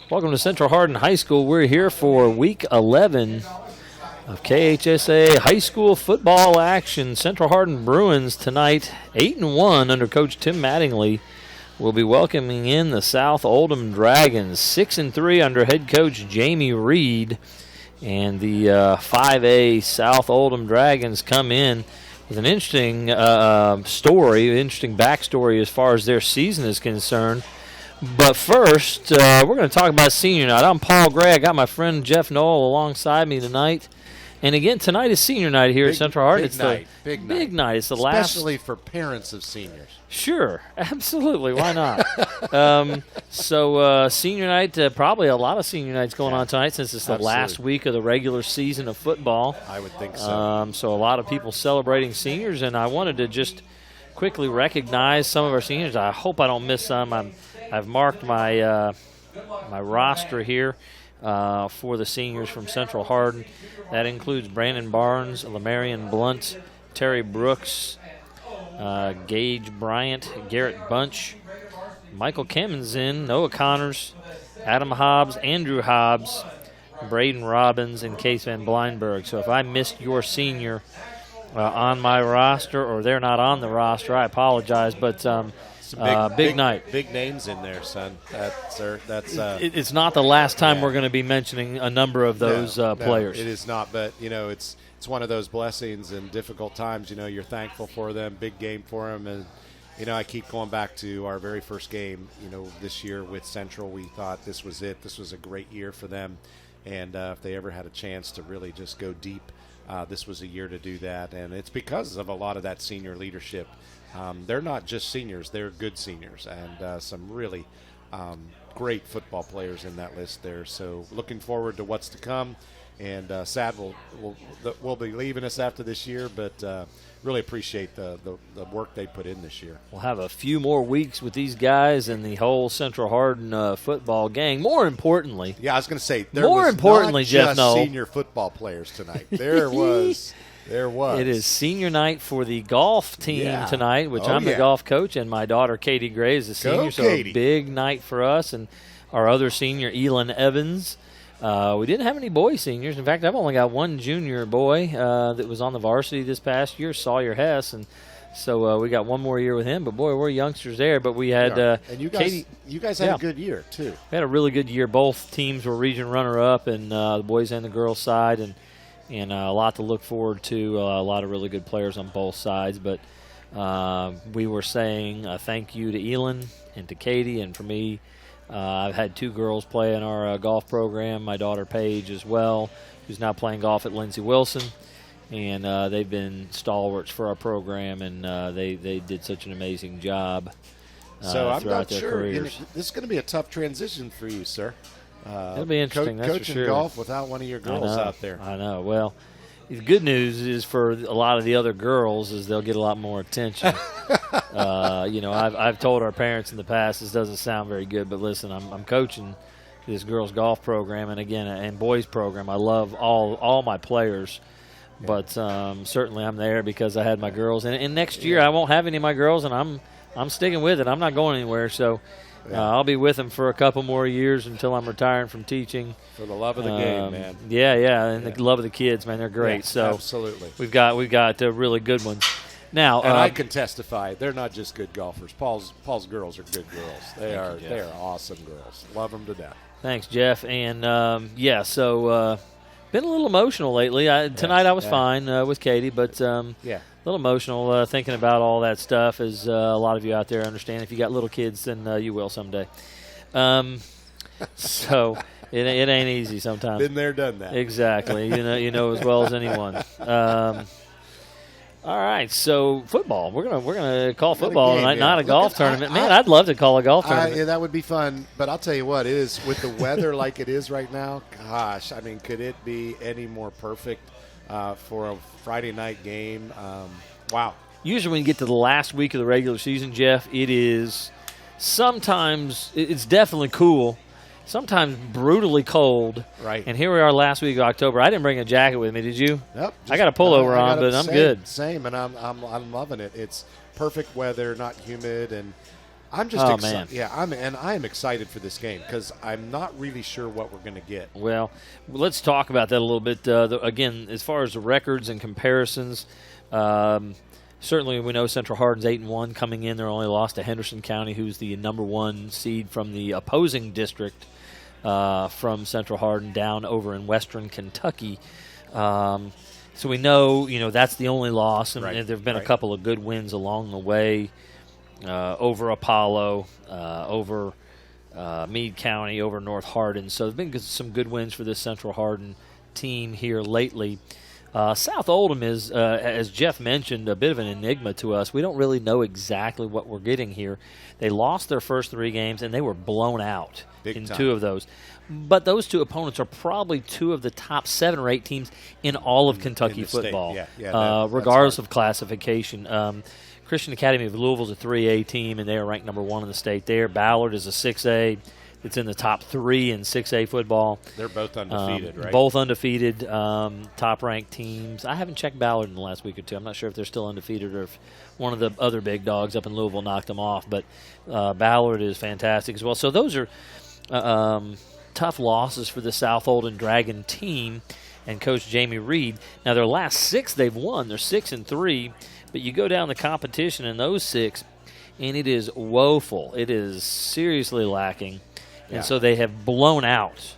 Welcome to Central Hardin High School. We're here for Week 11 of KHSA High School football action. Central Hardin Bruins tonight, 8-1 under Coach Tim Mattingly, will be welcoming in the South Oldham Dragons, 6-3 under head coach Jamie Reed. And the 5A South Oldham Dragons come in with an interesting interesting backstory as far as their season is concerned. But first, we're going to talk about senior night. I'm Paul Gray. I got my friend Jeff Noel alongside me tonight. And again, tonight is senior night here at Central Hardin. It's big night. It's the last. Especially for parents of seniors. Sure, absolutely. Why not? Senior night, probably a lot of senior nights going on tonight since it's the last week of the regular season of football. I would think so. So a lot of people celebrating seniors, and I wanted to just quickly recognize some of our seniors. I hope I don't miss some. I've marked my my roster here for the seniors from Central Hardin. That includes Brandon Barnes, Lamarian Blunt, Terry Brooks, Gage Bryant, Garrett Bunch, Michael Kamensin, Noah Connors, Adam Hobbs, Andrew Hobbs, Braden Robbins, and Case Van Blindberg. So if I missed your senior on my roster or they're not on the roster, I apologize, but big night. Big names in there, son. It's not the last time we're going to be mentioning a number of those players. No, it is not, but, it's one of those blessings in difficult times. You're thankful for them, big game for them. And, I keep going back to our very first game, this year with Central. We thought this was it. This was a great year for them. And if they ever had a chance to really just go deep, this was a year to do that. And it's because of a lot of that senior leadership. They're not just seniors, they're good seniors, and some really great football players in that list there. So looking forward to what's to come, and sad will be leaving us after this year, but really appreciate the work they put in this year. We'll have a few more weeks with these guys and the whole Central Hardin football gang. More importantly, I was going to say, there was not Jeff just senior football players tonight. There was. It is senior night for the golf team tonight, which I'm the golf coach, and my daughter Katie Gray is the senior. So a big night for us and our other senior, Elon Evans. We didn't have any boy seniors. In fact, I've only got one junior boy that was on the varsity this past year, Sawyer Hess, and so we got one more year with him. But boy, we're youngsters there. But we had and you guys, Katie. You guys had a good year too. We had a really good year. Both teams were region runner-up, and the boys and the girls side, and a lot to look forward to. A lot of really good players on both sides. But we were saying thank you to Elon and to Katie, and for me, I've had two girls play in our golf program. My daughter Paige as well, who's now playing golf at Lindsey Wilson, and they've been stalwarts for our program, and they did such an amazing job. So I'm not sure. Careers. This is going to be a tough transition for you, sir. It'll be interesting. That's coaching for sure. Golf without one of your girls out there. I know. Well, the good news is for a lot of the other girls is they'll get a lot more attention. I've told our parents in the past this doesn't sound very good, but listen, I'm coaching this girls golf program and boys program. I love all my players, but certainly I'm there because I had my girls. And next year I won't have any of my girls, and I'm sticking with it. I'm not going anywhere. So. I'll be with them for a couple more years until I'm retiring from teaching. For the love of the game, man. And the love of the kids, man. They're great. Yeah, so absolutely. We've got really good ones. Now, and I can testify, they're not just good golfers. Paul's girls are good girls. They are awesome girls. Love them to death. Thanks, Jeff. And been a little emotional lately. Tonight I was fine with Katie, but a little emotional thinking about all that stuff, as a lot of you out there understand. If you got little kids, then you will someday. So it ain't easy sometimes. Been there, done that. Exactly. You know as well as anyone. All right, so football. We're gonna call football tonight, not a golf tournament. Man, I'd love to call a golf tournament. That would be fun. But I'll tell you what, it is with the weather like it is right now. Gosh, I mean, could it be any more perfect for a Friday night game? Wow. Usually, when you get to the last week of the regular season, Jeff, it is sometimes it's definitely cool. Sometimes brutally cold. Right. And here we are last week of October. I didn't bring a jacket with me, did you? Nope. I got a pullover on, but I'm good. Same, and I'm loving it. It's perfect weather, not humid, and I'm just man. excited. Yeah, I am excited for this game because I'm not really sure what we're going to get. Well, let's talk about that a little bit. Again, as far as the records and comparisons, certainly we know Central Hardin's 8-1 coming in. They're only lost to Henderson County, who's the number 1 seed from the opposing district from Central Hardin down over in western Kentucky. So we know, that's the only loss, and there have been a couple of good wins along the way. Over Apollo, over Meade County, over North Hardin. So there have been some good wins for this Central Hardin team here lately. South Oldham is, as Jeff mentioned, a bit of an enigma to us. We don't really know exactly what we're getting here. They lost their first 3 games, and they were blown out in 2 of those. But those 2 opponents are probably 2 of the top 7 or 8 teams in all of Kentucky football, regardless of classification. Christian Academy of Louisville is a 3A team, and they are ranked number 1 in the state there. Ballard is a 6A. It's in the top 3 in 6A football. They're both undefeated, right? Both undefeated, top-ranked teams. I haven't checked Ballard in the last week or 2. I'm not sure if they're still undefeated or if one of the other big dogs up in Louisville knocked them off. But Ballard is fantastic as well. So those are tough losses for the South Oldham Dragon team and Coach Jamie Reed. Now, their last 6 they've won. They're 6-3. But you go down the competition in those 6, and it is woeful. It is seriously lacking. And so they have blown out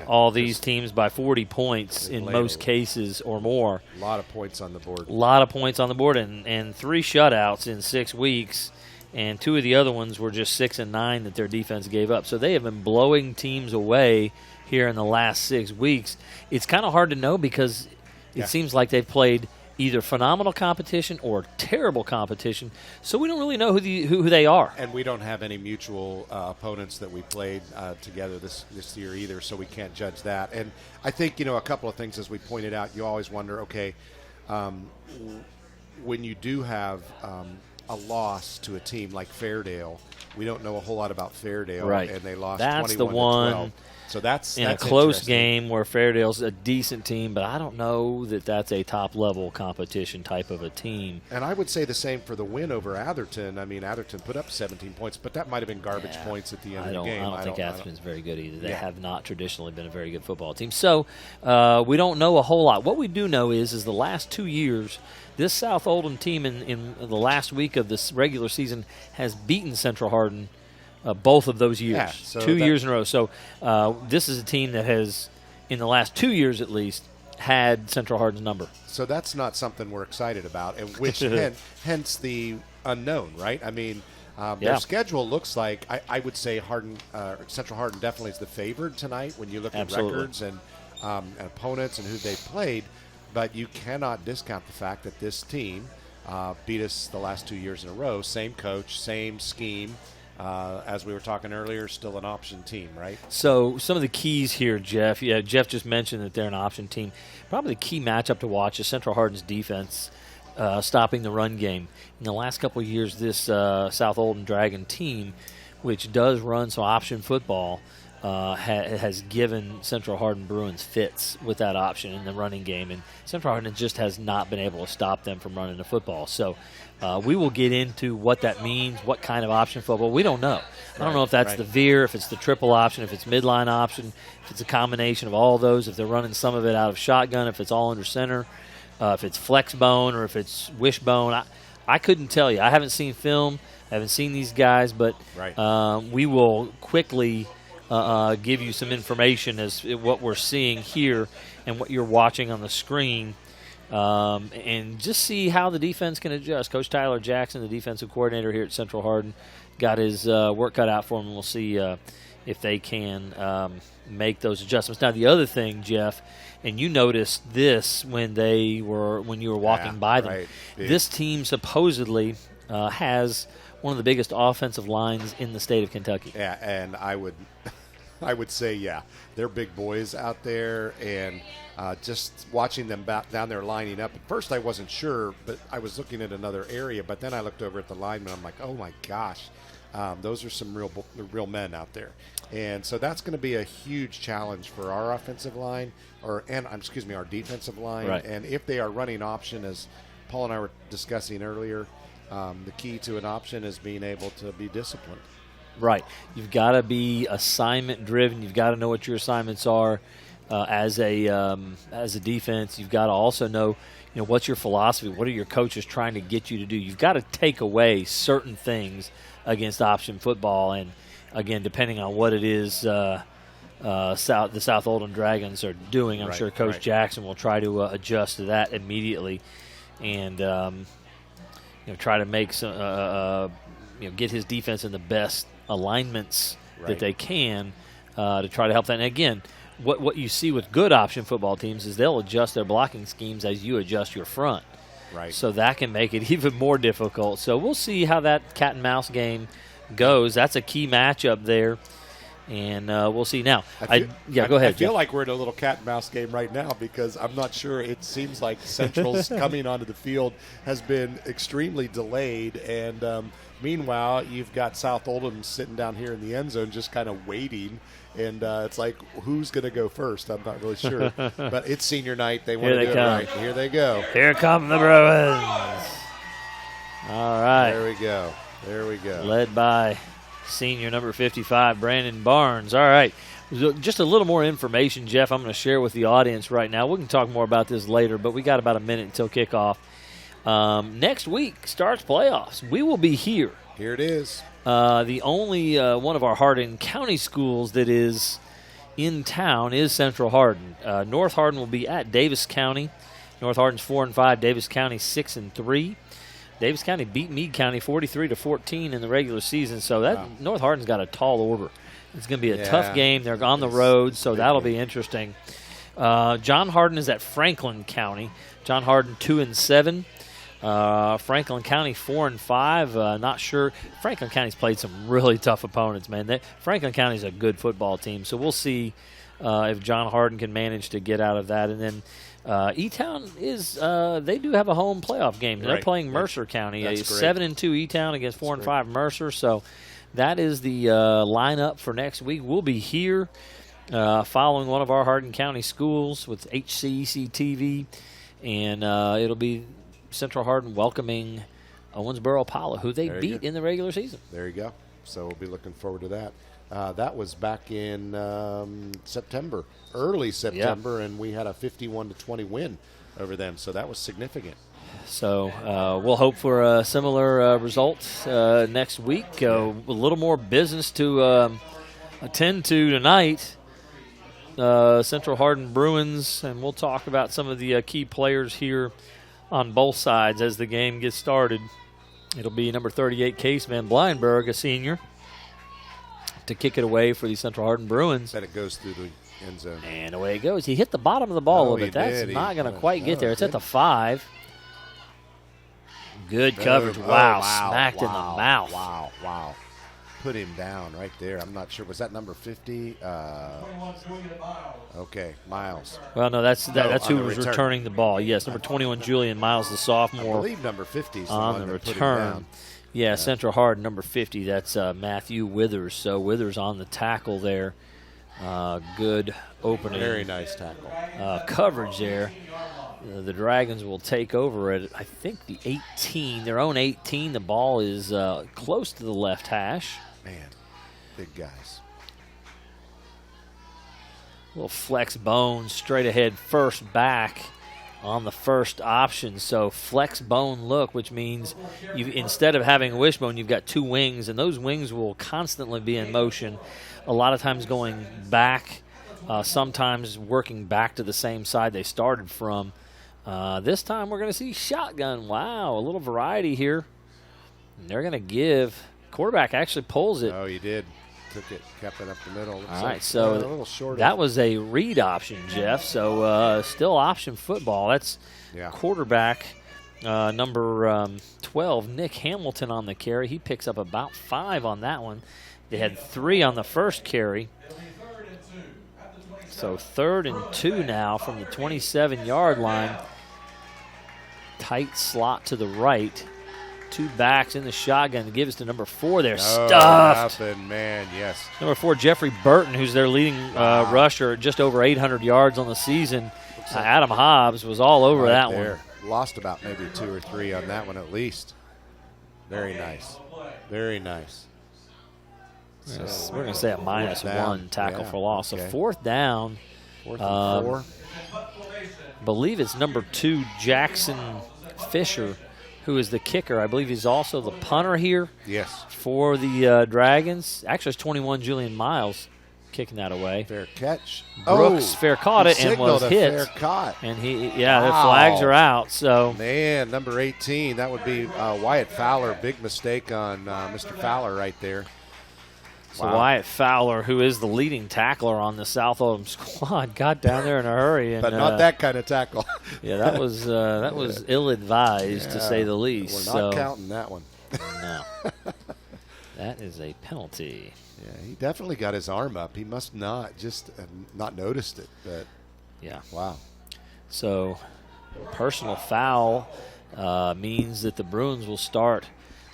all these teams by 40 points in most cases or more. A lot of points on the board. A lot of points on the board, and 3 shutouts in 6 weeks. And 2 of the other ones were just 6 and 9 that their defense gave up. So they have been blowing teams away here in the last 6 weeks. It's kind of hard to know because it seems like they've played either phenomenal competition or terrible competition, so we don't really know who they are. And we don't have any mutual opponents that we played together this year either, so we can't judge that. And I think, a couple of things, as we pointed out, you always wonder, okay, when you do have a loss to a team like Fairdale, we don't know a whole lot about Fairdale, and they lost 21-12. So that's a close game where Fairdale's a decent team, but I don't know that that's a top-level competition type of a team. And I would say the same for the win over Atherton. I mean, Atherton put up 17 points, but that might have been garbage points at the end of the game. I don't think Atherton's very good either. They have not traditionally been a very good football team. So we don't know a whole lot. What we do know is the last 2 years, this South Oldham team in the last week of this regular season has beaten Central Hardin both of those years, so 2 years in a row. So this is a team that has, in the last 2 years at least, had Central Hardin's number. So that's not something we're excited about, and which hence the unknown, right? I mean, their schedule looks like, I would say Central Hardin definitely is the favored tonight when you look at records and opponents and who they played, but you cannot discount the fact that this team beat us the last 2 years in a row. Same coach, same scheme. As we were talking earlier, still an option team, right? So some of the keys here, Jeff. Yeah, Jeff just mentioned that they're an option team. Probably the key matchup to watch is Central Hardin's defense stopping the run game. In the last couple of years, this South Oldham Dragon team, which does run some option football, has given Central Hardin Bruins fits with that option in the running game, and Central Hardin just has not been able to stop them from running the football. So we will get into what that means, what kind of option football. We don't know. I don't know if that's the veer, if it's the triple option, if it's midline option, if it's a combination of all those, if they're running some of it out of shotgun, if it's all under center, if it's flex bone or if it's wishbone. I couldn't tell you. I haven't seen film. I haven't seen these guys, but we will quickly give you some information as what we're seeing here and what you're watching on the screen, and just see how the defense can adjust. Coach Tyler Jackson, the defensive coordinator here at Central Hardin, got his work cut out for him, and we'll see if they can make those adjustments. Now, the other thing, Jeff, and you noticed this when you were walking by them, this team supposedly has one of the biggest offensive lines in the state of Kentucky. Yeah, and I would say, they're big boys out there, and just watching them down there lining up. At first I wasn't sure, but I was looking at another area, but then I looked over at the linemen. I'm like, oh, my gosh, those are some real men out there. And so that's going to be a huge challenge for our offensive line, our defensive line. Right. And if they are running option, as Paul and I were discussing earlier, The key to an option is being able to be disciplined. Right. You've got to be assignment driven. You've got to know what your assignments are as a defense. You've got to also know, what's your philosophy. What are your coaches trying to get you to do? You've got to take away certain things against option football. And again, depending on what it is, the South Oldham Dragons are doing, I'm sure Coach Jackson will try to adjust to that immediately, and try to make some, get his defense in the best alignments that they can to try to help that. And again, what you see with good option football teams is they'll adjust their blocking schemes as you adjust your front. Right. So that can make it even more difficult. So we'll see how that cat and mouse game goes. That's a key matchup there. And we'll see now. Go ahead. I feel like we're in a little cat and mouse game right now because I'm not sure. It seems like Central's coming onto the field has been extremely delayed. And meanwhile, you've got South Oldham sitting down here in the end zone just kind of waiting. And it's like, who's going to go first? I'm not really sure. But it's senior night. They want to do it right. Here they go. Here come the Bruins. All right. There we go. Led by senior number 55, Brandon Barnes. All right. Just a little more information, Jeff, I'm going to share with the audience right now. We can talk more about this later, but we got about a minute until kickoff. Next week starts playoffs. We will be here. Here it is. The only one of our Hardin County schools that is in town is Central Hardin. North Hardin will be at Davis County. North Hardin's 4-5. Davis County 6-3. Davis County beat Meade County 43-14 in the regular season, so that North Hardin's got a tall order. It's going to be a tough game. They're on the road, so that'll be interesting. John Hardin is at Franklin County. John Hardin 2-7. Franklin County 4-5. Not sure. Franklin County's played some really tough opponents, man. Franklin County's a good football team, so we'll see if John Hardin can manage to get out of that. And then E-Town is they do have a home playoff game. They're playing Mercer County. 7-2 E-Town against 4-5 Mercer. So that is the lineup for next week. We'll be here following one of our Hardin County schools with HCEC-TV, and it'll be Central Hardin welcoming Owensboro Apollo, who they beat in the regular season. There you go. So we'll be looking forward to that. That was back in September, early September, and we had a 51-20 win over them. So that was significant. So we'll hope for a similar result next week. A little more business to attend to tonight. Central Hardin Bruins, and we'll talk about some of the key players here on both sides as the game gets started. It'll be number 38, Case Van Blyenberg, a senior, to kick it away for the Central Hardin Bruins. That it goes through the end zone. And away it goes. He hit the bottom of the ball a little bit. That's not going to quite get there. It's at the 5. Good coverage. Wow. Smacked in the mouth. Wow. Put him down right there. I'm not sure. Was that number 50? Okay, Miles. Well, no, that's who was returning the ball. Yes, number 21, Julian Miles, the sophomore. I believe number 50 is the on one the that put him return. down. Yeah, Central Hardin, number 50. That's Matthew Withers. So Withers on the tackle there. Good opening. Very nice tackle. Coverage there. The Dragons will take over at, I think, the 18, their own 18. The ball is close to the left hash. Man, big guys. Little flex bone straight ahead first back on the first option. So flex bone look, which means you instead of having a wishbone, you've got two wings, and those wings will constantly be in motion. A lot of times going back, sometimes working back to the same side they started from. This time we're going to see shotgun. Wow, a little variety here. And they're going to give. Quarterback actually pulls it. Oh, he did. Took it, kept it up the middle. All right, so that was a read option, Jeff. So still option football. That's quarterback number 12, Nick Hamilton on the carry. He picks up about 5 on that one. They had 3 on the first carry. So 3rd and 2 now from the 27-yard line. Tight slot to the right. 2 backs in the shotgun. Gives to number 4 there. Stuffed. Nothing, man, yes. Number 4, Jeffrey Burton, who's their leading rusher, just over 800 yards on the season. Adam Hobbs was all over that one. Lost about maybe 2 or 3 on that one at least. Very nice. Very nice. We're going to say a -1 tackle for loss. Okay. So 4th down. 4th and 4. I believe it's number 2, Jackson Fisher, who is the kicker. I believe he's also the punter here. Yes. For the Dragons. Actually, it's 21, Julian Miles, kicking that away. Fair catch. Brooks fair caught it and was hit. Fair caught. And the flags are out. So man, number 18, that would be Wyatt Fowler. Big mistake on Mr. Fowler right there. So Wyatt Fowler, who is the leading tackler on the South Oldham squad, got down there in a hurry. And, but not that kind of tackle. Yeah, that was ill-advised, to say the least. We're not counting that one. No. That is a penalty. Yeah, he definitely got his arm up. He must not not noticed it. But yeah. Wow. So personal foul means that the Bruins will start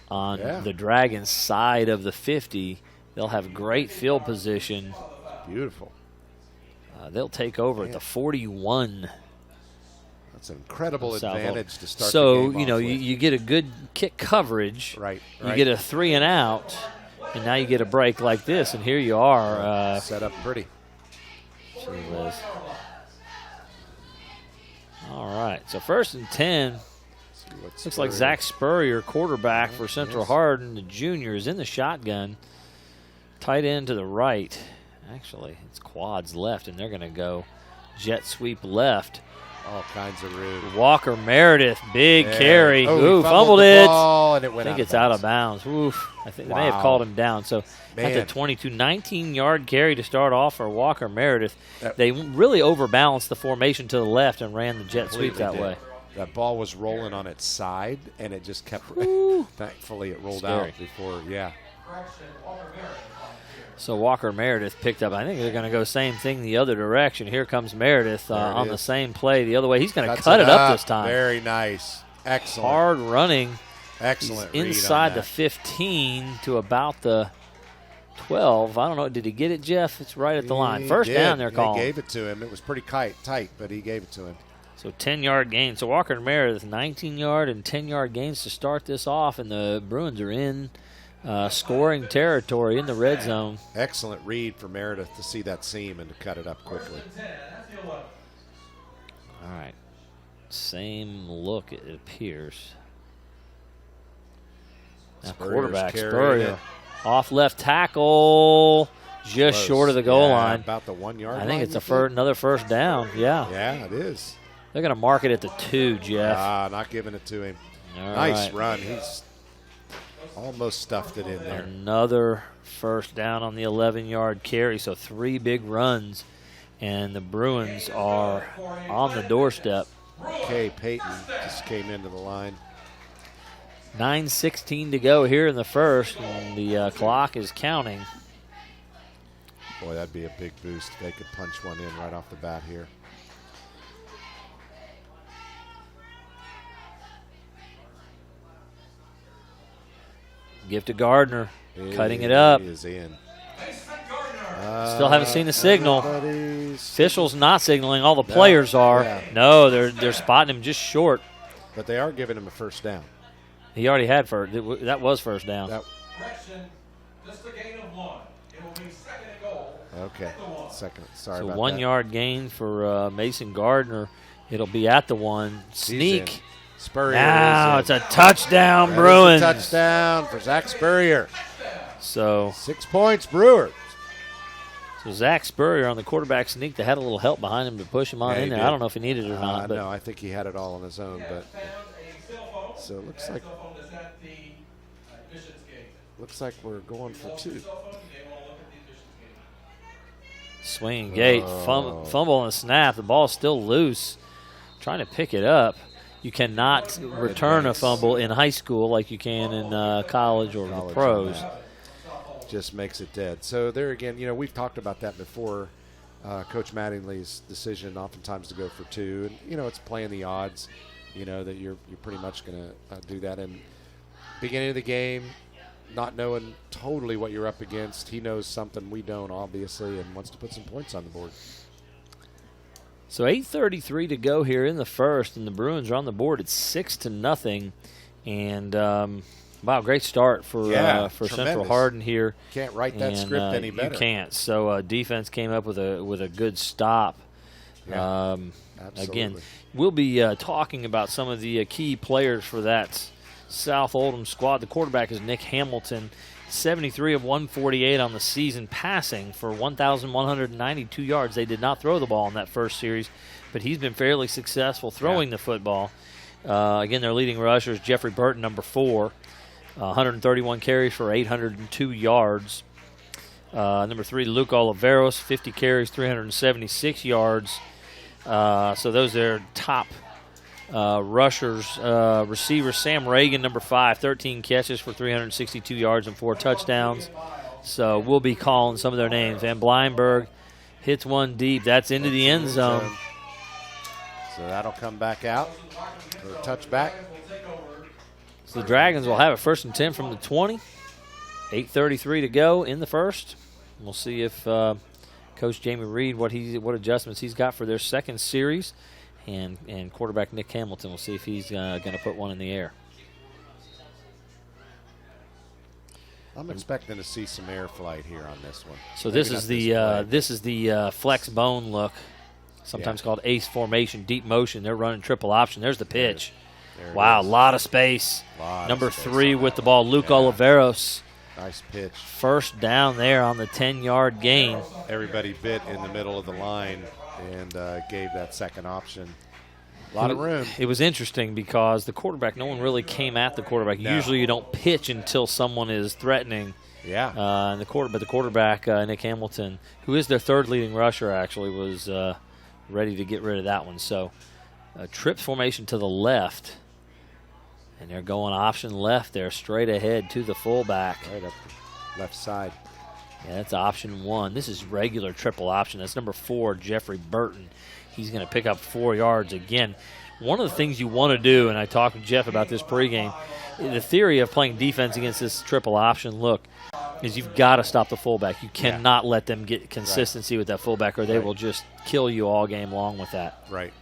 on the Dragons' side of the 50. They'll have great field position. Beautiful. They'll take over at the 41. That's an incredible advantage to start so, the game off with. you get a good kick coverage. Right. You get a 3 and out, and now you get a break like this, and here you are. Set up pretty. All right. So 1st and 10. Looks like Zach Spurrier, quarterback for Central Hardin, the junior, is in the shotgun. Tight end to the right. Actually, it's quads left, and they're going to go jet sweep left. All kinds of rude. Walker Meredith, big carry. Oh, fumbled it. And it went I think it's out of bounds. Oof. I think they may have called him down. So at the 22, 19-yard carry to start off for Walker Meredith. They really overbalanced the formation to the left and ran the jet sweep that way. That ball was rolling on its side, and it just kept. Thankfully, it rolled out before. Yeah. So Walker Meredith picked up. I think they're going to go same thing the other direction. Here comes Meredith on the same play the other way. He's going to cut it up this time. Very nice. Excellent. Hard running. Excellent. He's inside the 15 to about the 12. I don't know. Did he get it, Jeff? It's right at the line. First down they're calling. He gave it to him. It was pretty tight, but he gave it to him. So 10-yard gain. So Walker and Meredith, 19-yard and 10-yard gains to start this off, and the Bruins are in scoring territory in the red zone. Excellent read for Meredith to see that seam and to cut it up quickly. All right. Same look, it appears. Now quarterback Spurrier off left tackle, just short of the goal line. About the 1 yard line. I think it's another first down. Yeah. Yeah, it is. They're going to mark it at the 2, Jeff. Not giving it to him. Nice run. He's almost stuffed it in there. Another first down on the 11-yard carry. So 3 big runs, and the Bruins are on the doorstep. Kay Payton just came into the line. 9:16 to go here in the first, and the clock is counting. Boy, that'd be a big boost if they could punch one in right off the bat here. Give to Gardner, cutting it up. He is in. Still haven't seen the signal. Officials not signaling. All the players are. Yeah. No, they're spotting him just short. But they are giving him a first down. He already had first. That was first down. Just a gain of 1. It will be second and goal. Okay. Second. Sorry so about 1 that. yard gain for Mason Gardner. It'll be at the 1. Sneak. Spurrier. Now it's a touchdown, Bruins. A touchdown for Zach Spurrier. So 6 points, Brewers. So Zach Spurrier on the quarterback sneak. They had a little help behind him to push him on in there. Did. I don't know if he needed it or not. But no, I think he had it all on his own. But so it looks like we're going for 2. Swinging gate, fumble on the snap. The ball's still loose. Trying to pick it up. You cannot return a fumble in high school like you can in college or the pros. Just makes it dead. So there again, we've talked about that before. Coach Mattingly's decision oftentimes to go for 2, and it's playing the odds. That you're pretty much going to do that. And beginning of the game, not knowing totally what you're up against, he knows something we don't, obviously, and wants to put some points on the board. So 8:33 to go here in the first, and the Bruins are on the board at 6-0. And Wow, great start for Central tremendous. Hardin here. Can't write that script any better. You can't. So defense came up with a good stop. Yeah, Again, we'll be talking about some of the key players for that South Oldham squad. The quarterback is Nick Hamilton, 73 of 148 on the season, passing for 1,192 yards. They did not throw the ball in that first series, but he's been fairly successful throwing the football. Again, their leading rusher is Jeffrey Burton, number 4, 131 carries for 802 yards. Number 3, Luke Oliveros, 50 carries, 376 yards. So those are top rushers. Receiver Sam Reagan, number 5, 13 catches for 362 yards and 4 touchdowns. So we'll be calling some of their names. Van Bleinberg hits one deep. That's into the end zone. So that'll come back out for a touchback. So the Dragons will have it 1st and 10 from the 20. 8:33 to go in the first. We'll see if Coach Jamie Reed, what adjustments he's got for their second series. And quarterback Nick Hamilton, we'll see if he's going to put one in the air. I'm expecting to see some air flight here on this one. So this is the flex bone look, sometimes called ace formation, deep motion. They're running triple option. There's the pitch. Wow, a lot of space. Number 3 with the ball, Luke Oliveros. Nice pitch. First down there on the 10-yard gain. Everybody bit in the middle of the line and gave that second option. A lot of room. It was interesting because the quarterback, no one really came at the quarterback. No. Usually you don't pitch until someone is threatening. Yeah. But the quarterback, Nick Hamilton, who is their 3rd leading rusher, actually was ready to get rid of that one. So a trip formation to the left. And they're going option left there, straight ahead to the fullback. Right up the left side. Yeah, that's option 1. This is regular triple option. That's number 4, Jeffrey Burton. He's going to pick up 4 yards again. One of the things you want to do, and I talked with Jeff about this pregame, the theory of playing defense against this triple option look is you've got to stop the fullback. You cannot let them get consistency with that fullback, or they will just kill you all game long with that. Right.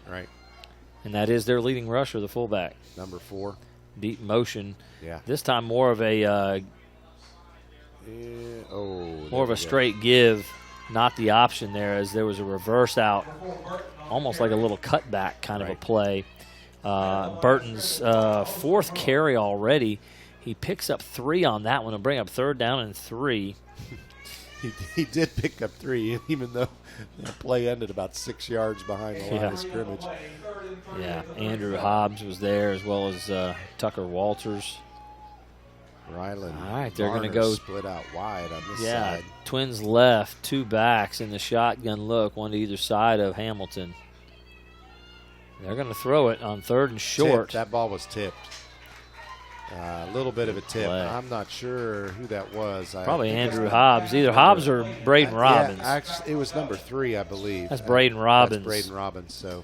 And that is their leading rusher, the fullback. Number 4. Deep motion. Yeah. This time more of a straight give, not the option there, as there was a reverse out, almost like a little cutback kind of a play. Burton's 4th carry already. He picks up 3 on that one and bring up 3rd down and 3. He did pick up 3, even though the play ended about 6 yards behind the line of scrimmage. Yeah, Andrew Hobbs was there, as well as Tucker Walters. Ryland. All right, they're going to go split out wide on this side. Yeah, twins left, 2 backs in the shotgun look, one to either side of Hamilton. They're going to throw it on 3rd and short. Tipped. That ball was tipped. A little bit of a tip. Play. I'm not sure who that was. Probably Andrew Hobbs. Either Hobbs or Braden Robbins. Yeah, actually, it was number 3, I believe. That's Braden Robbins. That's Braden Robbins. So,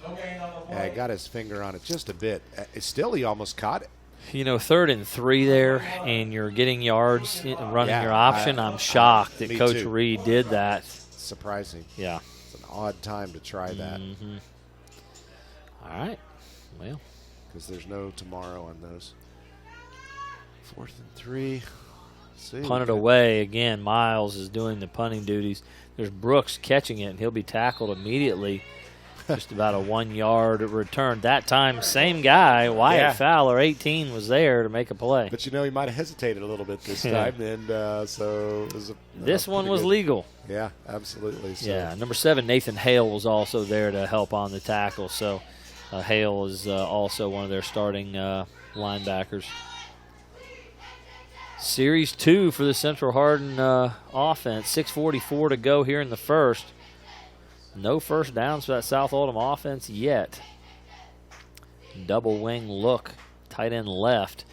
he got his finger on it just a bit. Still, he almost caught it. 3rd and 3 there, and you're getting yards running your option. I'm shocked that Coach Reed did that. Surprising. Yeah. It's an odd time to try that. Mm-hmm. All right. Well. Because there's no tomorrow on those. 4th and 3. Punted away again. Miles is doing the punting duties. There's Brooks catching it, and he'll be tackled immediately. Just about a 1-yard return. That time, same guy, Wyatt Fowler, 18, was there to make a play. But he might have hesitated a little bit this time, and so it was this one was legal. Yeah, absolutely. So. Yeah, number 7, Nathan Hale, was also there to help on the tackle. So Hale is also one of their starting linebackers. Series 2 for the Central Hardin offense. 6:44 to go here in the first. No first downs for that South Oldham offense yet. Double wing look, tight end left.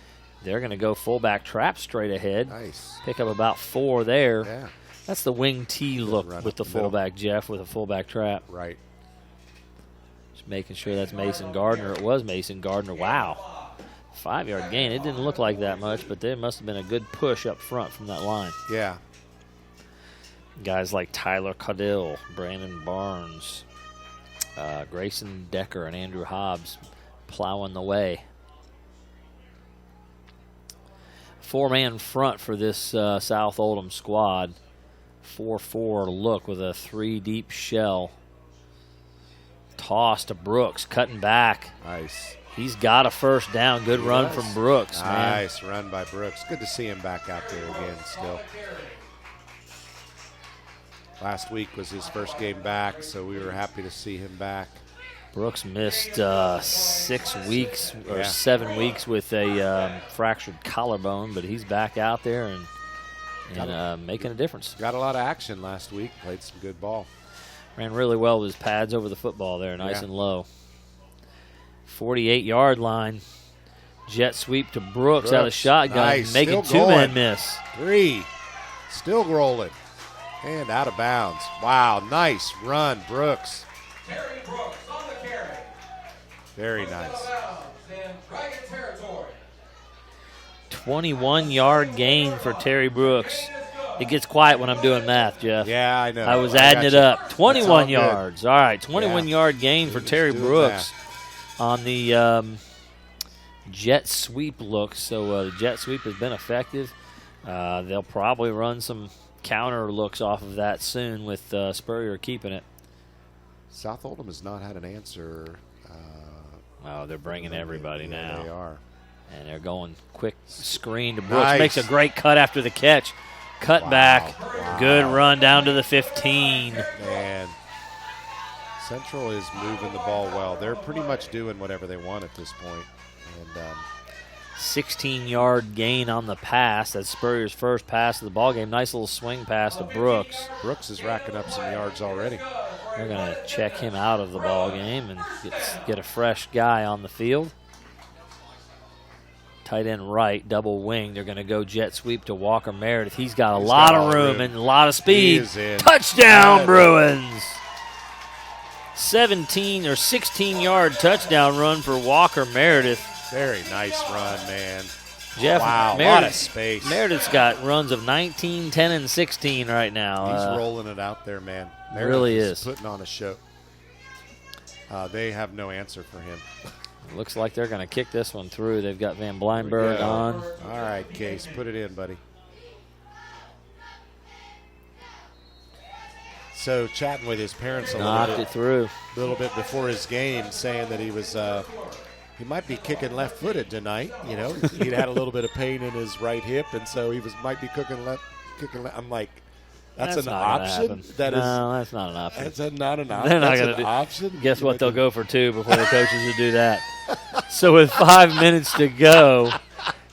They're going to go fullback trap straight ahead. Nice. Pick up about 4 there. Yeah. That's the wing T look with the fullback, Jeff, with a fullback trap. Right. Just making sure that's Mason Gardner. It was Mason Gardner. Wow. 5-yard gain. It didn't look like that much, but there must have been a good push up front from that line. Yeah. Guys like Tyler Caudill, Brandon Barnes, Grayson Decker, and Andrew Hobbs plowing the way. Four-man front for this South Oldham squad. 4-4 look with a 3-deep shell. Toss to Brooks, cutting back. Nice. He's got a first down. Good run from Brooks, man. Nice run by Brooks. Good to see him back out there again still. Last week was his first game back, so we were happy to see him back. Brooks missed 6 weeks or 7 weeks with a fractured collarbone, but he's back out there and making a difference. Got a lot of action last week. Played some good ball. Ran really well with his pads over the football there, nice and low. 48-yard line. Jet sweep to Brooks out of shotgun, nice. making Still two-man miss. 3. Still rolling. And out of bounds. Wow, nice run, Brooks. Terry Brooks on the carry. Very nice. In Dragon territory. 21-yard gain for Terry Brooks. It gets quiet when I'm doing math, Jeff. Yeah, I know. I was adding it up. 21 all yards. All right, 21-yard gain for Terry Brooks on the jet sweep look. So the jet sweep has been effective. They'll probably run some counter looks off of that soon with Spurrier keeping it. South Oldham has not had an answer. Oh, they're bringing everybody now. They are. And they're going quick screen to Brooks. Nice. Makes a great cut after the catch. Cut back. Wow. Good run down to the 15. And Central is moving the ball well. They're pretty much doing whatever they want at this point. And 16-yard gain on the pass. That's Spurrier's first pass of the ballgame. Nice little swing pass to Brooks. Brooks is racking up some yards already. They're going to check him out of the ballgame and get a fresh guy on the field. Tight end right, double wing. They're going to go jet sweep to Walker Meredith. He's got a lot of room and a lot of speed. Touchdown, Bruins! 17 or 16-yard touchdown run for Walker Meredith. Very nice run, man. Jeff, wow, a lot of space. Meredith's got runs of 19, 10, and 16 right now. He's rolling it out there, man. Meredith really is putting on a show. They have no answer for him. Looks like they're going to kick this one through. They've got Van Bleinberg on. All right, Case, put it in, buddy. So chatting with his parents a little bit before his game, saying that he was he might be kicking left-footed tonight. You know, he'd had a little bit of pain in his right hip, and so he might be kicking left. I'm like, that's an option. No, that's not an option. That's not an option. They're not going to do option. Guess what? They'll go for 2 before the coaches will do that. So with 5 minutes to go,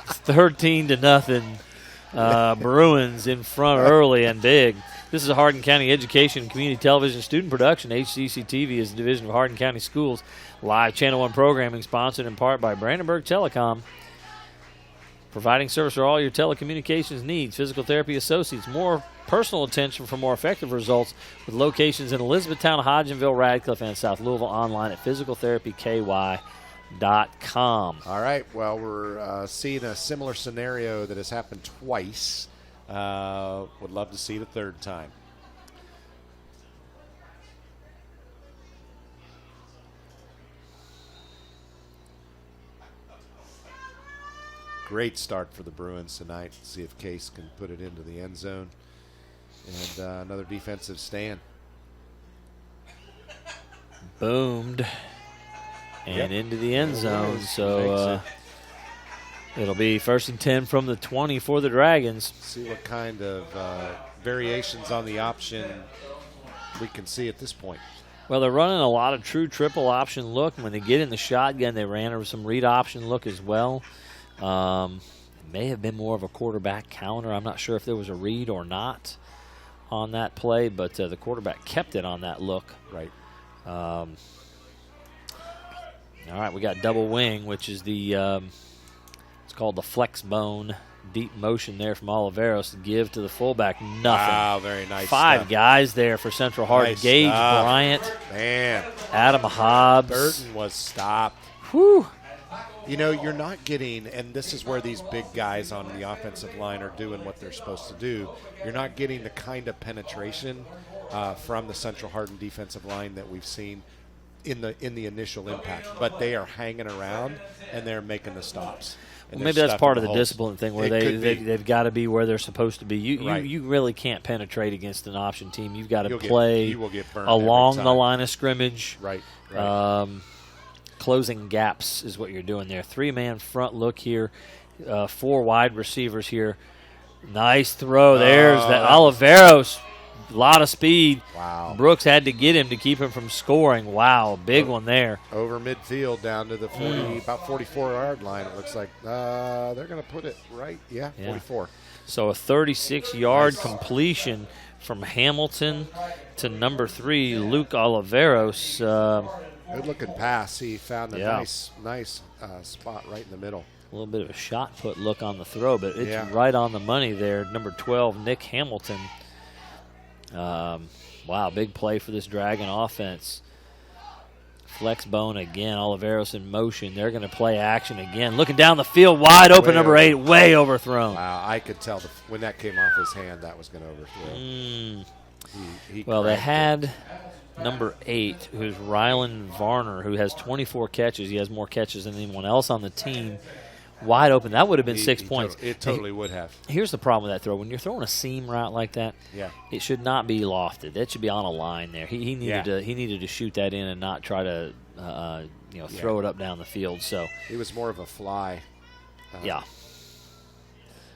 it's 13-0. Bruins in front early and big. This is a Hardin County Education and Community Television student production. HCEC-TV is a division of Hardin County Schools. Live Channel 1 programming sponsored in part by Brandenburg Telecom. Providing service for all your telecommunications needs. Physical Therapy Associates. More personal attention for more effective results with locations in Elizabethtown, Hodgenville, Radcliffe, and South Louisville. Online at physicaltherapyky.com. All right. Well, we're seeing a similar scenario that has happened twice. Would love to see it a third time. Great start for the Bruins tonight. See if Case can put it into the end zone. And another defensive stand. Boomed. And into the end zone. So it'll be 1st and 10 from the 20 for the Dragons. See what kind of variations on the option we can see at this point. Well, they're running a lot of true triple option look. When they get in the shotgun, they ran some read option look as well. May have been more of a quarterback counter. I'm not sure if there was a read or not on that play, but the quarterback kept it on that look. Right. All right, we got double wing, which is the it's called the flex bone. Deep motion there from Oliveros to give to the fullback. Nothing. Wow, very nice 5 stuff. Guys there for Central Hardin. Nice Gage stuff. Bryant. Man. Adam Hobbs. Burton was stopped. Whew. You know, you're not getting, and this is where these big guys on the offensive line are doing what they're supposed to do. You're not getting the kind of penetration from the Central Hardin defensive line that we've seen in the initial impact. But they are hanging around and they're making the stops. and Maybe they're that's stuffing part of the holes. discipline thing where It could be. they've got to be where they're supposed to be. Right. You really can't penetrate against an option team. You've got to You play will get burned along every the time. line of scrimmage. Right. Closing gaps is what you're doing there. 3-man front look here. 4 wide receivers here. Nice throw. There's that Oliveros. A lot of speed. Wow. Brooks had to get him to keep him from scoring. Wow, big one there. Over midfield down to the 40, about 44-yard line. It looks like they're going to put it right. Yeah, 44. So a 36-yard completion from Hamilton to number 3, Luke Oliveros. Good-looking pass. He found a Yeah. nice spot right in the middle. A little bit of a shot put look on the throw, but it's Yeah. right on the money there. Number 12, Nick Hamilton. Wow, big play for this Dragon offense. Flex bone again. Oliveros in motion. They're going to play action again. Looking down the field, wide open, number 8, way overthrown. Wow, I could tell when that came off his hand, that was going to overthrow. He Well, they cranked it. had number 8, who's Rylan Varner, who has 24 catches. He has more catches than anyone else on the team. Wide open. That would have been 6 points. It totally would have. Here's the problem with that throw. When you're throwing a seam route like that, it should not be lofted. That should be on a line there. He needed to shoot that in and not try to throw it up down the field. So it was more of a fly.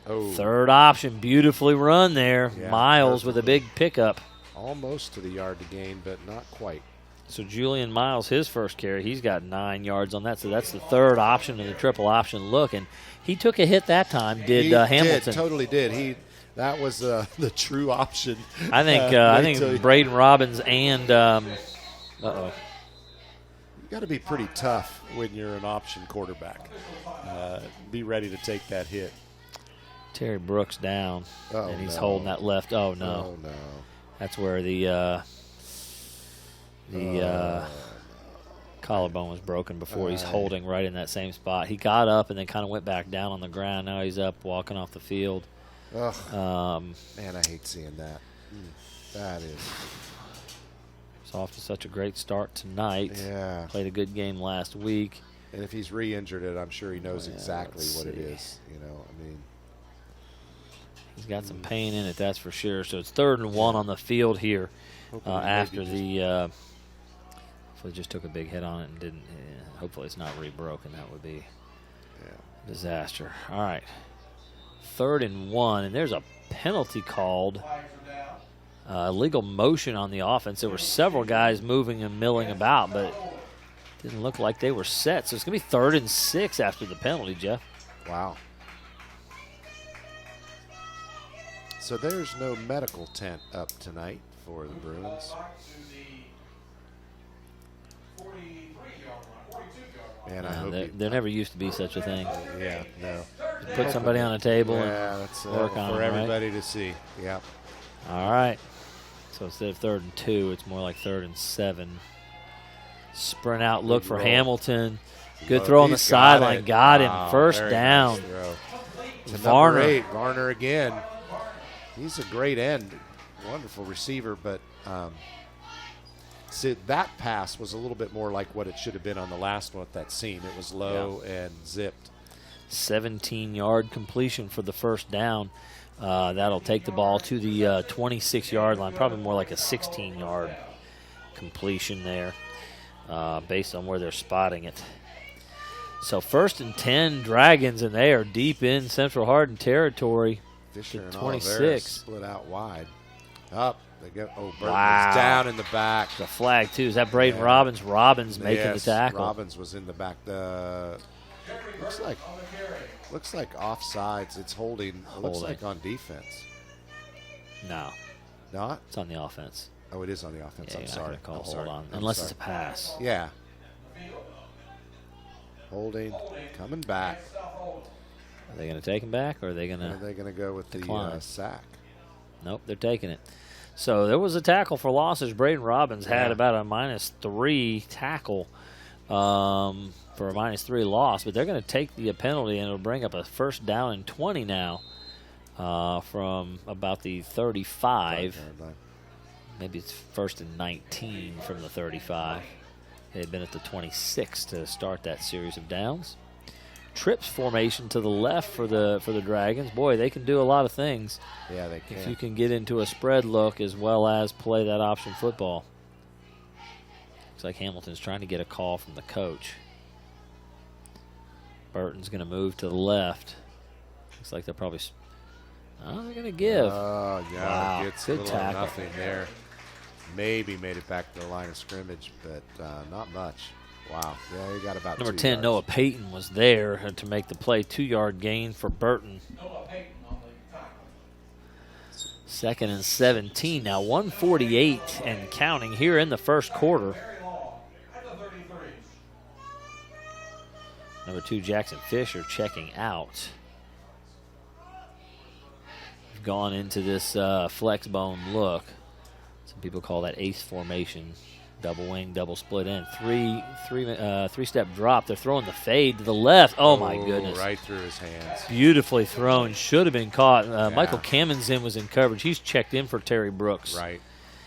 Third option, beautifully run there. Yeah, Miles with a big pickup. Almost to the yard to gain, but not quite. So Julian Miles, his first carry, he's got 9 yards on that. So that's the third option in the triple option look. And he took a hit that time, Hamilton. Totally did. That was the true option. I think Braden Robbins and You got to be pretty tough when you're an option quarterback. Be ready to take that hit. Terry Brooks down, and he's holding that left. Oh, no. Oh, no. That's where the collarbone was broken before. He's holding right in that same spot. He got up and then kind of went back down on the ground. Now he's up walking off the field. Man, I hate seeing that. That is. He's off to such a great start tonight. Yeah. Played a good game last week. And if he's re-injured it, I'm sure he knows exactly what it is. He's got some pain in it, that's for sure. So it's 3rd and 1 on the field here after hopefully just took a big hit on it and didn't. Hopefully it's not re-broken. That would be a disaster. All right. 3rd and 1, and there's a penalty called. Illegal motion on the offense. There were several guys moving and milling about, but it didn't look like they were set. So it's going to be 3rd and 6 after the penalty, Jeff. Wow. So there's no medical tent up tonight for the Bruins. And I hope there never used to be such a thing. Yeah, no. Put somebody on a table and that's work on for it, everybody to see. Yeah. All right. So instead of 3rd and 2, it's more like 3rd and 7. Sprint out, look for Hamilton. Good throw on the sideline. Got him. First down. Nice Varner. Varner again. He's a great end. Wonderful receiver, but see, that pass was a little bit more like what it should have been on the last one with that seam. It was low and zipped. 17-yard completion for the first down. That'll take the ball to the 26-yard line, probably more like a 16-yard completion there based on where they're spotting it. So 1st and 10 Dragons, and they are deep in Central Hardin territory. Fisher and 26. Split out wide. Up. They go. Oh, Burton was down in the back. The flag, too. Is that Braden Robbins? Robbins making the tackle. Robbins was in the back. Looks like offsides. It's holding. It looks like on defense. No. Not? It's on the offense. Oh, it is on the offense. Yeah, I'm sorry. Call hold on. Unless it's a pass. Yeah. Holding. Coming back. Are they going to take him back, or are they going to go with the sack? Nope, they're taking it. So there was a tackle for losses. Braden Robbins had about a -3 tackle for a -3 loss, but they're going to take the penalty, and it'll bring up a 1st down and 20 now from about the 35. Maybe it's 1st and 19 from the 35. They had been at the 26 to start that series of downs. trips formation to the left for the Dragons. Boy, they can do a lot of things. Yeah, they can. If you can get into a spread look as well as play that option football. Looks like Hamilton's trying to get a call from the coach. Burton's going to move to the left. Looks like they're probably they're going to give. Oh, yeah, wow, gets good a little tackle. nothing there. Maybe made it back to the line of scrimmage, but not much. Wow, yeah, he got about Number 2 10, yards. Noah Payton was there to make the play. 2-yard gain for Burton. Noah Payton on the tackle. 2nd and 17 now. 1:48 and counting here in the first quarter. Very long at the 33. Number 2, Jackson Fisher checking out. We've gone into this flex bone look. Some people call that ace formation. Double wing, double split end. Three-step drop. They're throwing the fade to the left. Oh, my goodness. Right through his hands. Beautifully thrown. Should have been caught. Michael Kamenzin was in coverage. He's checked in for Terry Brooks. Right.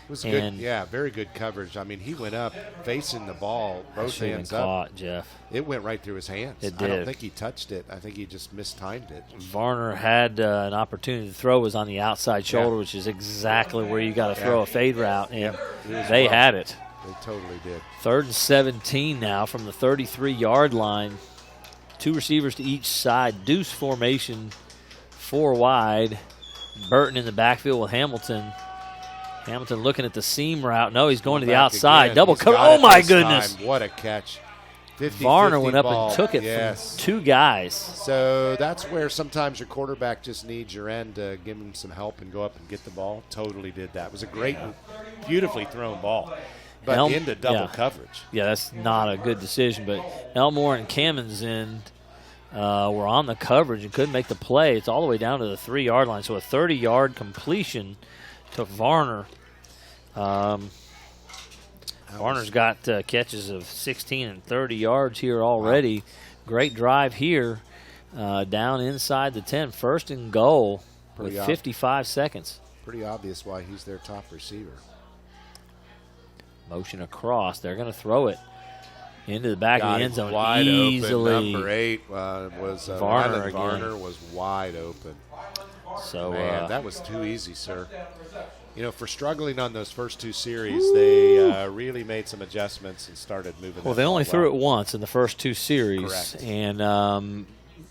It was good. Yeah, very good coverage. I mean, he went up facing the ball, both hands up. Caught, Jeff. It went right through his hands. It I don't did. think he touched it. I think he just mistimed it. Varner had an opportunity to throw. Was on the outside shoulder, which is exactly where you got to throw a fade route, and they had it. They totally did. 3rd and 17 now from the 33-yard line. 2 receivers to each side. Deuce formation, 4 wide. Burton in the backfield with Hamilton. Hamilton looking at the seam route. No, he's going to the outside. Again. Double He's cover. got Oh, it my this goodness. time. What a catch. 50, Varner went up ball. and took it Yes. from 2 guys. So that's where sometimes your quarterback just needs your end to give him some help and go up and get the ball. Totally did that. It was a great, beautifully thrown ball. But into double coverage. Yeah, that's not a good decision. But Elmore and Kamenzin were on the coverage and couldn't make the play. It's all the way down to the 3-yard line. So a 30-yard completion to Varner. Varner's got catches of 16 and 30 yards here already. Wow. Great drive here down inside the 10. 1st and goal with 55 seconds. Pretty obvious why he's their top receiver. Motion across. They're going to throw it into the back of the end zone wide easily. Open. Number 8 was Varner. Varner was wide open. So man, that was too easy, sir. You know, for struggling on those first 2 series, they really made some adjustments and started moving. Well, they only threw it once in the first 2 series. Correct. And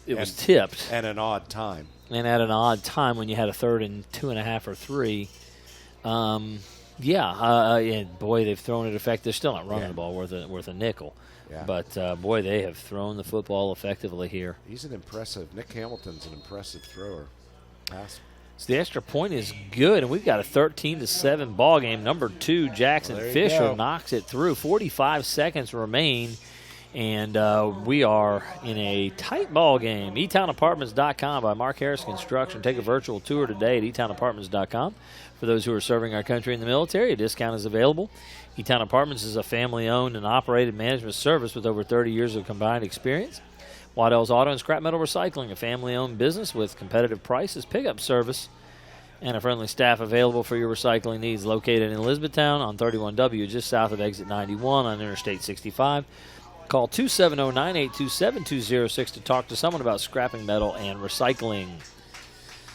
it was tipped. At an odd time. And at an odd time when you had a 3rd and 2.5 or 3. And boy, they've thrown it effective. They're still not running the ball worth a nickel. Yeah. But, boy, they have thrown the football effectively here. He's Nick Hamilton's an impressive thrower. Pass. So the extra point is good, and we've got a 13-7 ball game. Number 2, Jackson Fisher knocks it through. 45 seconds remain, and we are in a tight ball game. eTownApartments.com by Mark Harris Construction. Take a virtual tour today at eTownApartments.com. For those who are serving our country in the military, a discount is available. eTown Apartments is a family-owned and operated management service with over 30 years of combined experience. Waddell's Auto and Scrap Metal Recycling, a family-owned business with competitive prices, pickup service, and a friendly staff available for your recycling needs. Located in Elizabethtown on 31W, just south of exit 91 on Interstate 65. Call 270-982-7206 to talk to someone about scrapping metal and recycling.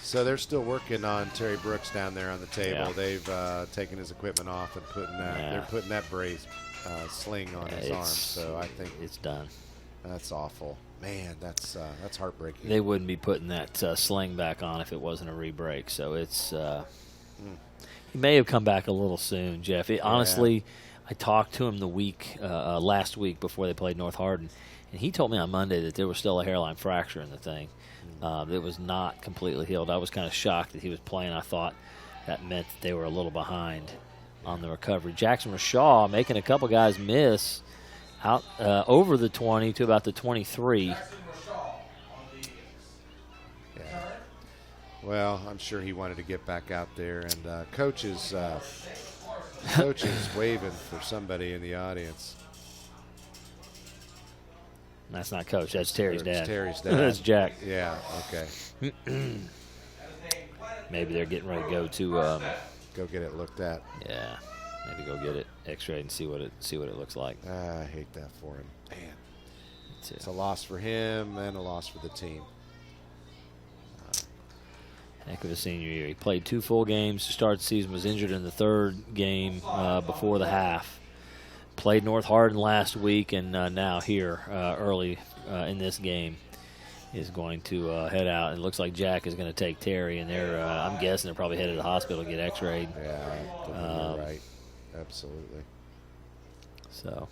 So they're still working on Terry Brooks down there on the table. Yeah. They've taken his equipment off and they're putting that brace sling on his arm. So I think it's done. That's awful. Man, that's heartbreaking. They wouldn't be putting that sling back on if it wasn't a re-break. So it's he may have come back a little soon, Jeff. Honestly, I talked to him the week last week before they played North Hardin, and he told me on Monday that there was still a hairline fracture in the thing. It was not completely healed. I was kind of shocked that he was playing. I thought that meant that they were a little behind on the recovery. Jackson Rashaw making a couple guys miss out over the 20 to about the 23. Yeah. Well, I'm sure he wanted to get back out there, and coach is waving for somebody in the audience. That's not Coach. That's Terry's dad. Terry's dad. That's Jack. Yeah. Okay. Maybe they're getting ready to go to go get it looked at. Yeah. Maybe go get it X-rayed and see what it looks like. I hate that for him. Man. It's a loss for him and a loss for the team. Heck of a senior year. He played 2 full games to start the season, was injured in the 3rd game before the half. Played North Hardin last week, and now here early in this game is going to head out. And it looks like Jack is going to take Terry, and I'm guessing they're probably headed to the hospital to get x-rayed. Yeah, right. Absolutely. So.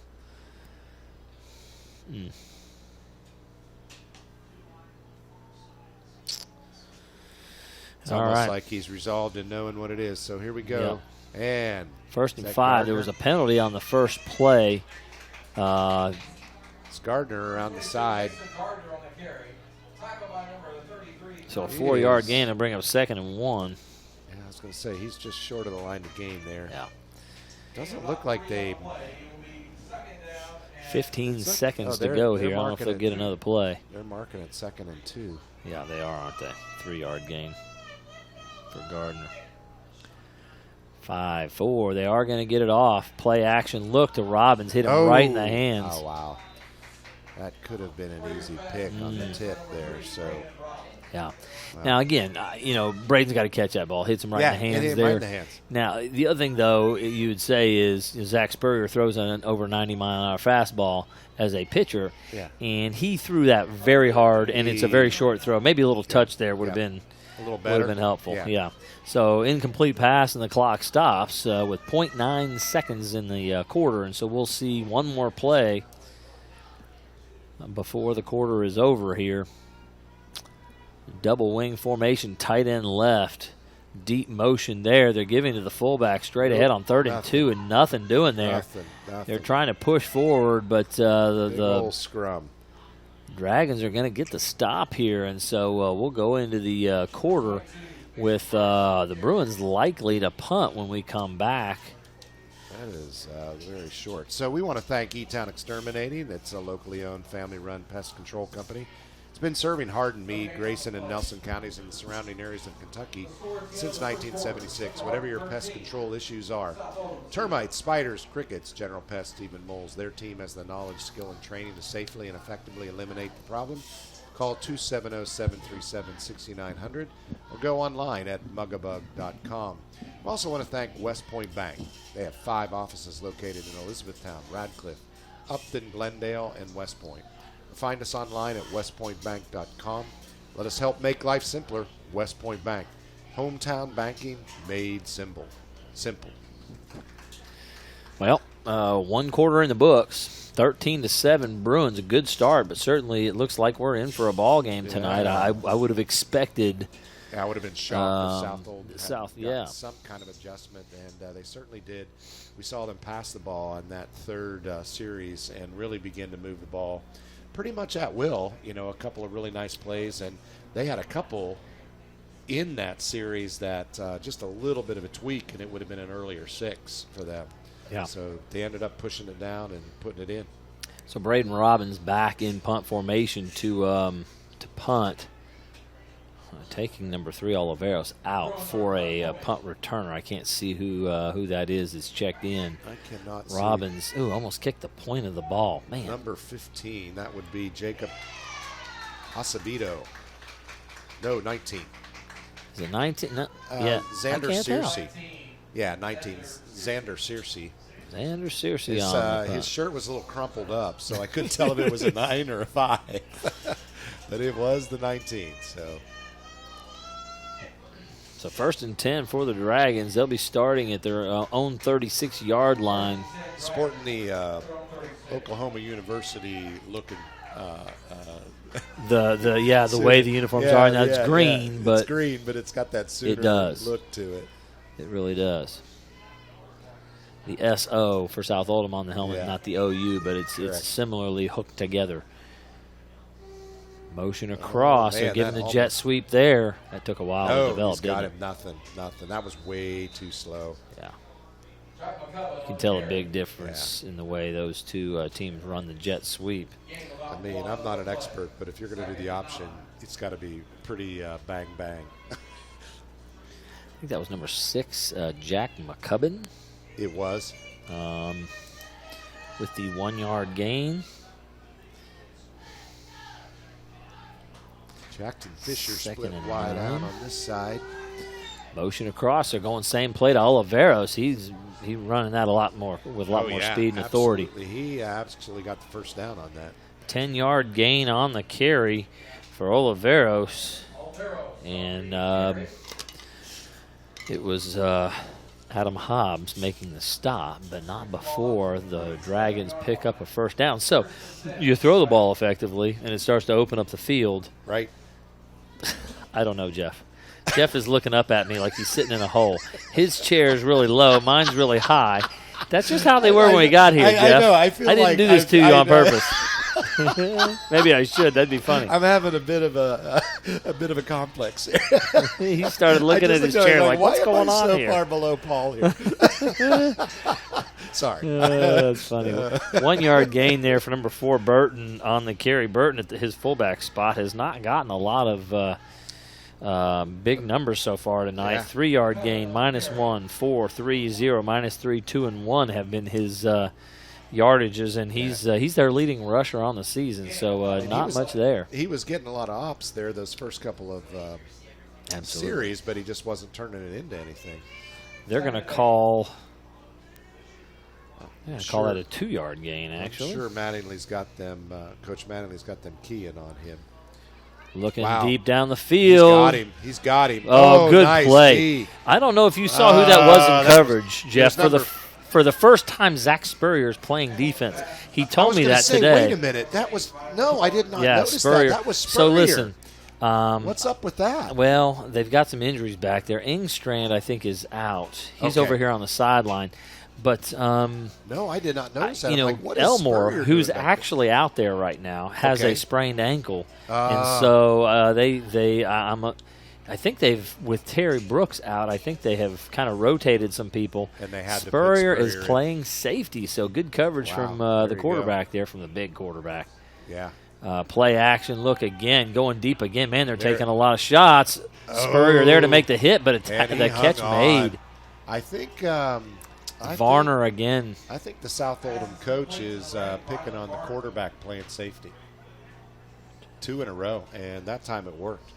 It's almost like he's resolved in knowing what it is. So here we go. Yep. And first and 5. Gardner? There was a penalty on the first play. It's Gardner around the side. So a 4-yard gain to bring up 2nd and 1. Yeah, I was going to say, he's just short of the line to gain there. Yeah. Doesn't look like they... 15 seconds to go here. I don't know if they'll get another play. They're marking it 2nd and 2. Yeah, they are, aren't they? 3-yard gain for Gardner. 5-4. They are going to get it off. Play action. Look to Robbins. Hit him right in the hands. Oh, wow. That could have been an easy pick on the tip there. So, yeah. Wow. Now, again, Braden's got to catch that ball. Hits him right in the hands hit him there. Right in the hands. Now, the other thing, though, you would say is Zach Spurrier throws an over 90-mile-an-hour fastball as a pitcher, and he threw that very hard, and it's a very short throw. Maybe a little touch there would have been a little better. Would have been helpful. Yeah. So incomplete pass, and the clock stops with 0.9 seconds in the quarter, and so we'll see one more play before the quarter is over here. Double wing formation, tight end left. Deep motion there. They're giving to the fullback straight ahead on 3rd and 2, and nothing doing there. Nothing. They're trying to push forward, but the scrum. Dragons are going to get the stop here, and so we'll go into the quarter with the Bruins likely to punt when we come back. That is very short. So we want to thank E-Town Exterminating. It's a locally owned, family-run pest control company. It's been serving Hardin, Meade, Grayson, and Nelson counties and the surrounding areas of Kentucky since 1976. Whatever your pest control issues are, termites, spiders, crickets, general pests, even moles, their team has the knowledge, skill, and training to safely and effectively eliminate the problem. Call 270-737-6900 or go online at mugabug.com. We also want to thank West Point Bank. They have 5 offices located in Elizabethtown, Radcliffe, Upton, Glendale, and West Point. Find us online at westpointbank.com. Let us help make life simpler. West Point Bank. Hometown banking made simple. Well, 1 quarter in the books. 13-7 Bruins, a good start, but certainly it looks like we're in for a ball game tonight. I would have expected. Yeah, I would have been shocked if South some kind of adjustment, and they certainly did. We saw them pass the ball on that 3rd series and really begin to move the ball pretty much at will. A couple of really nice plays, and they had a couple in that series that just a little bit of a tweak, and it would have been an earlier 6 for them. Yeah. So they ended up pushing it down and putting it in. So Braden Robbins back in punt formation to punt, taking number 3 Oliveros out for a punt returner. I can't see who that is. It's checked in. I cannot Robbins, see. Almost kicked the point of the ball. Man. Number 15, that would be Jacob Acevedo. No, 19. Is it 19? No, Xander Searcy. Yeah, 19. Xander Searcy. Xander Searcy his shirt was a little crumpled up, so I couldn't tell if it was a 9 or a 5. But it was the 19. So 1st and 10 for the Dragons. They'll be starting at their own 36-yard line. Sporting the Oklahoma University looking. The way the uniforms are. Now it's green, but it's green, but it's got that Sooner look to it. It really does. The SO for South Oldham on the helmet, not the OU, but it's similarly hooked together. Motion across. They're giving the jet sweep there. That took a while to develop, didn't it? Nothing. That was way too slow. Yeah. You can tell a big difference in the way those two teams run the jet sweep. I mean, I'm not an expert, but if you're going to do the option, it's got to be pretty bang. I think that was number 6, Jack McCubbin. It was. With the 1-yard gain. Jackson Fisher Second split and wide 9. out on this side. Motion across. They're going same play to Oliveros. He's running that a lot more with a lot more speed and authority. Absolutely. He actually got the first down on that. 10-yard gain on the carry for Oliveros. And it was Adam Hobbs making the stop, but not before the Dragons pick up a first down. So you throw the ball effectively, and it starts to open up the field. Right. I don't know, Jeff. Jeff is looking up at me like he's sitting in a hole. His chair is really low. Mine's really high. That's just how they were when we got here, Jeff. I know. I feel didn't like do this to you on know. purpose. Maybe I should. That'd be funny. I'm having a bit of a complex here. He started looking at his chair like, what's going on so here? Far below Paul here. Sorry. That's funny. 1 yard gain there for number 4, Burton, on the carry. Burton at his fullback spot has not gotten a lot of big numbers so far tonight. Yeah. 3 yard gain, -1, 4, 3, 0, -3, 2, and 1 have been his yardages, and he's their leading rusher on the season, so not much there. He was getting a lot of ops there those first couple of series, but he just wasn't turning it into anything. They're going to call that a 2 yard gain, actually. I'm sure Mattingly's got them, Coach Mattingly's got them keying on him. Looking Wow. deep down the field. He's got him. Oh, good nice play. D. I don't know if you saw who that was in that coverage, Jeff. was For the first time, Zach Spurrier is playing defense. He told me that today. Wait a minute. That was I did not notice Spurrier. that. That was Spurrier. So listen. What's up with that? Well, they've got some injuries back there. Engstrand, I think, is out. He's Okay. over here on the sideline. But no, I did not notice that. You know, like, what is Elmore, Spurrier who's doing back actually out there right now, has Okay. a sprained ankle, and so I think they've, with Terry Brooks out, I think they have kind of rotated some people. And they had to put Spurrier is Spurrier in. playing safety, so good coverage Wow, from there the you quarterback there, from the big quarterback. Yeah. Play action, look again, going deep again. Man, they're taking a lot of shots. Spurrier there to make the hit, but And he the hung catch on. made. I think Varner again. I think the South Oldham coach is picking on the quarterback playing safety. 2 in a row, and that time it worked.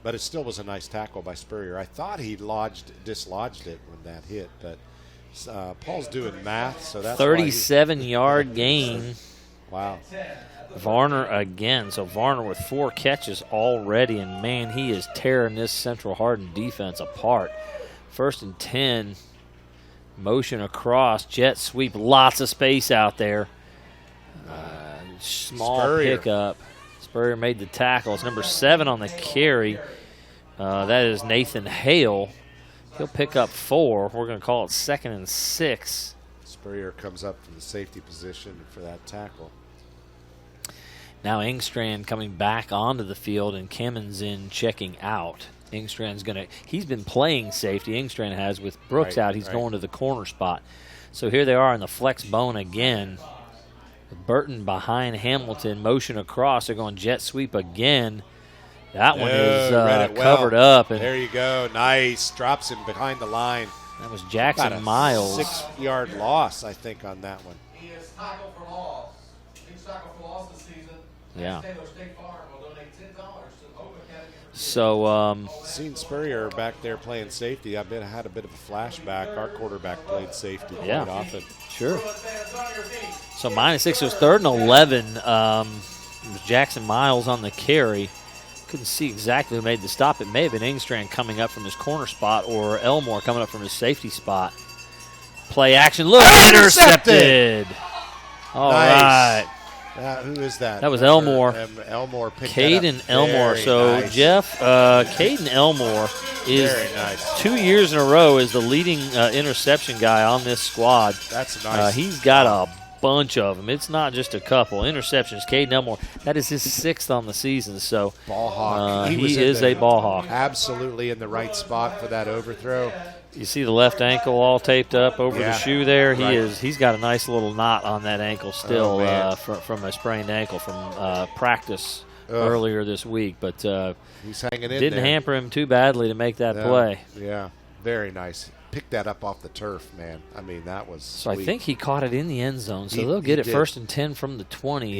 But it still was a nice tackle by Spurrier. I thought he dislodged it when that hit, but Paul's doing math, so that's 37-yard gain. Wow. Varner again. So Varner with 4 catches already, and man, he is tearing this Central Hardin defense apart. 1st and 10. Motion across, jet sweep, lots of space out there. Small Spurrier. pickup. Spurrier made the tackle. It's number 7 on the carry. That is Nathan Hale. He'll pick up 4. We're going to call it 2nd and 6. Spurrier comes up from the safety position for that tackle. Now Engstrand coming back onto the field, and Kemmons in checking out. Engstrand's he's been playing safety. Engstrand has, with Brooks out. He's going to the corner spot. So here they are in the flex bone again. Burton behind Hamilton, motion across. They're going jet sweep again. That one is read it covered well. up. And there you go. Nice. Drops him behind the line. that was Jackson About a Miles. 6-yard loss, I think, on that one. He is tackled for loss. He's tackled for loss this season. Yeah. State Farm will donate $10 to the Oak Academy. So Seen Spurrier back there playing safety. I had a bit of a flashback. Our quarterback played safety quite often. Sure. So -6. It was 3rd and 11. It was Jackson Miles on the carry. Couldn't see exactly who made the stop. It may have been Engstrand coming up from his corner spot, or Elmore coming up from his safety spot. Play action. Look, intercepted. All right. Who is that? That was Elmore. Elmore picked Caden that up. Elmore. Very So, nice. Jeff, Caden Elmore is Very nice. 2 years in a row is the leading interception guy on this squad. That's nice. He's got a bunch of them. It's not just a couple. Interceptions. Caden Elmore. That is his 6th on the season. So ball hawk. he was is a ball hawk. Absolutely in the right spot for that overthrow. You see the left ankle all taped up over the shoe there. Right. He's got a nice little knot on that ankle still man. from a sprained ankle from practice earlier this week. But he's hanging in didn't there. hamper him too badly to make that No. play. Yeah, very nice. picked that up off the turf, man. I mean, that was So sweet. I think he caught it in the end zone, so they'll get it did. 1st and 10 from the 20.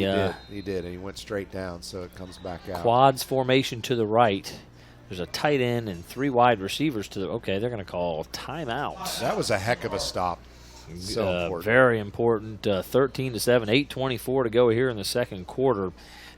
He did, and he went straight down, so it comes back out. Quads formation to the right. There's a tight end and 3 wide receivers to the. Okay, they're going to call timeout. That was a heck of a stop. So important. Very important. 13-7, 8:24 to go here in the second quarter.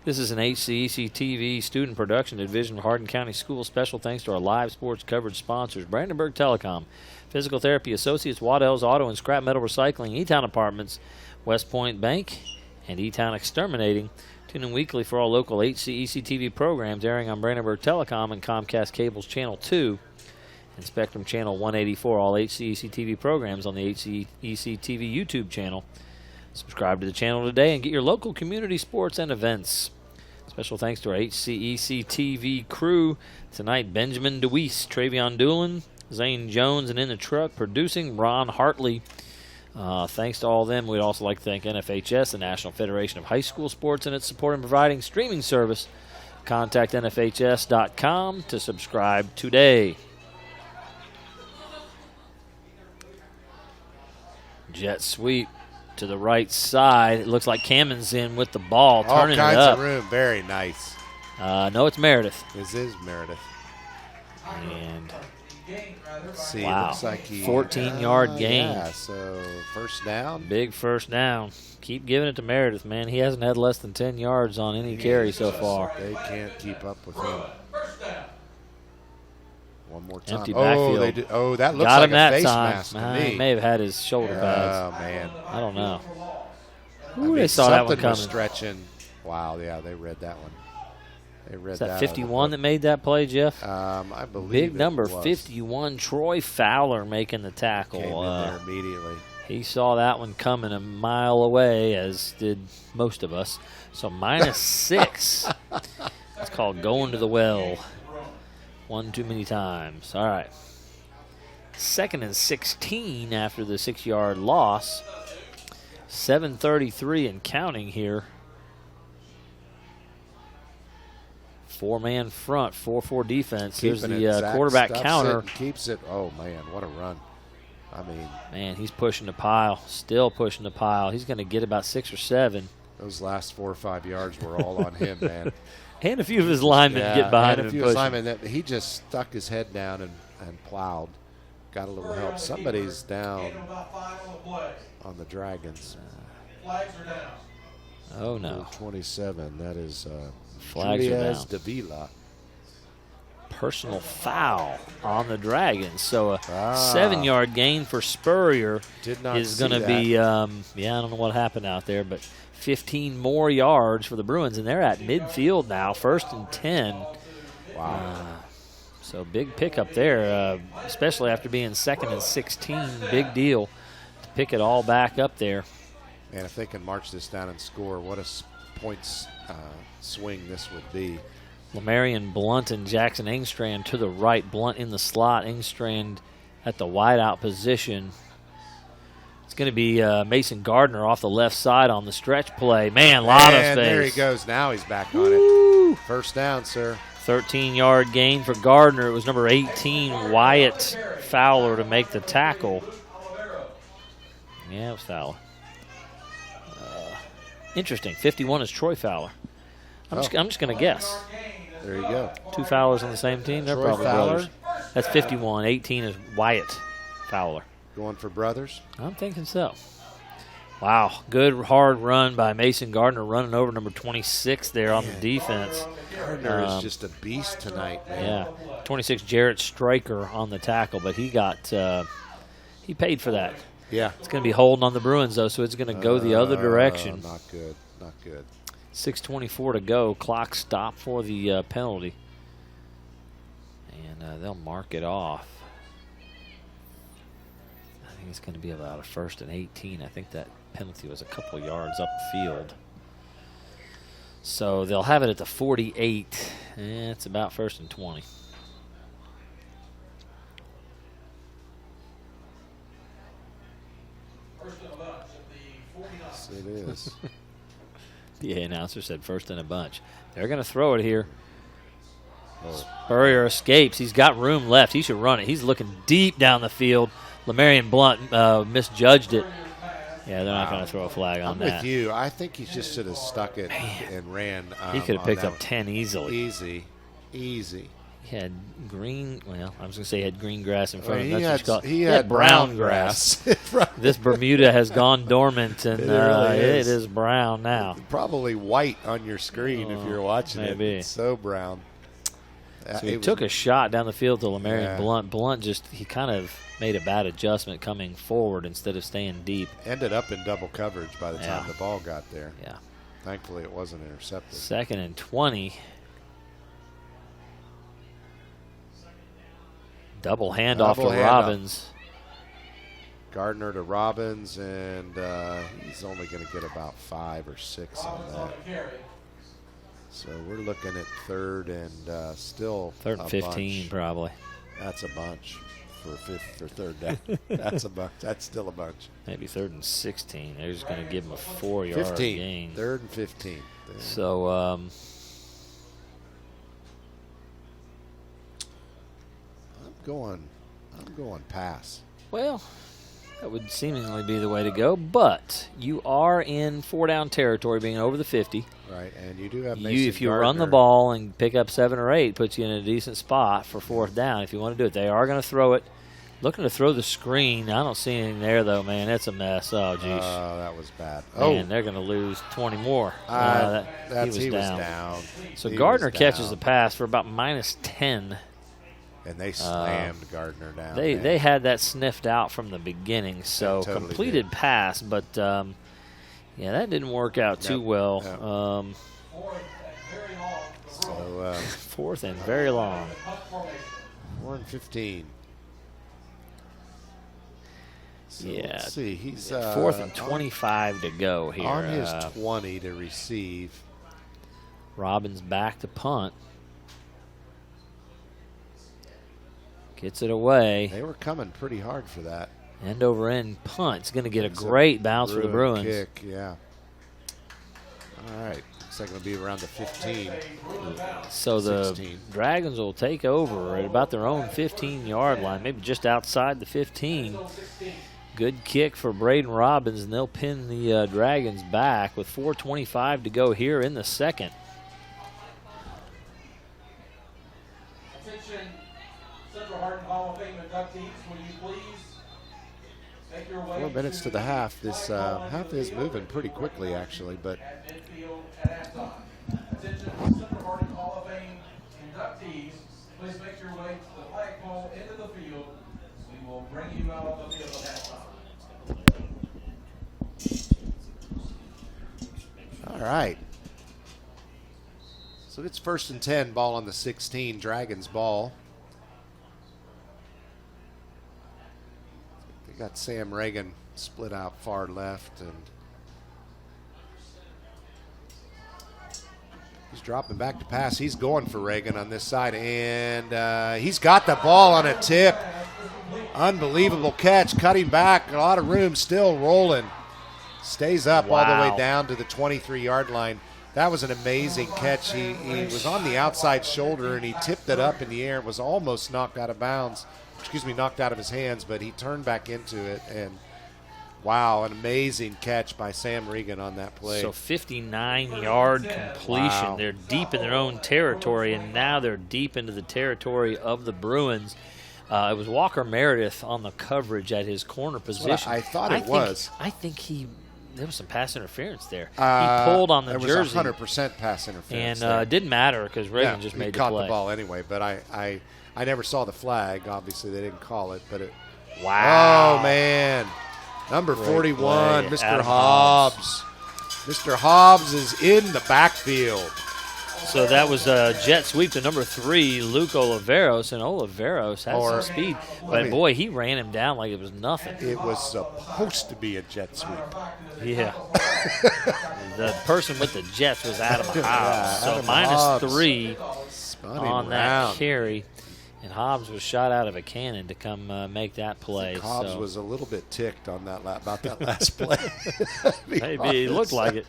This is an HCEC-TV student production division of Hardin County Schools. Special thanks to our live sports coverage sponsors, Brandenburg Telecom, Physical Therapy Associates, Waddell's Auto and Scrap Metal Recycling, E-Town Apartments, West Point Bank, and E-Town Exterminating. Tune in weekly for all local HCEC-TV programs airing on Brandenburg Telecom and Comcast Cable's Channel 2 and Spectrum Channel 184. All HCEC-TV programs on the HCEC-TV YouTube channel. Subscribe to the channel today and get your local community sports and events. Special thanks to our HCEC-TV crew. Tonight, Benjamin DeWeese, Travion Doolin, Zane Jones, and in the truck producing Ron Hartley. Thanks to all of them. We'd also like to thank NFHS, the National Federation of High School Sports, and its support in providing streaming service. Contact NFHS.com to subscribe today. Jet sweep to the right side. It looks like Cammon's in with the ball, turning it up. All kinds of room. Very nice. No, it's Meredith. This is Meredith. And Let's see, wow, looks like he 14-yard gain. Yeah, so first down. Big first down. Keep giving it to Meredith, man. He hasn't had less than 10 yards on any carry so far. They can't keep up with him. One more time. Empty backfield. That looks Got like him a that face time. mask to me. He may have had his shoulder pads. Oh, man. I don't know. I mean, They saw that one something coming. was stretching. Wow, yeah, they read that one. They read Is that that 51 that made that play, Jeff? I believe Big it number, was. 51, Troy Fowler making the tackle. Came in there immediately. He saw that one coming a mile away, as did most of us. So -6. It's called going to the well. One too many times. All right. 2nd and 16 after the 6-yard loss. 7:33 and counting here. 4-man front, 4-4 defense. Here's the quarterback counter. Keeps it. Oh, man, what a run. I mean. Man, he's pushing the pile, still pushing the pile. He's going to get about 6 or 7. Those last 4 or 5 yards were all on him, man. And a few of his linemen get behind him and push him. That he just stuck his head down and plowed. Got a little help. Somebody's down on the Dragons. Flags are down. Oh, no. Number 27, that is Flags are Juliez down. Davila. Personal foul on the Dragons. So a 7-yard gain for Spurrier is going to be, I don't know what happened out there, but 15 more yards for the Bruins, and they're at midfield now, 1st and 10. Wow. So big pickup there, especially after being 2nd and 16. Big deal to pick it all back up there. Man, if they can march this down and score, what a points swing this would be. Lamarian Blunt and Jackson Engstrand to the right. Blunt in the slot. Engstrand at the wideout position. It's going to be Mason Gardner off the left side on the stretch play. Man, a lot of space. There he goes. Now he's back on it. First down, sir. 13-yard gain for Gardner. It was number 18, Wyatt Fowler, to make the tackle. Yeah, it was Fowler. Interesting. 51 is Troy Fowler. I'm just going to guess. There you go. 2 Fowlers on the same team. They're Troy probably Fowler. brothers. That's 51. 18 is Wyatt Fowler. Going for brothers? I'm thinking so. Wow. Good hard run by Mason Gardner, running over number 26 there on the defense. Gardner is just a beast tonight, man. Yeah. 26, Jarrett Stryker on the tackle, but he got he paid for that. Yeah. It's going to be holding on the Bruins, though, so it's going to go the other direction. Not good. Not good. 6:24 to go. Clock stop for the penalty. And they'll mark it off. I think it's going to be about a 1st and 18. I think that penalty was a couple yards upfield. So they'll have it at the 48. It's about 1st and 20. Yes, it is. The announcer said 1st and a bunch. They're going to throw it here. Spurrier escapes. He's got room left. He should run it. He's looking deep down the field. Lamarion Blunt misjudged it. Yeah, they're not going to throw a flag on that. I'm with you. I think he just should have stuck it and ran. He could have picked up 10 easily. Easy. He had green, well, I was going to say he had green grass in front of him. He had brown grass. This Bermuda has gone dormant, and it is brown now. Probably white on your screen if you're watching maybe. it. It's so brown. So he took a shot down the field to Lamarion Blunt. Blunt he kind of made a bad adjustment coming forward instead of staying deep. Ended up in double coverage by the time the ball got there. Yeah. Thankfully, it wasn't intercepted. 2nd and 20. Double handoff to Robbins. Gardner to Robbins, and he's only going to get about 5 or 6 on that. So we're looking at 3rd and still 3rd and 15 bunch. probably. That's a bunch for 5th or 3rd down. That's a bunch. That's still a bunch. Maybe 3rd and 16. They're just going to give him a 4-yard gain. 3rd and 15. So I'm going pass. Well, that would seemingly be the way to go, but you are in 4-down territory, being over the 50. Right, and you do have Mason If you Gardner. run the ball and pick up 7 or 8, puts you in a decent spot for 4th down if you want to do it. They are going to throw it. Looking to throw the screen. I don't see anything there, though, man. It's a mess. Oh, geez. That was bad. And they're going to lose 20 more. He was down. So Gardner catches the pass for about -10. And they slammed Gardner down. They had that sniffed out from the beginning, so totally completed pass, but that didn't work out too well. Nope. 4th and very long. 4 and 15. So let's see. He's 4th and 25 to go here. On his 20 to receive. Robbins back to punt. Gets it away. They were coming pretty hard for that. End over end punt. It's going to get a great bounce for the Bruins. Kick, yeah. All right. Looks like it'll be around the 15. So 16. The Dragons will take over at about their own 15-yard line, maybe just outside the 15. Good kick for Braden Robbins, and they'll pin the Dragons back with 4:25 to go here in the 2nd. Attention, Central Hardin Hall of Fame inductees, will you please make your way 4 minutes to the half. This half is moving pretty quickly, actually, but at midfield at halftime. Attention, Central Hardin Hall of Fame inductees, please make your way to the flagpole into the field. We will bring you out on the field at halftime. all right. So it's 1st and 10, ball on the 16, Dragons ball. They got Sam Reagan split out far left, and he's dropping back to pass. He's going for Reagan on this side, and he's got the ball on a tip. Unbelievable catch, cutting back, a lot of room, still rolling. Stays up all the way down to the 23-yard line. That was an amazing catch. He was on the outside shoulder, and he tipped it up in the air. It was almost knocked out of bounds. Knocked out of his hands, but he turned back into it. And, wow, an amazing catch by Sam Regan on that play. So 59-yard completion. Wow. They're deep in their own territory, and now they're deep into the territory of the Bruins. It was Walker Meredith on the coverage at his corner position. I thought it was. I think there was some pass interference there. He pulled on the jersey. There was 100% pass interference. And it didn't matter because Reagan just made the play. He caught the ball anyway, but I never saw the flag. Obviously, they didn't call it. But wow. Oh, man. Number Great 41, play. Mr. Adam Hobbs. Mr. Hobbs is in the backfield. So that was a jet sweep to number 3, Luke Oliveros, and Oliveros has some speed. But, boy, he ran him down like it was nothing. It was supposed to be a jet sweep. Yeah. The person with the jets was Adam Hobbs. So Adam minus Hobbs. 3 Spun on him that around. carry. And Hobbs was shot out of a cannon to come make that play. Hobbs was a little bit ticked on that about that last play. Maybe it looked like it.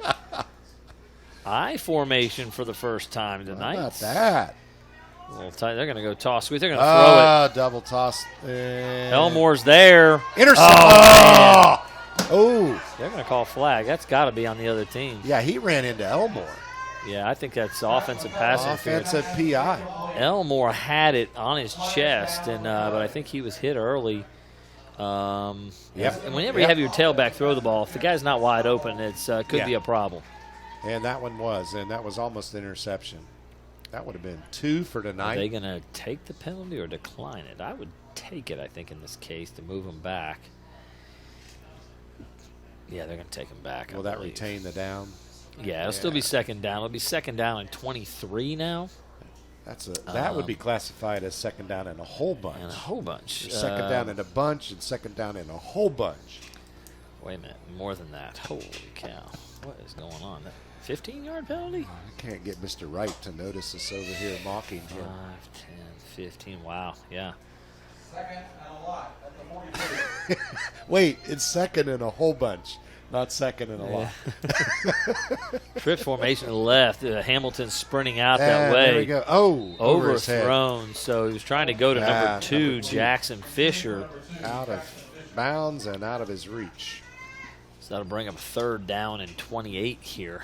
I formation for the first time tonight. How about that? A little tight. They're going to go toss sweep. They're going to throw it. Double toss. Elmore's there. Intercept. Oh, they're going to call flag. That's got to be on the other team. Yeah, he ran into Elmore. Yeah, I think that's offensive pass interference. Offensive PI. Elmore had it on his chest, and but I think he was hit early. And whenever you have your tailback throw the ball, if the guy's not wide open, it's could be a problem. And that one was, and that was almost an interception. That would have been 2 for tonight. Are they going to take the penalty or decline it? I would take it, I think, in this case to move him back. Yeah, they're going to take him back. Will that retain the down? Yeah, it'll still be second down. It'll be second down and 23 now. That would be classified as second down and a whole bunch. And a whole bunch. Second down in a bunch and second down in a whole bunch. Wait a minute, more than that. Holy cow. What is going on? 15-yard penalty? I can't get Mr. Wright to notice us over here mocking him. 5, 10, 15. Wow, yeah. Second and a lot at the 42. Wait, it's second and a whole bunch, not second and a lot. Trip formation to the left. Hamilton sprinting out that way. There we go. Oh, over his head. Overthrown. So he was trying to go to number 2, Jackson Fisher. Out of bounds and out of his reach. So that'll bring up 3rd down and 28 here.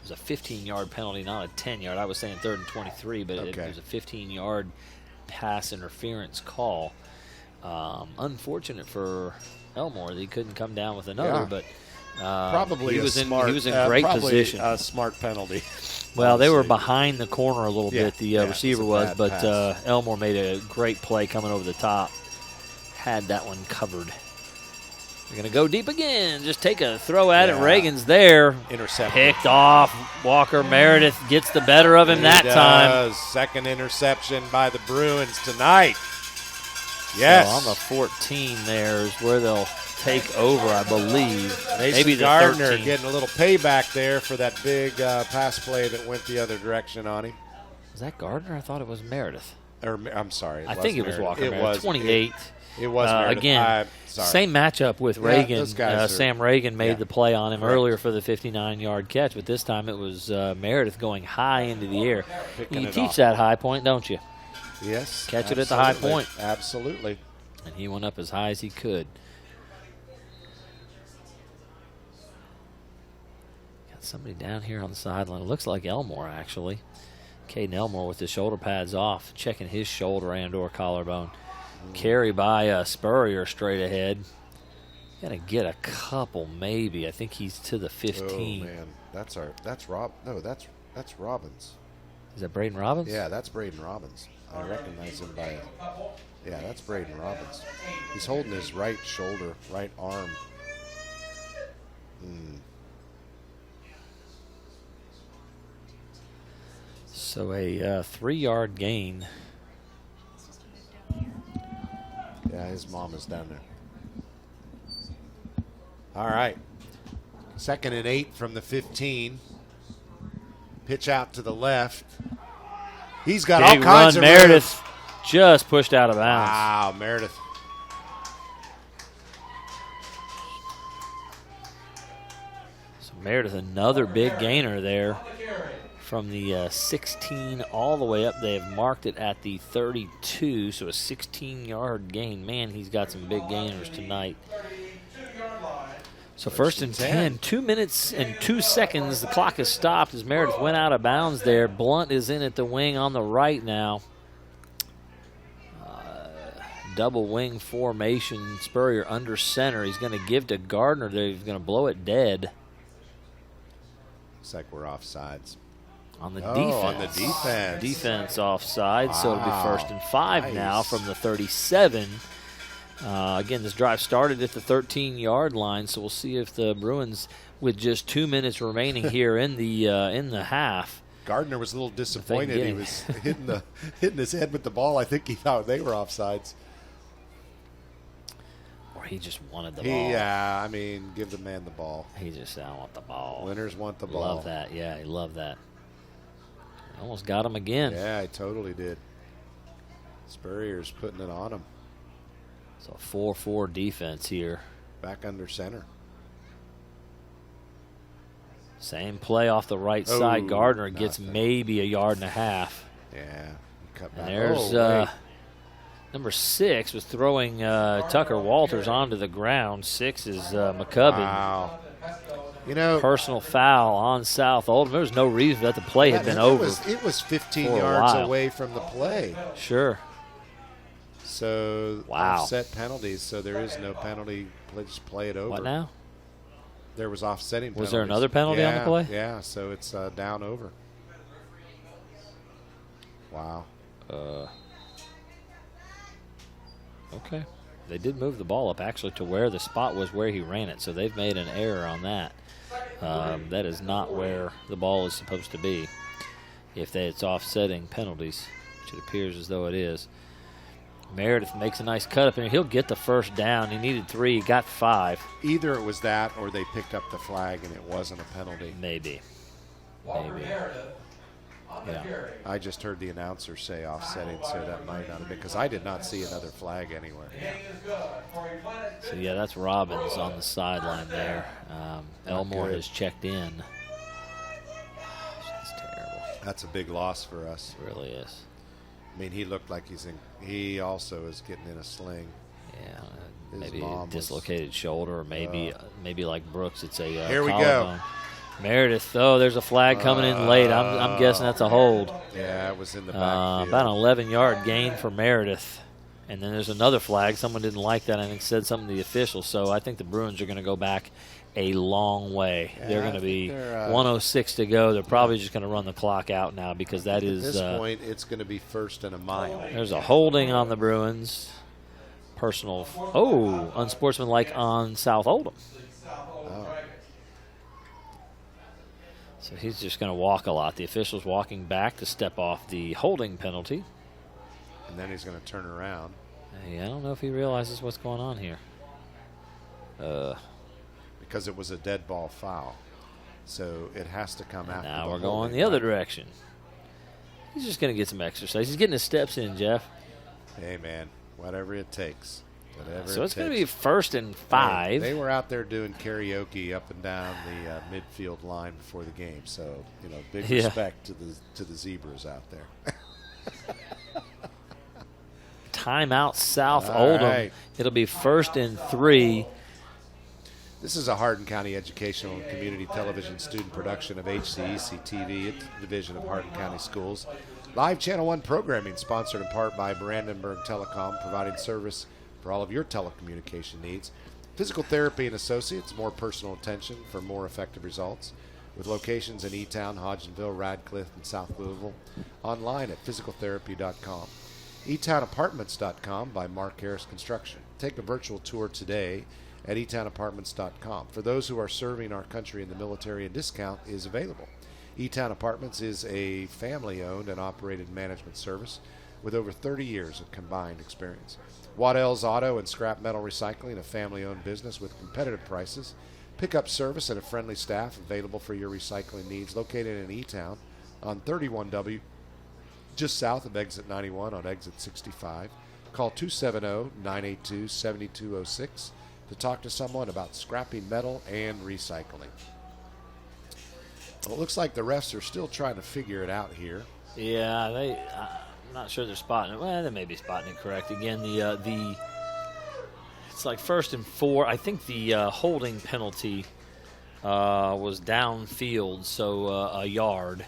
It was a 15-yard penalty, not a 10-yard. I was saying 3rd and 23, but it was a 15-yard pass interference call. Unfortunate for Elmore that he couldn't come down with another, but probably he was in great position. A smart penalty. Well, they were behind the corner a little bit, the receiver was, but Elmore made a great play coming over the top. Had that one covered. They're going to go deep again. Just take a throw at it. Reagan's there. Intercepted. Picked off. Walker Meredith gets the better of him time. Second interception by the Bruins tonight. Yes. So on the 14 there is where they'll take over, I believe. Maybe the Gardner 13. Getting a little payback there for that big pass play that went the other direction on him. Was that Gardner? I thought it was Meredith. I'm sorry. I think it was Walker Meredith. Was 28. It was Meredith. Again, same matchup with Reagan. Sam Reagan made the play on him earlier for the 59-yard catch, but this time it was Meredith going high into the air. You teach that high point, don't you? Yes. Catch it at the high point. Absolutely. And he went up as high as he could. Got somebody down here on the sideline. It looks like Elmore, actually. Caden Elmore with his shoulder pads off, checking his shoulder and or collarbone. Carry by Spurrier straight ahead. Got to get a couple, maybe. I think he's to the 15. Oh man, that's Robbins. Is that Braden Robbins? Yeah, that's Braden Robbins. I recognize him by. Yeah, that's Braden Robbins. He's holding his right shoulder, right arm. So a 3-yard gain. Yeah, his mom is down there. All right. 2nd and 8 from the 15. Pitch out to the left. He's got big all kinds run. of Meredith just pushed out of bounds. Wow, Meredith. So Meredith, another big gainer there. From the 16 all the way up, they have marked it at the 32, so a 16-yard gain. Man, he's got some big gainers tonight. So 1st and 10, 2 minutes and 2 seconds. The clock has stopped as Meredith went out of bounds there. Blunt is in at the wing on the right now. Double wing formation. Spurrier under center. He's going to give to Gardner there. He's going to blow it dead. Looks like we're offsides. On the defense. On the defense. Defense offside, so it'll be 1st and 5 now from the 37. Again, this drive started at the 13-yard line, so we'll see if the Bruins, with just 2 minutes remaining here in the half. Gardner was a little disappointed. He was hitting his head with the ball. I think he thought they were offsides. Or he just wanted the ball. Yeah, I mean, give the man the ball. He just said, I want the ball. Winners want the ball. Love that. Yeah, he loved that. Almost got him again. Yeah, he totally did. Spurrier's putting it on him. So 4-4 defense here. Back under center. Same play off the right side. Gardner gets maybe a yard and a half. Yeah. cut back. And there's number 6 was throwing Tucker Walters onto the ground. 6 is McCubbin. Wow. You know, Personal foul on South Oldham. There was no reason for that the play had been over. It was 15 for a yards while. away from the play. Sure. So offset penalties. So there is no penalty. Just play it over. What now? There was offsetting penalties. Was there another penalty on the play? Yeah, so it's down over. Wow. Okay. They did move the ball up actually to where the spot was where he ran it, so they've made an error on that. That is not where the ball is supposed to be. If it's offsetting penalties, which it appears as though it is. Meredith makes a nice cut up, and he'll get the first down. He needed 3, he got 5. Either it was that or they picked up the flag and it wasn't a penalty. Maybe. Yeah. I just heard the announcer say offsetting, so that might not have been, because I did not see another flag anywhere. So, yeah, that's Robbins on the sideline there. Elmore good. has checked in. That's terrible. That's a big loss for us. It really is. I mean, he looked like he also is getting in a sling. Yeah, His maybe a mom was- dislocated shoulder, or maybe like Brooks, it's a Here we go. collarbone. Meredith, there's a flag coming in late. I'm guessing that's a hold. Yeah, it was in the backfield. About an 11-yard gain for Meredith. And then there's another flag. Someone didn't like that, I think, said something to the officials. So I think the Bruins are going to go back a long way. Yeah, they're going to be 1:06 to go. They're probably just going to run the clock out now because that is. At this point, it's going to be 1st and a mile. There's a holding on the Bruins. Personal. Unsportsmanlike on South Oldham. Oh. So he's just going to walk a lot. The official's walking back to step off the holding penalty. And then he's going to turn around. Hey, I don't know if he realizes what's going on here. Because it was a dead ball foul. So it has to come after. Now the we're going holding, the other right? direction. He's just going to get some exercise. He's getting his steps in, Jeff. Hey, man, whatever it takes. So it's going to be 1st and 5. They were out there doing karaoke up and down the midfield line before the game. So, big respect to the Zebras out there. Timeout South All Oldham. right. It'll be 1st and 3. This is a Hardin County Educational and Community Television student production of HCEC-TV, it's a division of Hardin County Schools. Live Channel 1 programming sponsored in part by Brandenburg Telecom, providing service for all of your telecommunication needs. Physical Therapy and Associates, more personal attention for more effective results. With locations in E-Town, Hodgenville, Radcliffe, and South Louisville. Online at physicaltherapy.com. eTownApartments.com by Mark Harris Construction. Take a virtual tour today at eTownApartments.com. For those who are serving our country in the military, a discount is available. E-Town Apartments is a family-owned and operated management service with over 30 years of combined experience. Waddell's Auto and Scrap Metal Recycling, a family-owned business with competitive prices, pickup service, and a friendly staff available for your recycling needs. Located in E-Town on 31W, just south of Exit 91 on Exit 65. Call 270-982-7206 to talk to someone about scrapping metal and recycling. Well, it looks like the refs are still trying to figure it out here. Yeah, I'm not sure they're spotting it. Well, they may be spotting it correct. Again, it's like 1st and 4. I think the holding penalty was downfield, so a yard.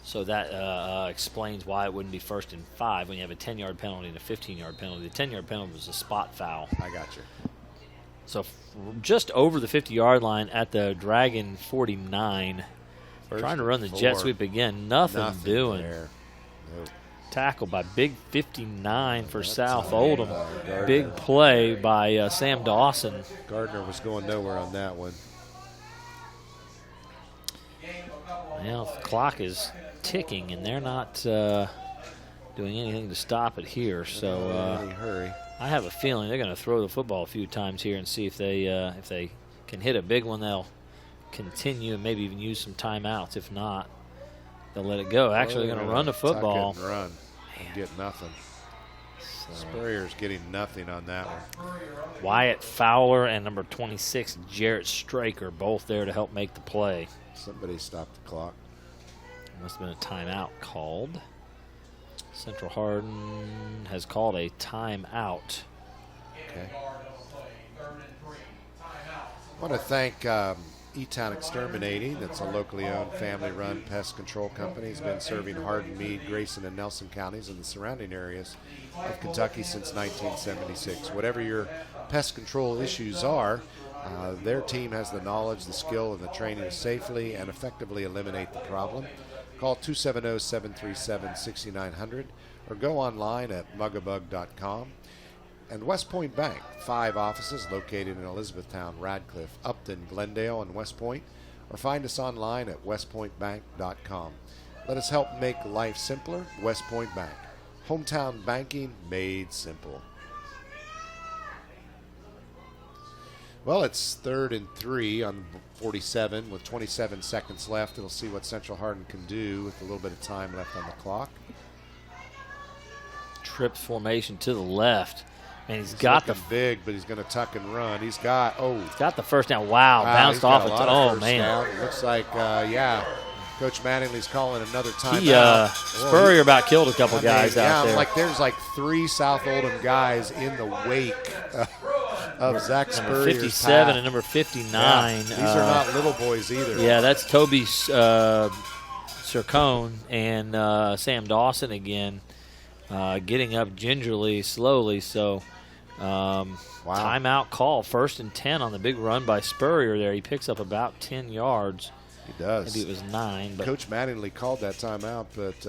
So that explains why it wouldn't be 1st and 5 when you have a 10-yard penalty and a 15-yard penalty. The 10-yard penalty was a spot foul. I got you. So just over the 50-yard line at the Dragon 49. Trying to run the jet sweep again. Nothing doing. There. Nope. Tackle by big 59 for South Oldham. Big play by Sam Dawson. Gardner was going nowhere on that one. Well, the clock is ticking, and they're not doing anything to stop it here. So Any hurry. I have a feeling they're going to throw the football a few times here and see if they can hit a big one. They'll continue and maybe even use some timeouts. If not, they'll let it go. Actually, they're going to run the football. Tuck it and run and get nothing. Spurrier's getting nothing on that one. Wyatt Fowler and number 26, Jarrett Straker, both there to help make the play. Somebody stopped the clock. Must have been a timeout called. Central Hardin has called a timeout. Okay. I want to thank E-Town Exterminating. That's a locally owned, family-run pest control company. It's been serving Hardin, Meade, Grayson, and Nelson counties and the surrounding areas of Kentucky since 1976. Whatever your pest control issues are, their team has the knowledge, the skill, and the training to safely and effectively eliminate the problem. Call 270-737-6900 or go online at mugabug.com. And West Point Bank, 5 offices located in Elizabethtown, Radcliffe, Upton, Glendale, and West Point, or find us online at westpointbank.com. Let us help make life simpler. West Point Bank. Hometown banking made simple. Well, it's 3rd and 3 on 47 with 27 seconds left. It'll see what Central Hardin can do with a little bit of time left on the clock. Trip formation to the left. And he's got the big, but he's going to tuck and run. He's got the first down. Wow, bounced off it. Oh man, down. It looks like Coach Mattingly's calling another timeout. Spurrier about killed a couple guys out there. There's like 3 South Oldham guys in the wake of Zach Spurrier's 57 path. and number 59. Yeah, these are not little boys either. Yeah, that's Toby Sircone and Sam Dawson again, getting up gingerly, slowly. So. Timeout call, 1st and 10 on the big run by Spurrier there. He picks up about 10 yards. He does. Maybe it was 9. But Coach Mattingly called that timeout, but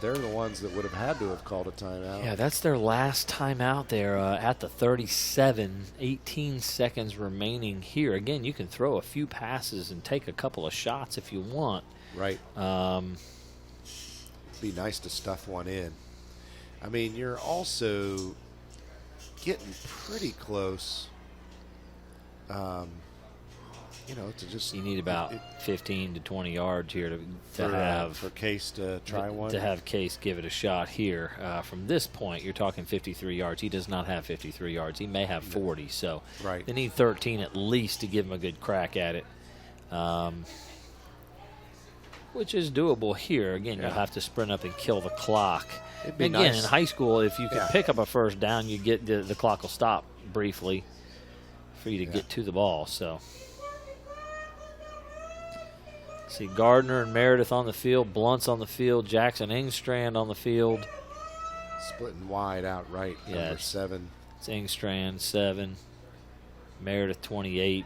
they're the ones that would have had to have called a timeout. Yeah, that's their last timeout there at the 37. 18 seconds remaining here. Again, you can throw a few passes and take a couple of shots if you want. Right. It'd be nice to stuff one in. I mean, you're also getting pretty close, to just. You need about 15 to 20 yards here to have for Case to try one. To have Case give it a shot here. From this point, you're talking 53 yards. He does not have 53 yards. He may have 40. So right. They need 13 at least to give him a good crack at it, which is doable here. Again, you'll have to sprint up and kill the clock. Again, nice. in high school, if you can pick up a first down, you get the clock will stop briefly for you to get to the ball. So, see Gardner and Meredith on the field, Blunt's on the field, Jackson Engstrand on the field. Splitting wide out right, number 7. It's Engstrand, 7. Meredith, 28.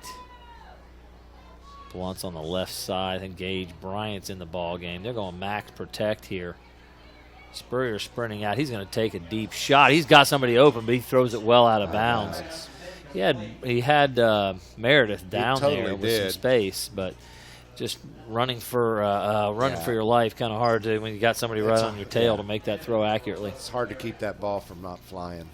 Blunt's on the left side. I think Gage Bryant's in the ball game. They're going max protect here. Spurrier sprinting out. He's going to take a deep shot. He's got somebody open, but he throws it well out of bounds. He had Meredith down there with some space, but just running for your life, kind of hard to when you got somebody right on your tail to make that throw accurately. It's hard to keep that ball from not flying.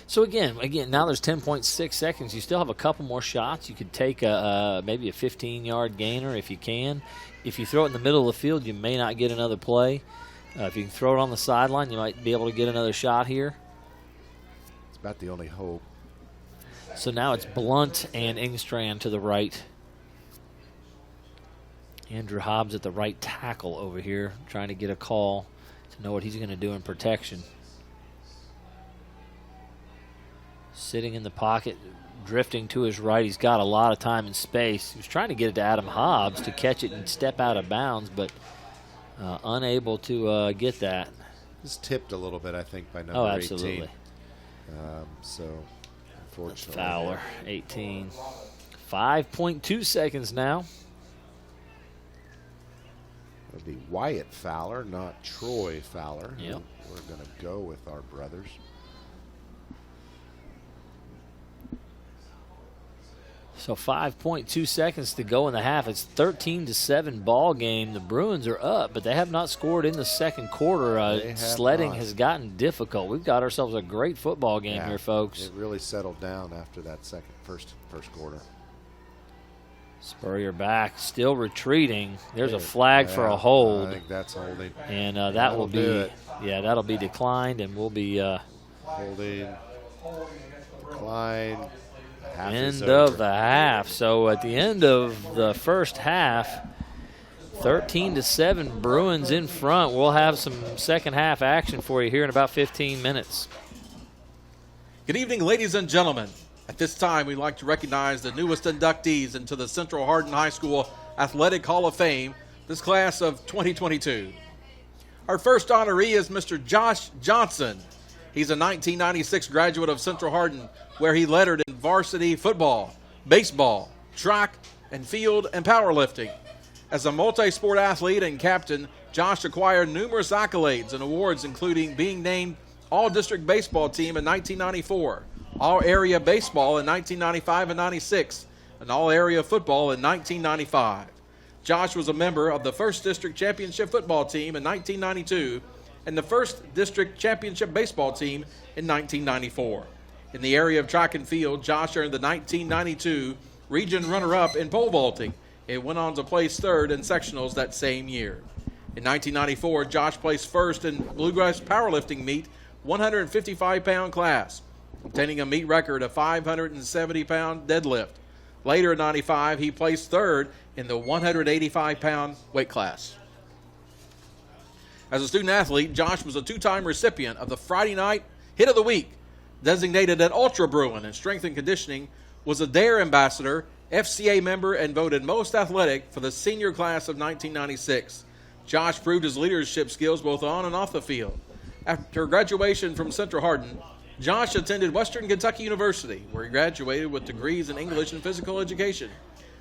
So again, now there's 10.6 seconds. You still have a couple more shots. You could take maybe a 15-yard gainer if you can. If you throw it in the middle of the field, you may not get another play. If you can throw it on the sideline, you might be able to get another shot here. It's about the only hope. So now it's Blunt and Engstrand to the right. Andrew Hobbs at the right tackle over here, trying to get a call to know what he's going to do in protection. Sitting in the pocket, drifting to his right. He's got a lot of time and space. He was trying to get it to Adam Hobbs to catch it and step out of bounds, but unable to get that. It's tipped a little bit, I think, by number 18. Oh, absolutely. So, unfortunately. Fowler, 18. 5.2 seconds now. It'll be Wyatt Fowler, not Troy Fowler. Yep. We're going to go with our brothers. So 5.2 seconds to go in the half. It's 13-7 ball game. The Bruins are up, but they have not scored in the second quarter. Sledding has gotten difficult. We've got ourselves a great football game here, folks. It really settled down after that first quarter. Spurrier back, still retreating. There's a flag for a hold. I think that's holding. And that'll be declined, and we'll be holding, decline. End of the half. So at the end of the first half, 13-7, Bruins in front. We'll have some second half action for you here in about 15 minutes. Good evening, ladies and gentlemen. At this time, we'd like to recognize the newest inductees into the Central Hardin High School Athletic Hall of Fame, this class of 2022. Our first honoree is Mr. Josh Johnson. He's a 1996 graduate of Central Hardin, where he lettered in varsity football, baseball, track, and field and powerlifting. As a multi-sport athlete and captain, Josh acquired numerous accolades and awards, including being named All-District Baseball Team in 1994, All-Area Baseball in 1995 and 96, and All-Area Football in 1995. Josh was a member of the 1st District Championship Football Team in 1992 and the 1st District Championship Baseball Team in 1994. In the area of track and field, Josh earned the 1992 Region Runner-Up in pole vaulting and went on to place 3rd in sectionals that same year. In 1994, Josh placed 1st in Bluegrass Powerlifting Meet 155-pound class, obtaining a meet record of 570-pound deadlift. Later in 95, he placed 3rd in the 185-pound weight class. As a student athlete, Josh was a 2-time recipient of the Friday Night Hit of the Week, designated an Ultra Bruin in strength and conditioning, was a DARE ambassador, FCA member, and voted most athletic for the senior class of 1996. Josh proved his leadership skills both on and off the field. After graduation from Central Hardin, Josh attended Western Kentucky University, where he graduated with degrees in English and physical education.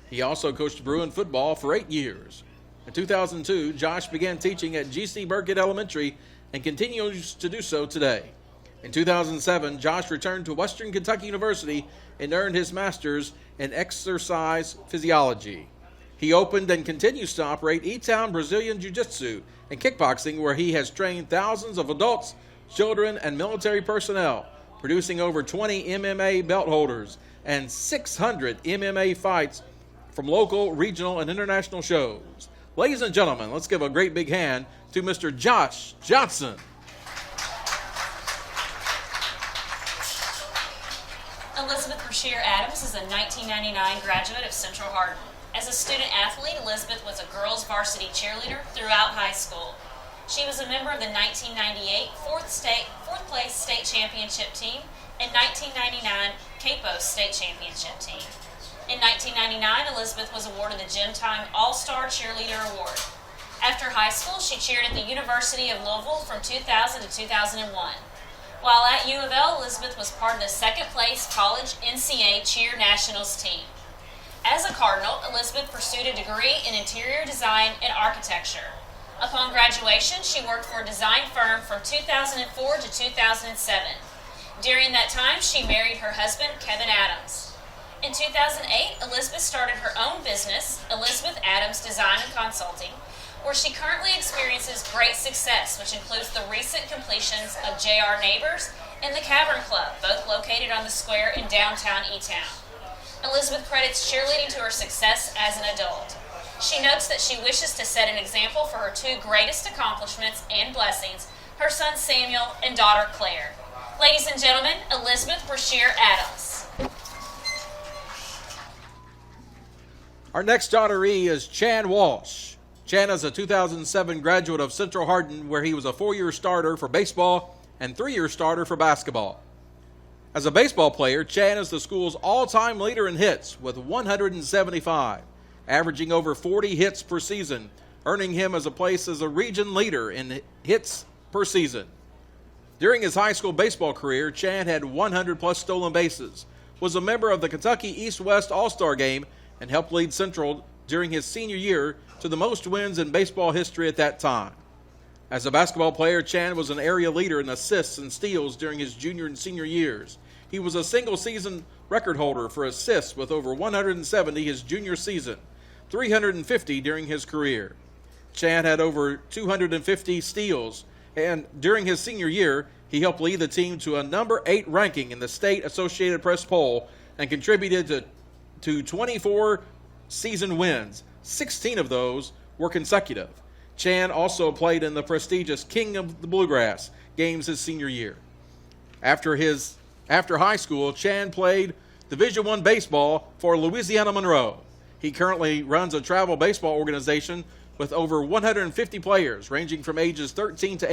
He also coached Bruin football for 8 years. In 2002, Josh began teaching at G.C. Burkett Elementary and continues to do so today. In 2007, Josh returned to Western Kentucky University and earned his master's in exercise physiology. He opened and continues to operate E-Town Brazilian Jiu-Jitsu and kickboxing, where he has trained thousands of adults, children, and military personnel, producing over 20 MMA belt holders and 600 MMA fights from local, regional, and international shows. Ladies and gentlemen, let's give a great big hand to Mr. Josh Johnson. Elizabeth Brashear Adams is a 1999 graduate of Central Hardin. As a student athlete, Elizabeth was a girls varsity cheerleader throughout high school. She was a member of the 1998 fourth place state championship team and 1999 Capos state championship team. In 1999, Elizabeth was awarded the Gym Time All-Star Cheerleader Award. After high school, she cheered at the University of Louisville from 2000 to 2001. While at U of L, Elizabeth was part of the second place college NCAA Cheer Nationals team. As a Cardinal, Elizabeth pursued a degree in interior design and architecture. Upon graduation, she worked for a design firm from 2004 to 2007. During that time, she married her husband, Kevin Adams. In 2008, Elizabeth started her own business, Elizabeth Adams Design and Consulting, where she currently experiences great success, which includes the recent completions of J.R. Neighbors and the Cavern Club, both located on the square in downtown E-Town. Elizabeth credits cheerleading to her success as an adult. She notes that she wishes to set an example for her 2 greatest accomplishments and blessings, her son Samuel and daughter Claire. Ladies and gentlemen, Elizabeth Brashear Adams. Our next honoree is Chan Walsh. Chan is a 2007 graduate of Central Hardin, where he was a 4-year starter for baseball and 3-year starter for basketball. As a baseball player, Chan is the school's all-time leader in hits with 175, averaging over 40 hits per season, earning him a place as a region leader in hits per season. During his high school baseball career, Chan had 100-plus stolen bases, was a member of the Kentucky East-West All-Star Game, and helped lead Central during his senior year to the most wins in baseball history at that time. As a basketball player, Chan was an area leader in assists and steals during his junior and senior years. He was a single-season record holder for assists with over 170 his junior season, 350 during his career. Chan had over 250 steals, and during his senior year, he helped lead the team to a number 8 ranking in the State Associated Press poll and contributed to 24 season wins. 16 of those were consecutive. Chan also played in the prestigious King of the Bluegrass games his senior year. After high school, Chan played Division I baseball for Louisiana Monroe. He currently runs a travel baseball organization with over 150 players ranging from ages 13 to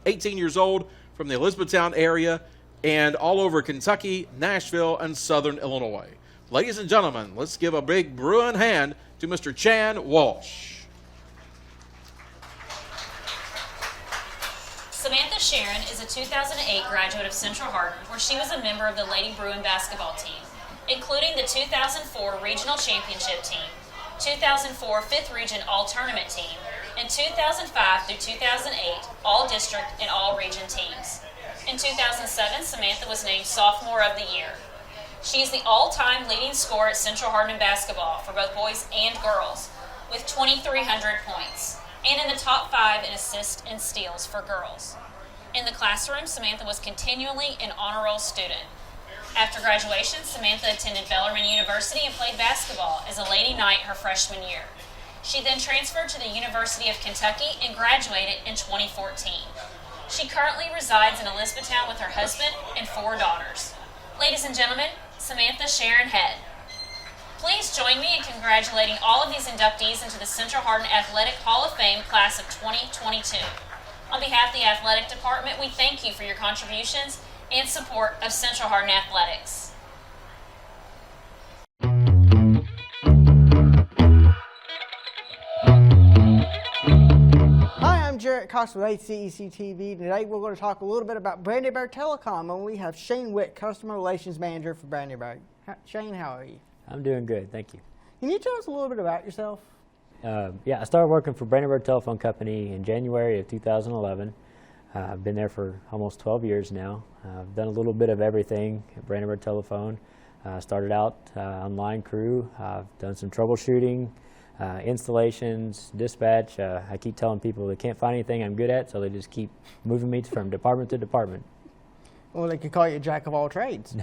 18 years old from the Elizabethtown area and all over Kentucky, Nashville, and Southern Illinois. Ladies and gentlemen, let's give a big Bruin hand to Mr. Chan Walsh. Samantha Sharon is a 2008 graduate of Central Hardin, where she was a member of the Lady Bruin basketball team, including the 2004 Regional Championship team, 2004 5th Region All-Tournament team, and 2005 through 2008 All-District and All-Region teams. In 2007, Samantha was named Sophomore of the Year. She is the all-time leading scorer at Central Hardin basketball for both boys and girls, with 2,300 points, and in the top 5 in assists and steals for girls. In the classroom, Samantha was continually an honor roll student. After graduation, Samantha attended Bellarmine University and played basketball as a Lady Knight her freshman year. She then transferred to the University of Kentucky and graduated in 2014. She currently resides in Elizabethtown with her husband and 4 daughters. Ladies and gentlemen, Samantha Sharon Head. Please join me in congratulating all of these inductees into the Central Hardin Athletic Hall of Fame class of 2022. On behalf of the athletic department, we thank you for your contributions and support of Central Hardin Athletics. Hi, I'm Jarrett Cox with HCEC-TV. Today we're going to talk a little bit about Brandenburg Telecom, and we have Shane Witt, Customer Relations Manager for Brandenburg. Shane, how are you? I'm doing good, thank you. Can you tell us a little bit about yourself? Yeah, I started working for Brandenburg Telephone Company in January of 2011. I've been there for almost 12 years now. I've done a little bit of everything at Brandenburg Telephone. Started out on line crew. I've done some troubleshooting, installations, dispatch. I keep telling people they can't find anything I'm good at, so they just keep moving me from department to department. Well, they could call you a jack of all trades.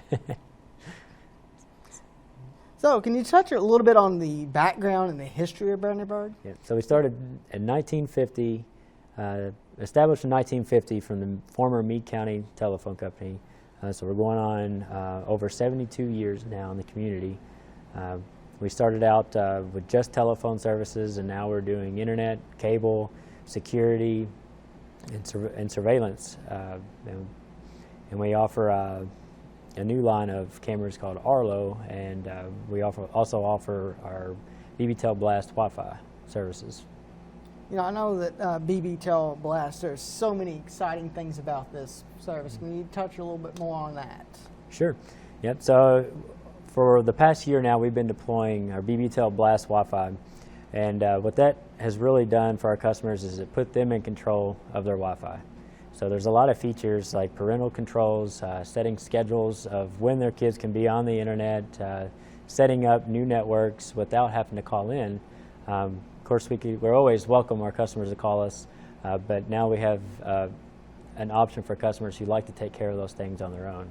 So, can you touch a little bit on the background and the history of Brandenburg? Yeah, so we started in 1950, established in 1950 from the former Meade County Telephone Company. So we're going on over 72 years now in the community. We started out with just telephone services, and now we're doing internet, cable, security, and surveillance. And we offer a new line of cameras called Arlo, and we also offer our BBTel Blast Wi-Fi services. You know, I know that BBTel Blast, there's so many exciting things about this service. Can you touch a little bit more on that? Sure. Yep. So for the past year now, we've been deploying our BBTel Blast Wi-Fi, and what that has really done for our customers is it put them in control of their Wi-Fi. So there's a lot of features like parental controls, setting schedules of when their kids can be on the internet, setting up new networks without having to call in. Of course, we're always welcome our customers to call us, but now we have an option for customers who like to take care of those things on their own.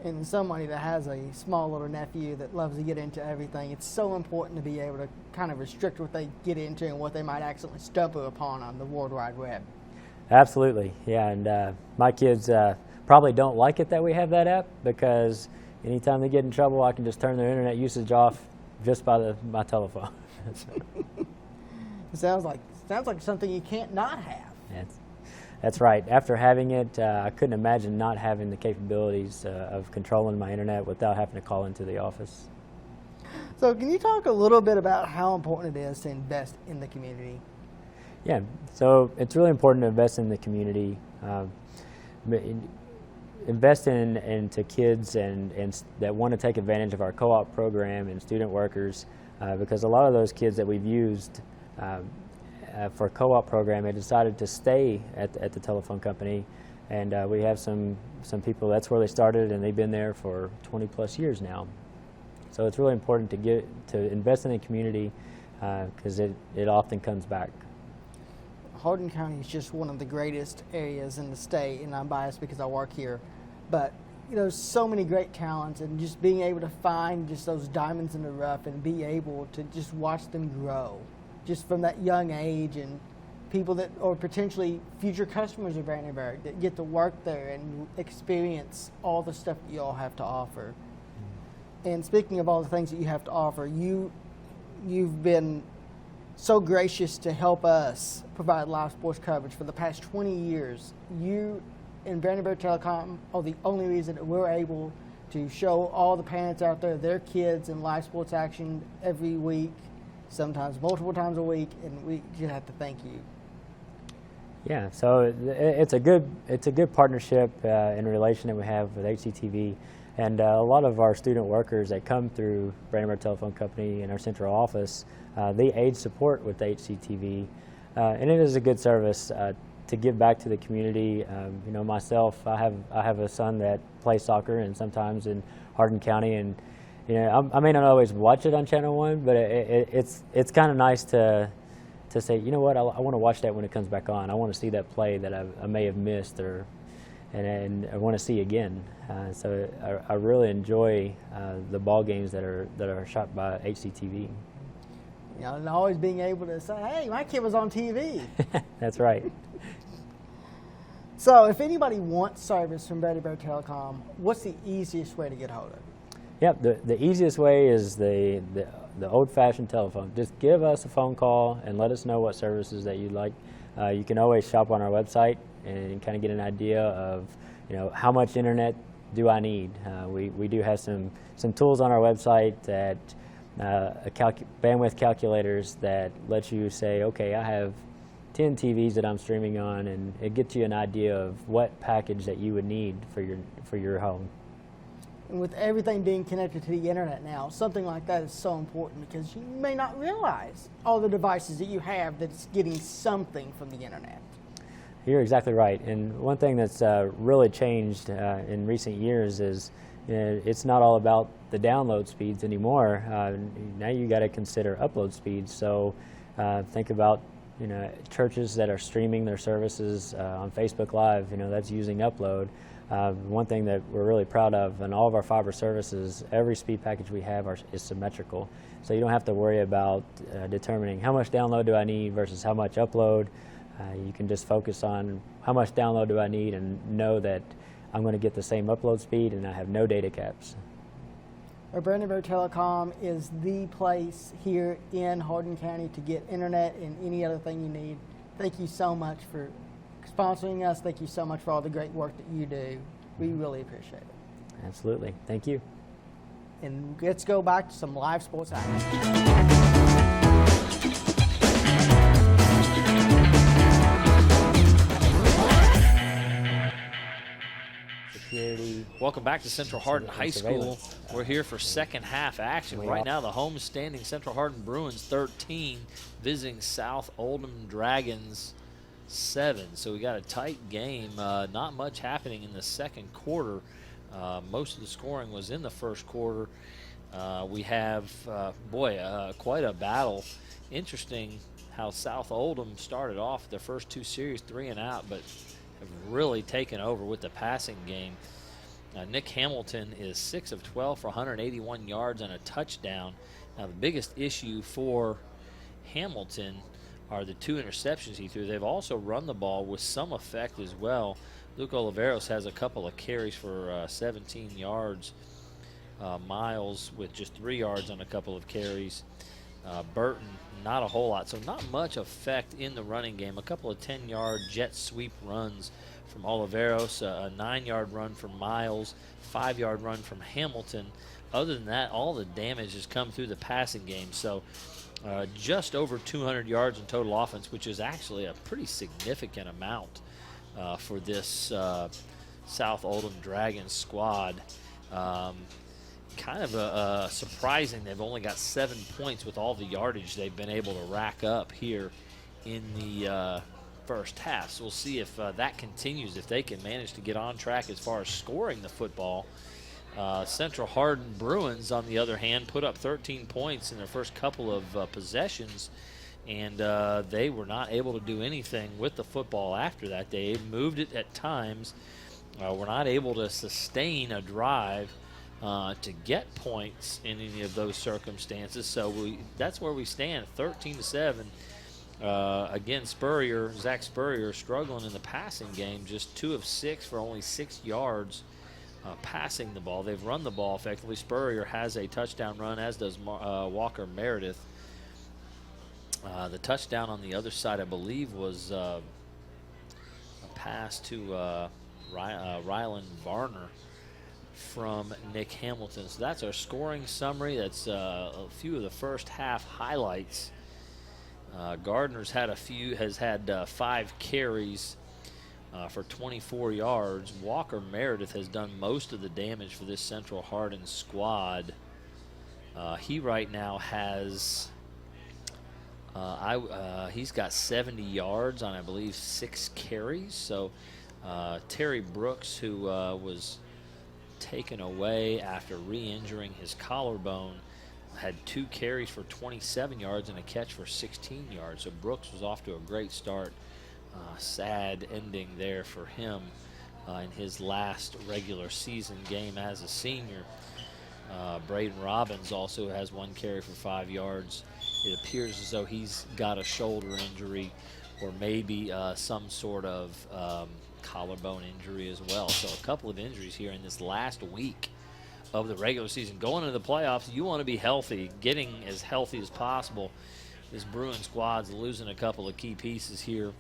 And somebody that has a small little nephew that loves to get into everything, it's so important to be able to kind of restrict what they get into and what they might accidentally stumble upon on the World Wide Web. Absolutely, yeah, and my kids probably don't like it that we have that app, because anytime they get in trouble, I can just turn their internet usage off just by my telephone. It sounds like something you can't not have. That's right. After having it, I couldn't imagine not having the capabilities of controlling my internet without having to call into the office. So can you talk a little bit about how important it is to invest in the community? Yeah, so it's really important to invest in the community, invest into kids and that want to take advantage of our co-op program and student workers, because a lot of those kids that we've used for co-op program have decided to stay at the telephone company, and we have some people that's where they started and they've been there for 20 plus years now. So it's really important to invest in the community, because it often comes back. Hardin County is just one of the greatest areas in the state, and I'm biased because I work here. But you know, so many great talents, and just being able to find just those diamonds in the rough and be able to just watch them grow, just from that young age, and people that are potentially future customers of Brandenburg that get to work there and experience all the stuff that you all have to offer. And speaking of all the things that you have to offer, you've been so gracious to help us provide live sports coverage for the past 20 years. You and Vanderbilt Telecom are the only reason that we're able to show all the parents out there their kids in live sports action every week, sometimes multiple times a week, and we just have to thank you. Yeah, so it's a good partnership and relation that we have with HCEC-TV, and a lot of our student workers that come through Brandenburg Telephone Company in our central office, they aid support with HCEC-TV, and it is a good service to give back to the community. You know, myself, I have a son that plays soccer, and sometimes in Hardin County, and you know, I may not always watch it on Channel 1, but it's kind of nice to say, you know what, I want to watch that when it comes back on. I want to see that play that I may have missed, and I want to see again. So I really enjoy the ball games that are shot by HCEC-TV. You know, and always being able to say, hey, my kid was on TV. That's right. So if anybody wants service from Brandenburg Telecom, what's the easiest way to get a hold of it? Yep, the easiest way is the old-fashioned telephone. Just give us a phone call and let us know what services that you'd like. You can always shop on our website and kind of get an idea of, you know, how much internet do I need. We do have some tools on our website that bandwidth calculators that let you say, okay, I have 10 TVs that I'm streaming on, and it gets you an idea of what package that you would need for your home. And with everything being connected to the internet now, something like that is so important because you may not realize all the devices that you have that's getting something from the internet. You're exactly right. And one thing that's really changed in recent years is it's not all about the download speeds anymore. Now you got to consider upload speeds. So think about, you know, churches that are streaming their services on Facebook Live. You know, that's using upload. One thing that we're really proud of in all of our fiber services, every speed package we have is symmetrical. So you don't have to worry about determining how much download do I need versus how much upload. You can just focus on how much download do I need and know that I'm going to get the same upload speed and I have no data caps. Brandenburg Telecom is the place here in Hardin County to get internet and any other thing you need. Thank you so much for sponsoring us. Thank you so much for all the great work that you do. We really appreciate it. Absolutely. Thank you. And let's go back to some live sports action. Welcome back to Central Hardin High School. We're here for second half action. Right now, the home standing Central Hardin Bruins 13, visiting South Oldham Dragons 7. So we got a tight game. Not much happening in the second quarter. Most of the scoring was in the first quarter. We have, quite a battle. Interesting how South Oldham started off their first two series 3-and-out, but have really taken over with the passing game. Nick Hamilton is 6 of 12 for 181 yards and a touchdown. Now, the biggest issue for Hamilton are the 2 interceptions he threw. They've also run the ball with some effect as well. Luke Oliveros has a couple of carries for 17 yards. Miles with just 3 yards on a couple of carries. Burton, not a whole lot. So not much effect in the running game. A couple of 10-yard jet sweep runs from Oliveros, a 9-yard run from Miles, 5-yard run from Hamilton. Other than that, all the damage has come through the passing game. So just over 200 yards in total offense, which is actually a pretty significant amount for this South Oldham Dragons squad. Kind of surprising they've only got 7 points with all the yardage they've been able to rack up here in the first half. So we'll see if that continues, if they can manage to get on track as far as scoring the football. Central Hardin Bruins, on the other hand, put up 13 points in their first couple of possessions, and they were not able to do anything with the football after that. They moved it at times, were not able to sustain a drive to get points in any of those circumstances. So that's where we stand, 13-7. Again, Zach Spurrier struggling in the passing game, just 2 of 6 for only 6 yards passing the ball. They've run the ball effectively. Spurrier has a touchdown run, as does Walker Meredith. The touchdown on the other side, I believe, was a pass to Rylan Varner from Nick Hamilton. So that's our scoring summary. That's a few of the first half highlights. Gardner's has had 5 carries for 24 yards. Walker Meredith has done most of the damage for this Central Hardin squad. He right now has he's got 70 yards on, I believe, 6 carries. So Terry Brooks, who was taken away after re-injuring his collarbone, had 2 carries for 27 yards and a catch for 16 yards. So Brooks was off to a great start. Sad ending there for him in his last regular season game as a senior. Braden Robbins also has 1 carry for 5 yards. It appears as though he's got a shoulder injury or maybe some sort of collarbone injury as well. So a couple of injuries here in this last week of the regular season. Going into the playoffs, you want to be healthy, getting as healthy as possible. This Bruin squad's losing a couple of key pieces here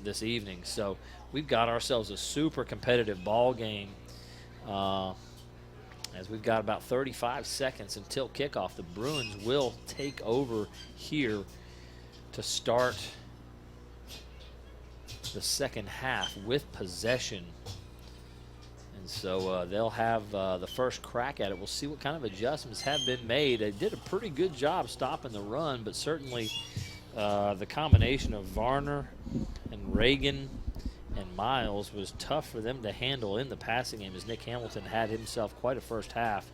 this evening. So we've got ourselves a super competitive ball game as we've got about 35 seconds until kickoff. The Bruins will take over here to start the second half with possession. And so they'll have the first crack at it. We'll see what kind of adjustments have been made. They did a pretty good job stopping the run, but certainly the combination of Varner and Reagan and Miles was tough for them to handle in the passing game, as Nick Hamilton had himself quite a first half.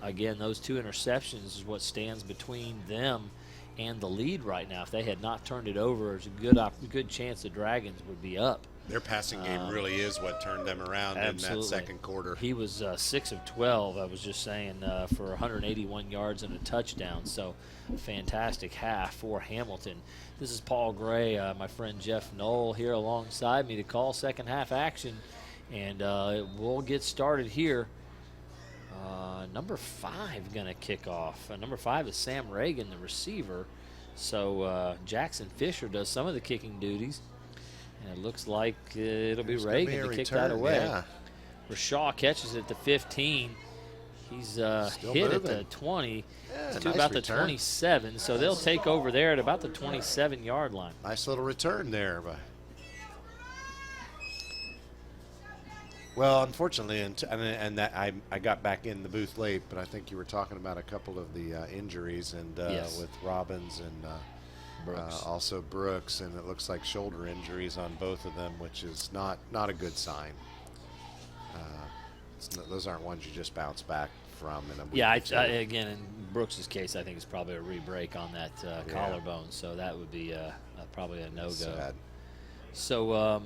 Again, those 2 interceptions is what stands between them and the lead right now. If they had not turned it over, there's a good chance the Dragons would be up. Their passing game really is what turned them around in that second quarter. He was 6 of 12, I was just saying, for 181 yards and a touchdown. So fantastic half for Hamilton. This is Paul Gray, my friend Jeff Knoll here alongside me to call second half action. And we'll get started here. Number 5 going to kick off. Number 5 is Sam Reagan, the receiver. So Jackson Fisher does some of the kicking duties. And it looks like it'll be Reagan to kick that away. Yeah. Rashaw catches it at the 15. He's hit at the 20 to nice about return. the 27. So they'll take over there at about the 27-yard line. Nice little return there. Well, unfortunately, and that I got back in the booth late, but I think you were talking about a couple of the injuries and yes. with Robbins and Brooks. also Brooks, and it looks like shoulder injuries on both of them, which is not a good sign. Those aren't ones you just bounce back from. Yeah, again, in Brooks's case, I think it's probably a re-break on that collarbone, so that would be probably a no-go. Sad. So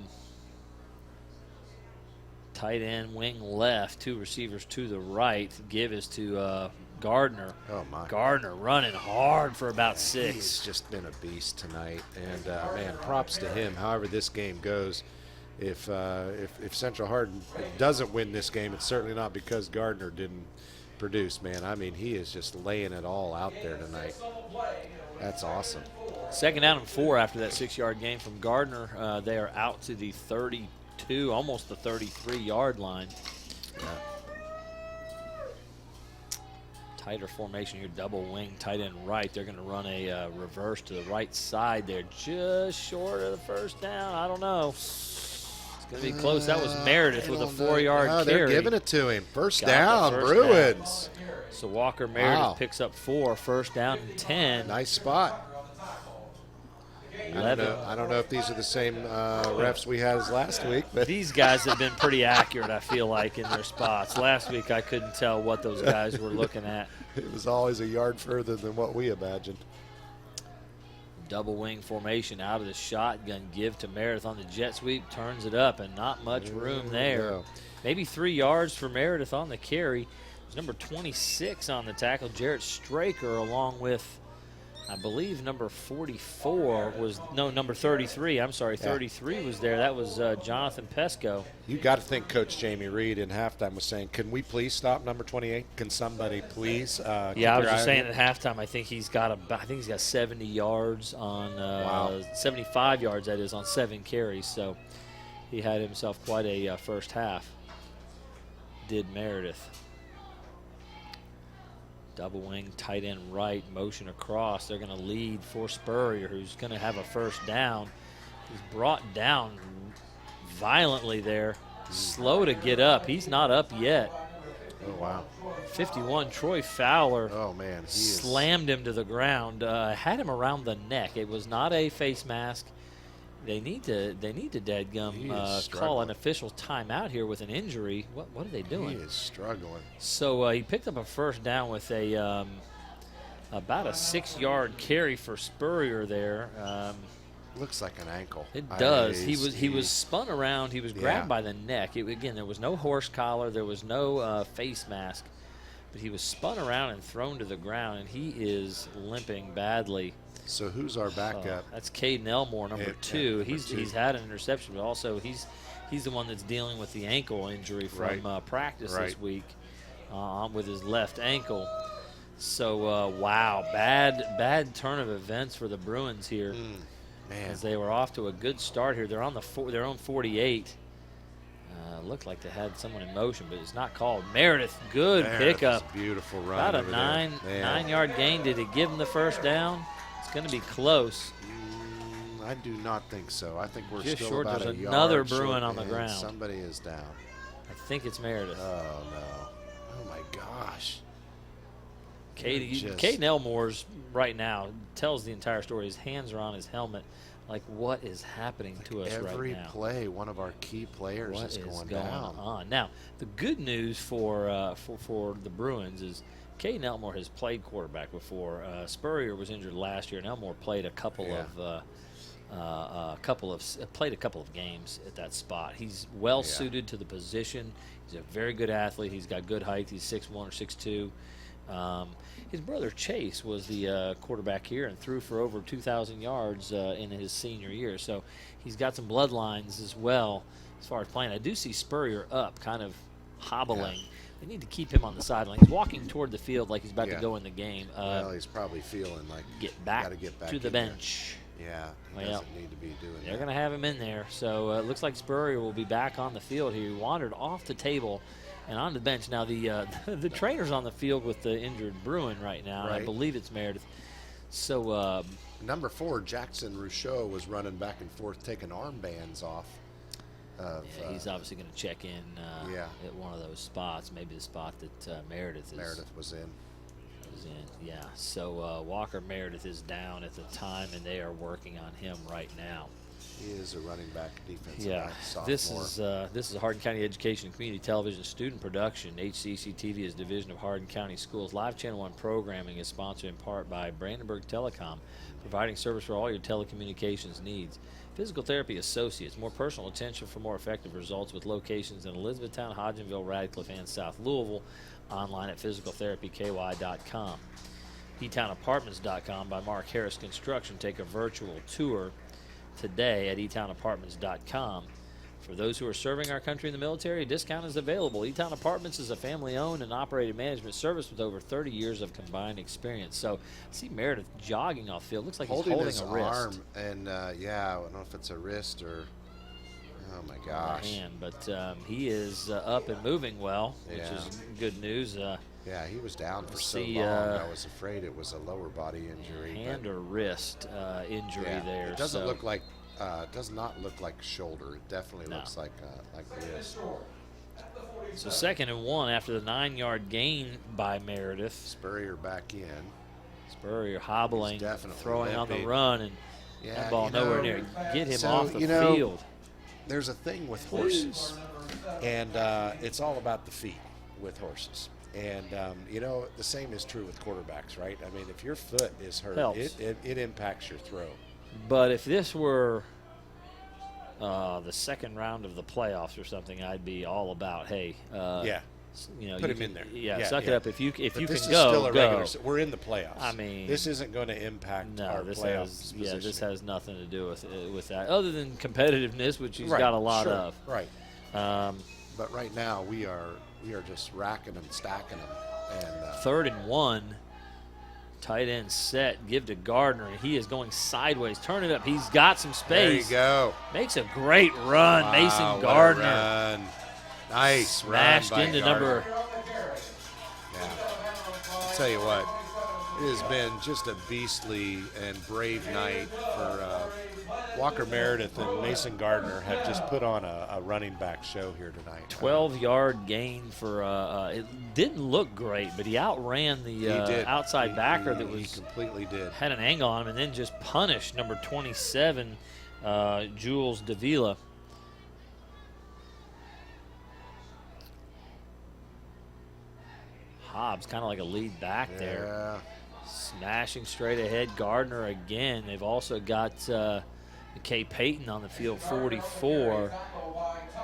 tight end, wing left, 2 receivers to the right. Give is to Gardner. Oh, my. Gardner running hard for about 6. He's just been a beast tonight, and man, props to him. However this game goes, if Central Hardin doesn't win this game, it's certainly not because Gardner didn't produce. Man, I mean, he is just laying it all out there tonight. That's awesome. Second down and 4 after that 6-yard gain from Gardner. They are out to the 32, almost the 33-yard line. Yeah. Tighter formation here, double wing, tight end right. They're going to run a reverse to the right side there, just short of the first down. I don't know. It's going to be close. That was Meredith with a 4-yard carry. They're giving it to him. First Got down, the first Bruins. down. So Walker Meredith picks up 4, first down and 10. Nice spot. I don't know if these are the same refs we had as last week, but these guys have been pretty accurate, I feel like, in their spots. Last week I couldn't tell what those guys were looking at. It was always a yard further than what we imagined. Double wing formation out of the shotgun. Give to Meredith on the jet sweep. Turns it up, and not much room there. No. Maybe 3 yards for Meredith on the carry. There's number 26 on the tackle, Jarrett Straker, along with I believe number 44 was, no, number 33. I'm sorry, 33 was there. That was Jonathan Pesco. You got to think Coach Jamie Reed in halftime was saying, "Can we please stop number 28? Can somebody please?" Yeah, I was just saying at halftime. I think he's got 70 yards on 75 yards. That is on 7 carries. So he had himself quite a first half. Did Meredith. Double wing, tight end right, motion across. They're going to lead for Spurrier, who's going to have a first down. He's brought down violently there. Slow to get up. He's not up yet. Oh, wow. 51, Troy Fowler. Oh, man. He slammed him to the ground. Had him around the neck. It was not a face mask. They need to dadgum call an official timeout here with an injury. What are they doing? He is struggling. So he picked up a first down with a about a 6-yard carry for Spurrier there. Looks like an ankle. It does. He was spun around. He was grabbed by the neck. Again, there was no horse collar. There was no face mask. But he was spun around and thrown to the ground, and he is limping badly. So who's our backup? That's Caden Elmore, number 2. He's had an interception, but also he's the one that's dealing with the ankle injury from practice this week with his left ankle. So wow, bad turn of events for the Bruins here, man. As they were off to a good start here. They're on their own 48. Looked like they had someone in motion, but it's not called. Meredith, good pickup. Beautiful run. About a 9-yard gain. Did it give him the first down? Going to be close. I do not think so. I think we're just still short. About There's a another yard Bruin short, on the ground. Somebody is down. I think it's Meredith. Oh no! Oh my gosh! Caden Elmore's right now tells the entire story. His hands are on his helmet. Like, what is happening to us right now? Every play, one of our key players is going down. On? Now, the good news for the Bruins is Caden Elmore has played quarterback before. Spurrier was injured last year, and Elmore played a couple of games at that spot. He's well suited to the position. He's a very good athlete. He's got good height. He's 6'1" or 6'2". His brother Chase was the quarterback here and threw for over 2,000 yards in his senior year. So he's got some bloodlines as well as far as playing. I do see Spurrier up, kind of hobbling. Yeah. They need to keep him on the sideline. He's walking toward the field like he's about to go in the game. Well, he's probably feeling like get back to the bench. Yeah, he doesn't need to be doing that. They're going to have him in there. So it looks like Spurrier will be back on the field here. He wandered off the table and on the bench. Now, the trainer's on the field with the injured Bruin right now. Right. I believe it's Meredith. So number 4, Jackson Rousseau, was running back and forth taking armbands off. He's obviously going to check in at one of those spots, maybe the spot that Meredith was in. Yeah. So Walker Meredith is down at the time, and they are working on him right now. He is a running back defensive back sophomore. This is Hardin County Education and Community Television student production. HCEC-TV is a division of Hardin County Schools. Live Channel 1 programming is sponsored in part by Brandenburg Telecom, providing service for all your telecommunications needs. Physical Therapy Associates, more personal attention for more effective results, with locations in Elizabethtown, Hodgenville, Radcliffe, and South Louisville. Online at physicaltherapyky.com. eTownApartments.com by Mark Harris Construction. Take a virtual tour today at eTownApartments.com. For those who are serving our country in the military, a discount is available. eTown Apartments is a family-owned and operated management service with over 30 years of combined experience. So, I see Meredith jogging off field. Looks like he's holding his a wrist. Arm, and I don't know if it's a wrist or, oh my gosh. Hand, but he is up and moving well, which is good news. He was down for so long. I was afraid it was a lower body injury. Hand or wrist injury there. It doesn't look like. Does not look like shoulder. It definitely looks like wrist. So 2nd and 1 after the 9-yard gain by Meredith. Spurrier back in. Spurrier hobbling, throwing on the run, and that ball nowhere near. Get him off the field. There's a thing with horses, and it's all about the feet with horses. And, the same is true with quarterbacks, right? I mean, if your foot is hurt, it impacts your throw. But if this were the second round of the playoffs or something, I'd be all about, You know, Put you him can, in there. Yeah, suck it up. If you But can this is go, still a go. regular. We're in the playoffs. I mean, this isn't going to impact our this playoffs. this has nothing to do with that, other than competitiveness, which he's Right, got a lot sure, of. Right. Um, But right now we are just racking them, stacking them, and 3rd and 1. Tight end set. Give to Gardner, and he is going sideways. Turn it up. He's got some space. there you go. Makes a great run, Wow, Mason what a Gardner. run. Nice Smashed run by into Gardner. number. Yeah. I'll tell you what, it has been just a beastly and brave night for Walker Meredith and Mason Gardner have just put on a running back show here tonight. 12-yard gain for it didn't look great, but he outran the He did. outside backer that He was completely did. had an angle on him, and then just punished number 27, Jules Davila. Hobbs kind of like a lead back there. Yeah. Smashing straight ahead. Gardner again. They've also got McKay Payton on the field, 44,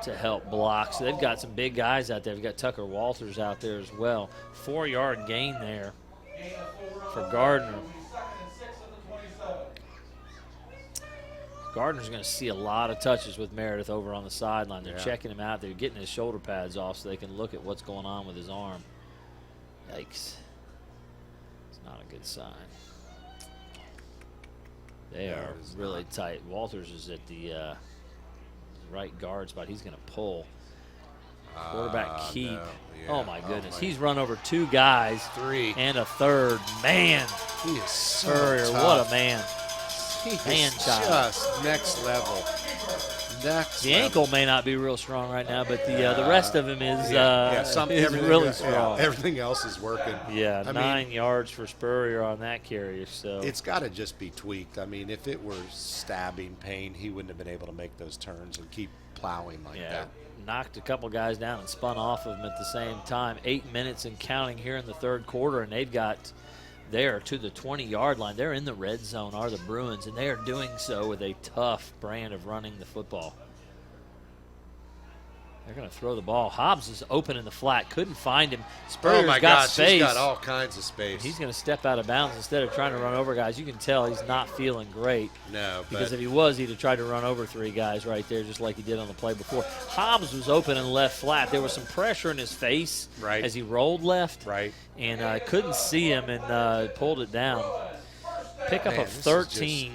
to help block. So they've got some big guys out there. They've got Tucker Walters out there as well. 4-yard gain there for Gardner. Gardner's going to see a lot of touches with Meredith over on the sideline. They're checking him out. They're getting his shoulder pads off so they can look at what's going on with his arm. Yikes. It's not a good sign. They are really tight. Walters is at the right guard spot. He's going to pull. Quarterback keep. No. Yeah. Oh, my goodness. my. He's run over 2 guys. 3. And a third. Man. He is so Spurrier, tough. what a man. He Man is child. just next level. Next The level. ankle may not be real strong right now, but the rest of him is, everything- is really strong. everything else is working. Yeah, I 9 mean, yards for Spurrier on that carry. So it's got to just be tweaked. I mean, if it were stabbing pain, he wouldn't have been able to make those turns and keep plowing like that. Knocked a couple guys down and spun off of them at the same time. 8 minutes and counting here in the third quarter, and they've got there to the 20-yard line. They're in the red zone, are the Bruins, and they are doing so with a tough brand of running the football. They're going to throw the ball. Hobbs is open in the flat. Couldn't find him. Spurrier's Oh my got gosh, space. he's got all kinds of space. He's going to step out of bounds instead of trying to run over guys. You can tell he's not feeling great. No, Because but if he was, he'd have tried to run over 3 guys right there, just like he did on the play before. Hobbs was open and left flat. There was some pressure in his face as he rolled left. Right. And couldn't see him and pulled it down. Pickup Man, of this is 13.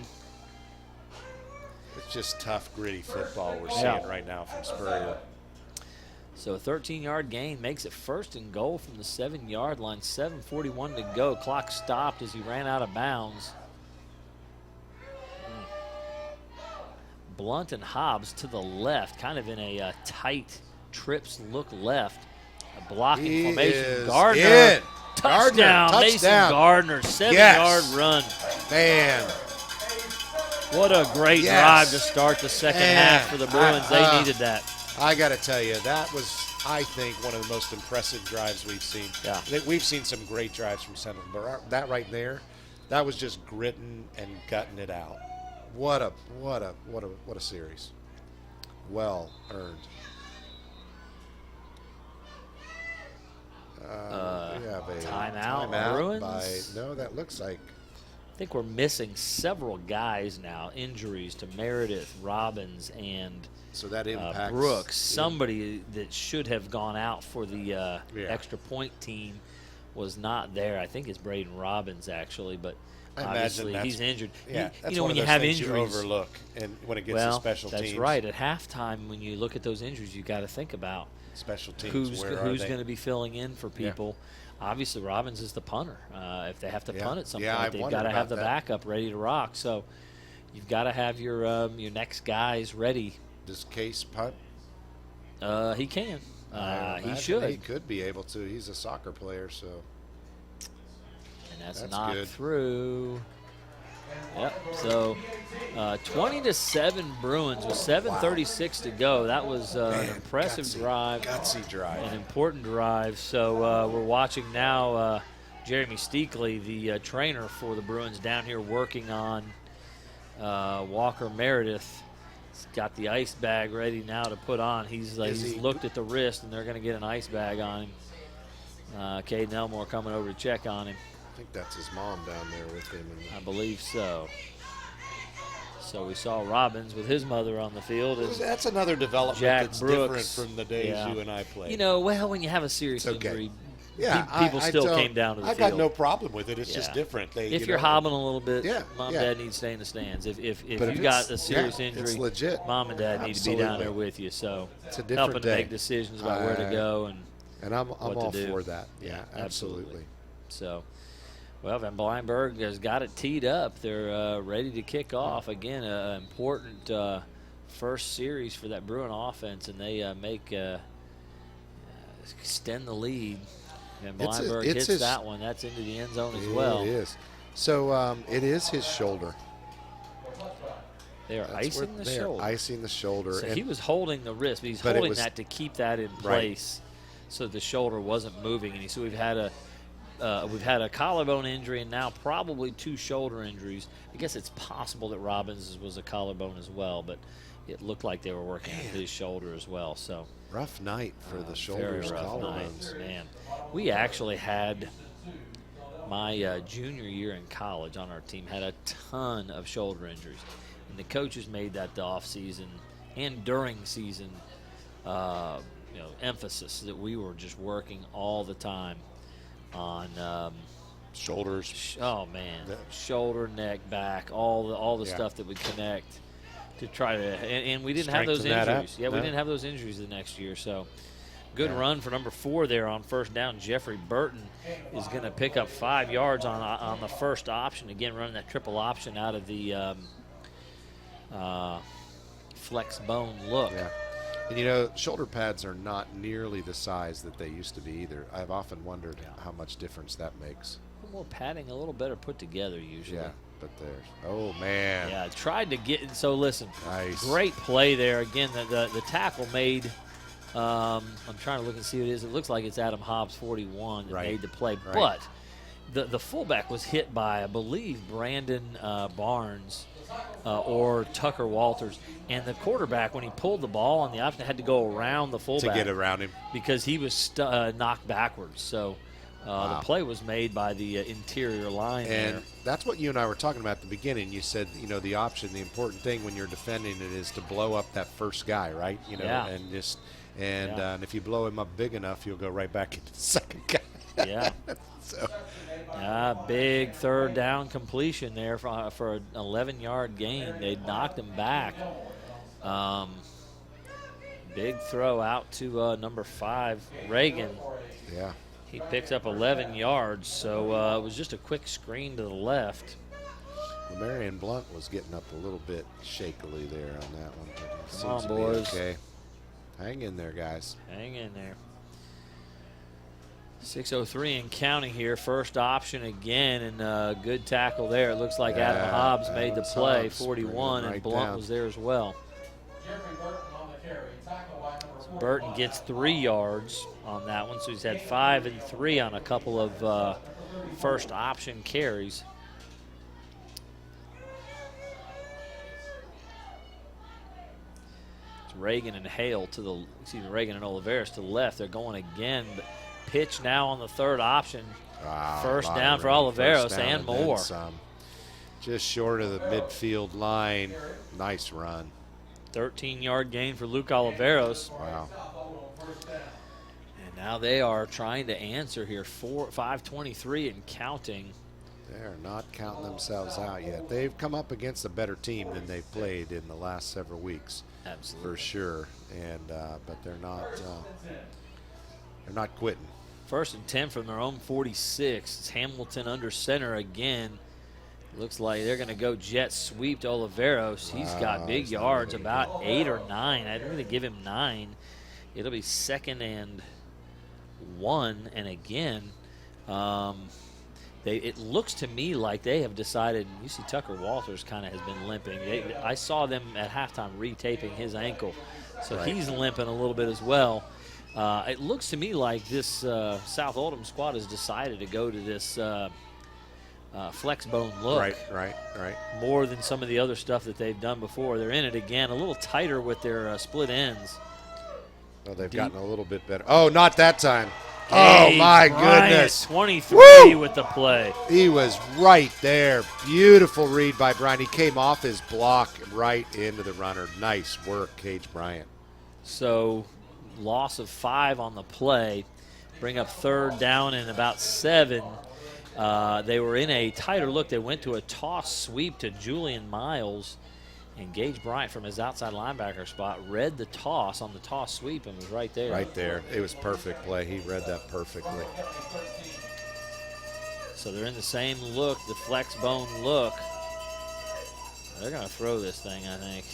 it's just tough, gritty football we're seeing right now from Spurrier. So a 13-yard gain makes it 1st and goal from the 7-yard line. 7:41 to go. Clock stopped as he ran out of bounds. Blunt and Hobbs to the left, kind of in a tight trips look left. A blocking He formation. is Gardner. in. Touchdown. Gardner, Mason touchdown. Gardner. 7-yard run. Man, What a great Yes. drive to start the second half for the Bruins. They needed that. I got to tell you, that was, I think, one of the most impressive drives we've seen. Yeah. We've seen some great drives from Central, but that right there, that was just gritting and gutting it out. What a series. Well earned. Timeout, Bruins? No, that looks like. I think we're missing several guys now. Injuries to Meredith, Robbins, and So that impacts Brooks. Somebody that should have gone out for the extra point team was not there. I think it's Braden Robbins, actually, but I obviously imagine he's injured. Yeah, that's you know, one when of you those have things injuries, you overlook, and when it gets well, to special teams. that's right. At halftime, when you look at those injuries, you got to think about Special teams. who's where are going they? to be filling in for people. Obviously, Robbins is the punter. If they have to punt at some point, they've got to have the backup ready to rock. So you've got to have your next guys ready. Does Case punt? He can. I He imagine should. He could be able to. He's a soccer player, so. And that's That's knocked good. through. Yep. So 20-7 Bruins with 7:36 to go. That was an impressive drive. Gutsy drive. An important drive. So we're watching now Jeremy Steakley, the trainer for the Bruins, down here working on Walker Meredith. He's got the ice bag ready now to put on. He's looked at the wrist, and they're going to get an ice bag on him. Caden Elmore coming over to check on him. I think that's his mom down there with him. I believe so. So we saw Robbins with his mother on the field. That's another development Jack that's Brooks. different from the days you and I played. You know, well, when you have a serious It's okay. injury, Yeah, people still came down to the I field. got no problem with it. It's just different. If you're hobbling a little bit, Yeah, mom yeah. and dad need to stay in the stands. If But you've got a serious yeah, injury, it's legit. mom and dad need to be down Absolutely. there with you. So It's a different helping to day. make decisions about where to go and I'm what all to do. for that. Yeah, Yeah, absolutely. So, well, Van Bleinberg has got it teed up. They're ready to kick off. Again, an important first series for that Bruin offense, and they extend the lead. And Bleinberg hits that one. That's into the end zone as well. It is. So it is his shoulder. They are icing the shoulder. Icing the shoulder. So he was holding the wrist, but he's But it holding was- that to keep that in place, so the shoulder wasn't moving. And so we've had a collarbone injury and now probably 2 shoulder injuries. I guess it's possible that Robbins was a collarbone as well, but it looked like they were working on his shoulder as well. So rough night for the shoulders, very rough collarbones. night, man. We actually had my junior year in college on our team had a ton of shoulder injuries, and the coaches made that the off season and during season emphasis that we were just working all the time on Shoulders. oh man, shoulder, neck, back, all the Yeah. stuff that would connect to try to, and we didn't have those Strengthen that up. injuries. Yeah, we No. didn't have those injuries the next year. So good run for number 4 there on first down. Jeffrey Burton is going to pick up 5 yards on the first option. Again, running that triple option out of the flex bone look. Yeah. And you know, shoulder pads are not nearly the size that they used to be either. I've often wondered how much difference that makes. A little more padding, a little better put together usually. Yeah, but there's, oh man. Yeah, tried to get, so listen, Nice. great play there. Again, the tackle made, I'm trying to look and see what it is. It looks like it's Adam Hobbs, 41, that Right. made the play. Right. But the fullback was hit by, I believe, Brandon Barnes or Tucker Walters. And the quarterback, when he pulled the ball on the option, had to go around the fullback. To get around him. Because he was knocked backwards. So the play was made by the interior line And there. that's what you and I were talking about at the beginning. You said, you know, the option, the important thing when you're defending it is to blow up that first guy, right? You know, Yeah. and just and if you blow him up big enough, you'll go right back into the second guy. Yeah. So Big third down completion there for an 11-yard gain. They knocked him back. Big throw out to number 5, Reagan. yeah. He picks up 11 yards, so it was just a quick screen to the left. Well, Marion Blunt was getting up a little bit shakily there on that one. But it Come on, seems to be boys. Okay. Hang in there, guys. Hang in there. 6:03 and counting here. First option again, and good tackle there. It looks like Adam Yeah, Hobbs made the Adams play, Hobbs, 41, bring it and right Blunt down. was there as well. Jeffrey Burton on the carry. Tackle by number 4. Burton gets 3 yards on that one, so he's had 5 and 3 on a couple of first option carries. It's Reagan and Hale Reagan and Oliveris to the left. They're going again, but pitch now on the third option. Wow, First a lot down of for room. Oliveros First down and then more. some. Just short of the midfield line. Nice run. 13-yard gain for Luke Oliveros. Wow. And now they are trying to answer here. 5:23 and counting. They're not counting themselves out yet. They've come up against a better team than they've played in the last several weeks, Absolutely. for sure. And but they're not quitting. 1st and 10 from their own 46. It's Hamilton under center again. Looks like they're going to go jet sweep to Oliveros. He's got big he's not yards, really about 8 or 9. I didn't really give him 9. It'll be 2nd and 1. And again, it looks to me like they have decided. You see Tucker Walters kind of has been limping. I saw them at halftime retaping his ankle. So he's limping a little bit as well. It looks to me like this South Oldham squad has decided to go to this flex bone look. Right. More than some of the other stuff that they've done before. They're in it again, a little tighter with their split ends. Oh, they've gotten a little bit better. Oh, not that time. Gage my Bryant, goodness. 23 Woo! with the play. He was right there. Beautiful read by Bryant. He came off his block right into the runner. Nice work, Gage Bryant. So loss of 5 on the play. Bring up 3rd down and about 7. They were in a tighter look. They went to a toss sweep to Julian Miles. And Gage Bryant from his outside linebacker spot read the toss on the toss sweep and was right there. Right there. It was perfect play. He read that perfectly. So they're in the same look, the flex bone look. They're going to throw this thing, I think.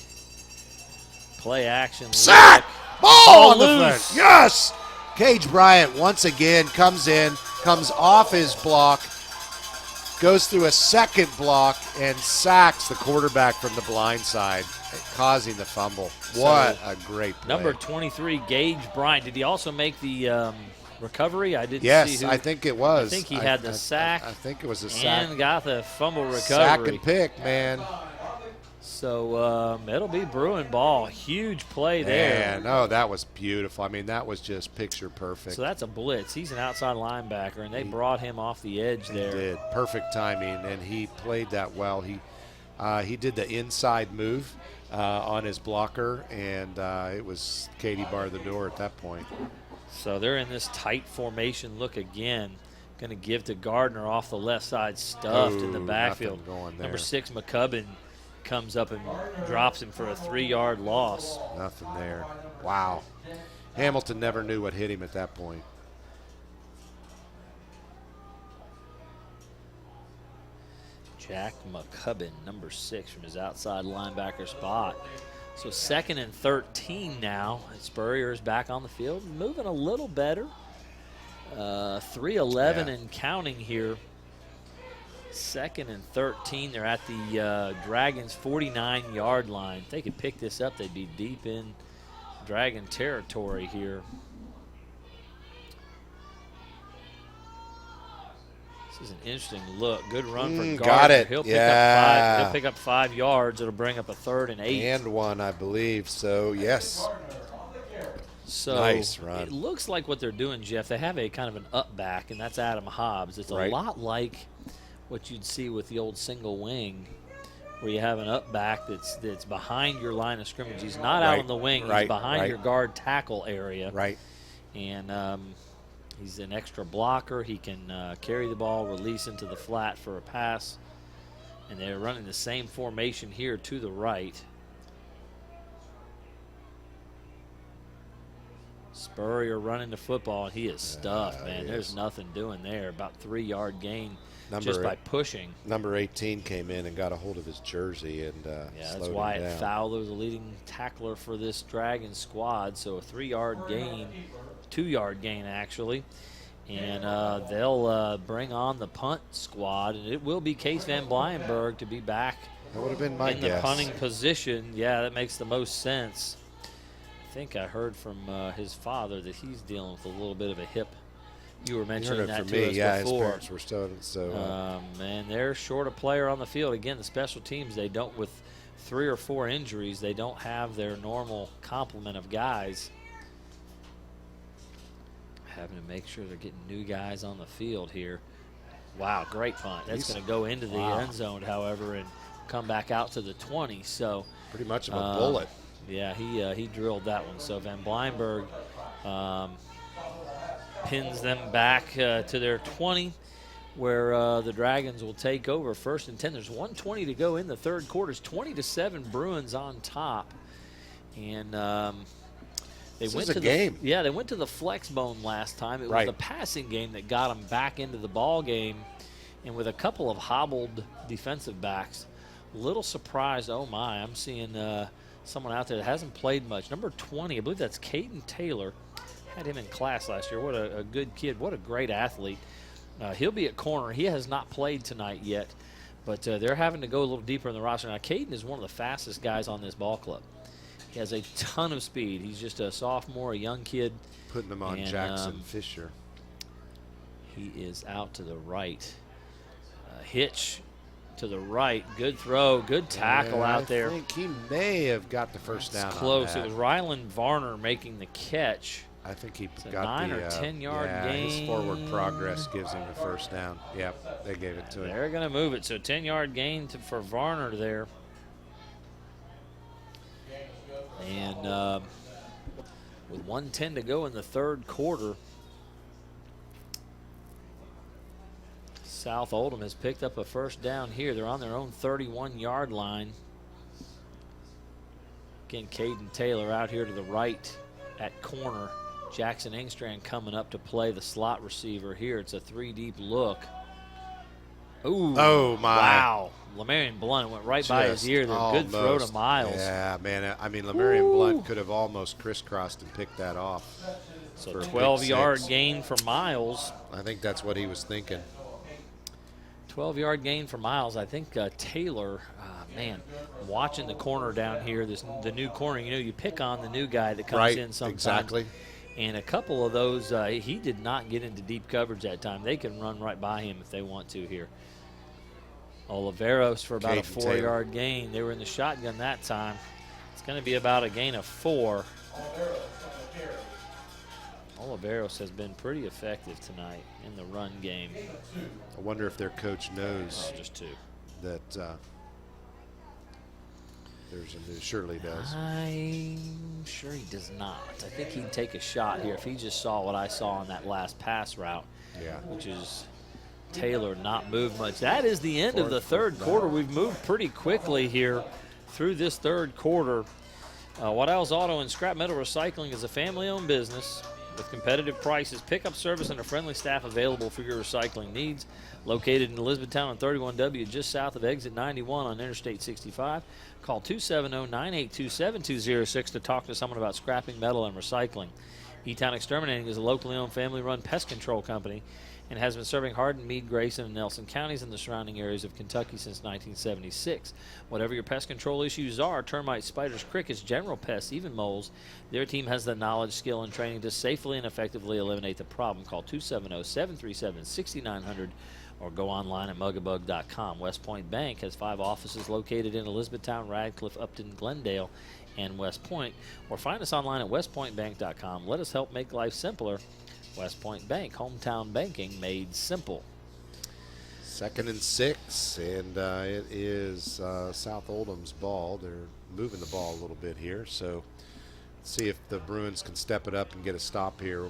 Play action. Sack! Ball on the loose. front. Yes! Gage Bryant once again comes in, comes off his block, goes through a second block, and sacks the quarterback from the blind side, causing the fumble. What a great play. Number 23, Gage Bryant. Did he also make the recovery? I didn't see Yes, who. I think it was. I think he had the sack. I think it was a sack. And got the fumble recovery. Sack and pick, man. So it'll be Bruin ball. Huge play there. Man, oh, that was beautiful. I mean, that was just picture perfect. So that's a blitz. He's an outside linebacker, and they brought him off the edge there. He did. Perfect timing, and he played that well. He did the inside move on his blocker, and it was Katie bar the door at that point. So they're in this tight formation look again. Going to give to Gardner off the left side, stuffed in the backfield. Nothing going there. Number 6, McCubbin, comes up and drops him for a 3-yard loss. Nothing there. Wow. Hamilton never knew what hit him at that point. Jack McCubbin, number 6, from his outside linebacker spot. So 2nd and 13 now. Spurrier's back on the field, moving a little better. 3:11 and counting here. 2nd and 13. They're at the Dragons' 49-yard line. If they could pick this up, they'd be deep in Dragon territory here. This is an interesting look. Good run for Gardner. Got it. He'll pick up 5 yards. It'll bring up a 3rd and 8. And 1, I believe. So, yes. So nice run. It looks like what they're doing, Jeff, they have a kind of an up back, and that's Adam Hobbs. It's a lot like what you'd see with the old single wing, where you have an up back that's behind your line of scrimmage. He's not out on the wing. He's behind your guard tackle area. Right. And he's an extra blocker. He can carry the ball, release into the flat for a pass. And they're running the same formation here to the right. Spurrier running the football, and he is stuffed, man. There's nothing doing there. About 3-yard gain just by pushing. Number 18 came in and got a hold of his jersey and that's Wyatt Fowler, the leading tackler for this Dragon squad. So a 3-yard gain, 2-yard gain actually. And they'll bring on the punt squad, and it will be Case Van Blyenberg to be back that would have been my in guess. the punting position. Yeah, that makes the most sense. I think I heard from his father that he's dealing with a little bit of a hip. You were mentioning that to us his before. parents were so. And they're short a player on the field. Again, the special teams, they don't, with 3 or 4 injuries, they don't have their normal complement of guys. Having to make sure they're getting new guys on the field here. Wow, great punt. That's going to go into the end zone, however, and come back out to the 20. So pretty much of a bullet. Yeah, he drilled that one. So Van Blyenberg pins them back to their 20, where the Dragons will take over 1st and 10. There's 1:20 to go in the 3rd quarter. It's 20-7 Bruins on top. And they went to the game. Yeah, they went to the flex bone last time. It was the passing game that got them back into the ball game. And with a couple of hobbled defensive backs, little surprised. Oh, my, I'm seeing someone out there that hasn't played much. Number 20, I believe that's Caden Taylor. Had him in class last year. What a good kid. What a great athlete. He'll be at corner. He has not played tonight yet, but they're having to go a little deeper in the roster. Now, Caden is one of the fastest guys on this ball club. He has a ton of speed. He's just a sophomore, a young kid. Putting him on Jackson Fisher. He is out to the right. Hitch to the right. Good throw. Good tackle out there. I think he may have got the first down. It's close. On that. It was Ryland Varner making the catch. I think he It's a got 9 the or 10 yard gain. His forward progress gives him the first down. Yep, they gave it to him. They're going to move it. So 10-yard gain for Varner there. And with 1:10 to go in the third quarter, South Oldham has picked up a first down here. They're on their own 31-yard line. Again, Caden Taylor out here to the right at corner. Jackson Engstrand coming up to play the slot receiver here. It's a 3-deep look. Ooh. Oh, my. Wow. Lamarion Blunt went right by his ear there. Good throw to Miles. Yeah, man. I mean, Lamarion Blunt could have almost crisscrossed and picked that off. So 12-yard gain for Miles. I think that's what he was thinking. 12-yard gain for Miles. I think Taylor, man, watching the corner down here, the new corner, you pick on the new guy that comes in sometimes. Exactly. And a couple of those, he did not get into deep coverage that time. They can run right by him if they want to here. Oliveros for about a 4-yard gain. They were in the shotgun that time. It's going to be about a gain of 4. Oliveros has been pretty effective tonight in the run game. I wonder if their coach knows just 2. That there's a new. Surely does. I'm sure he does not. I think he'd take a shot here if he just saw what I saw on that last pass route, which is Taylor not move much. That is the end of the third quarter. We've moved pretty quickly here through this third quarter. Waddell's Auto and Scrap Metal Recycling is a family-owned business with competitive prices, pickup service, and a friendly staff available for your recycling needs. Located in Elizabethtown on 31W, just south of exit 91 on Interstate 65. Call 270-982-7206 to talk to someone about scrapping metal and recycling. E-Town Exterminating is a locally owned, family-run pest control company and has been serving Hardin, Meade, Grayson, and Nelson counties and the surrounding areas of Kentucky since 1976. Whatever your pest control issues are, termites, spiders, crickets, general pests, even moles, their team has the knowledge, skill, and training to safely and effectively eliminate the problem. Call 270-737-6900 or go online at mugabug.com. West Point Bank has 5 offices located in Elizabethtown, Radcliffe, Upton, Glendale, and West Point. Or find us online at westpointbank.com. Let us help make life simpler. West Point Bank, hometown banking made simple. 2nd and 6, and it is South Oldham's ball. They're moving the ball a little bit here, so let's see if the Bruins can step it up and get a stop here.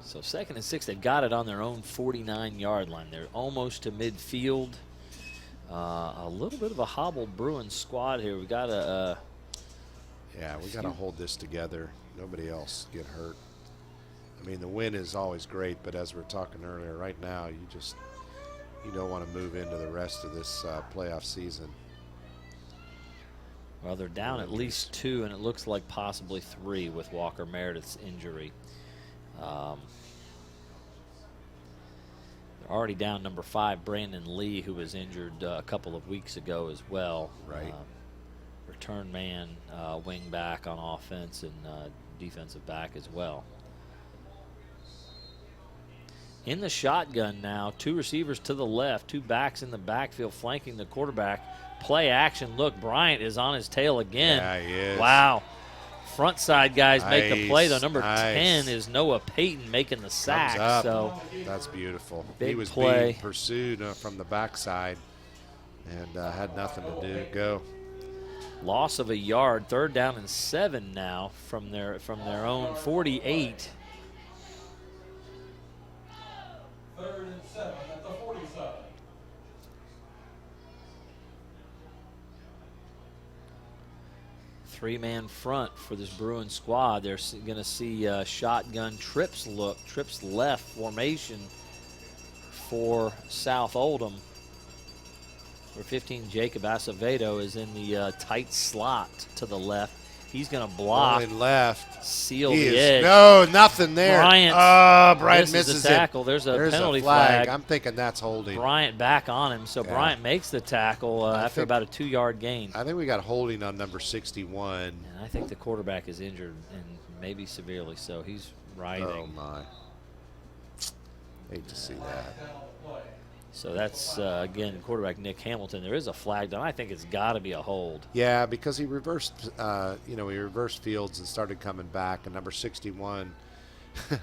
So 2nd and 6, they've got it on their own 49-yard line. They're almost to midfield. A little bit of a hobbled Bruins squad here. We got to we got to hold this together. Nobody else get hurt. I mean, the win is always great, but as we were talking earlier, right now you don't want to move into the rest of this playoff season. Well, they're down at least 2, and it looks like possibly 3 with Walker Meredith's injury. They're already down number 5, Brandon Lee, who was injured a couple of weeks ago as well. Right. Return man, wing back on offense, and defensive back as well. In the shotgun now, 2 receivers to the left, 2 backs in the backfield flanking the quarterback. Play action. Look, Bryant is on his tail again. Yeah, he is. Wow. Front side guys make the play, though. Number 10 is Noah Payton making the sack. So that's beautiful. Big he was play. being pursued from the backside and had nothing to do. Go. Loss of a yard. 3rd down and 7 now from their own 48. 3rd and 7 at the 47. Three-man front for this Bruins squad. They're going to see shotgun trips left formation for South Oldham. Number 15, Jacob Acevedo, is in the tight slot to the left. He's going to block. Going left. Seal the edge. No, nothing there. Bryant misses the tackle. There's a penalty flag. flag. I'm thinking that's holding. Bryant back on him. So Bryant makes the tackle after about a 2-yard gain. I think we got holding on number 61. And I think the quarterback is injured, and maybe severely so. He's writhing. Oh, my. Hate to see that. So that's, again, quarterback Nick Hamilton. There is a flag down. I think it's got to be a hold. Yeah, because he reversed, he reversed fields and started coming back. And number 61,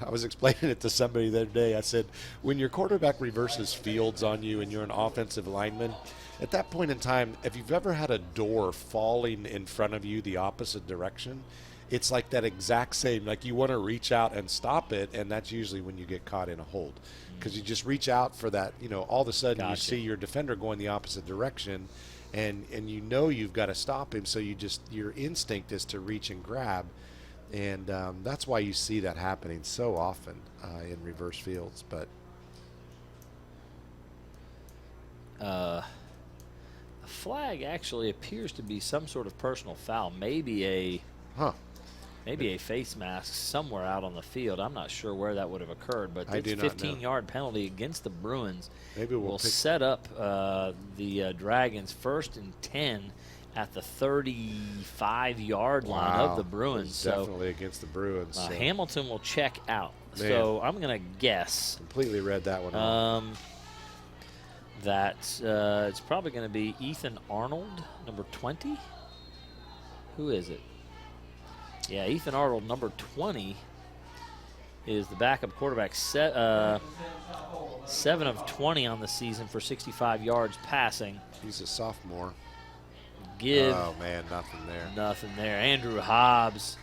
I was explaining it to somebody the other day. I said, when your quarterback reverses fields on you and you're an offensive lineman, at that point in time, if you've ever had a door falling in front of you the opposite direction, it's like that exact same. Like you want to reach out and stop it, and that's usually when you get caught in a hold. Because you just reach out for that, all of a sudden you see your defender going the opposite direction, and you've got to stop him, so your instinct is to reach and grab. And that's why you see that happening so often in reverse fields. But the flag actually appears to be some sort of personal foul, maybe a face mask somewhere out on the field. I'm not sure where that would have occurred, but it's a 15-yard penalty against the Bruins. Maybe we'll set up the Dragons 1st and 10 at the 35-yard line of the Bruins. Definitely against the Bruins. So. Hamilton will check out. Man. So I'm going to guess. Completely read that one wrong. That it's probably going to be Ethan Arnold, number 20. Who is it? Yeah, Ethan Arnold, number 20, is the backup quarterback. 7 of 20 on the season for 65 yards passing. He's a sophomore. Oh, man, nothing there. Nothing there. Andrew Hobbs,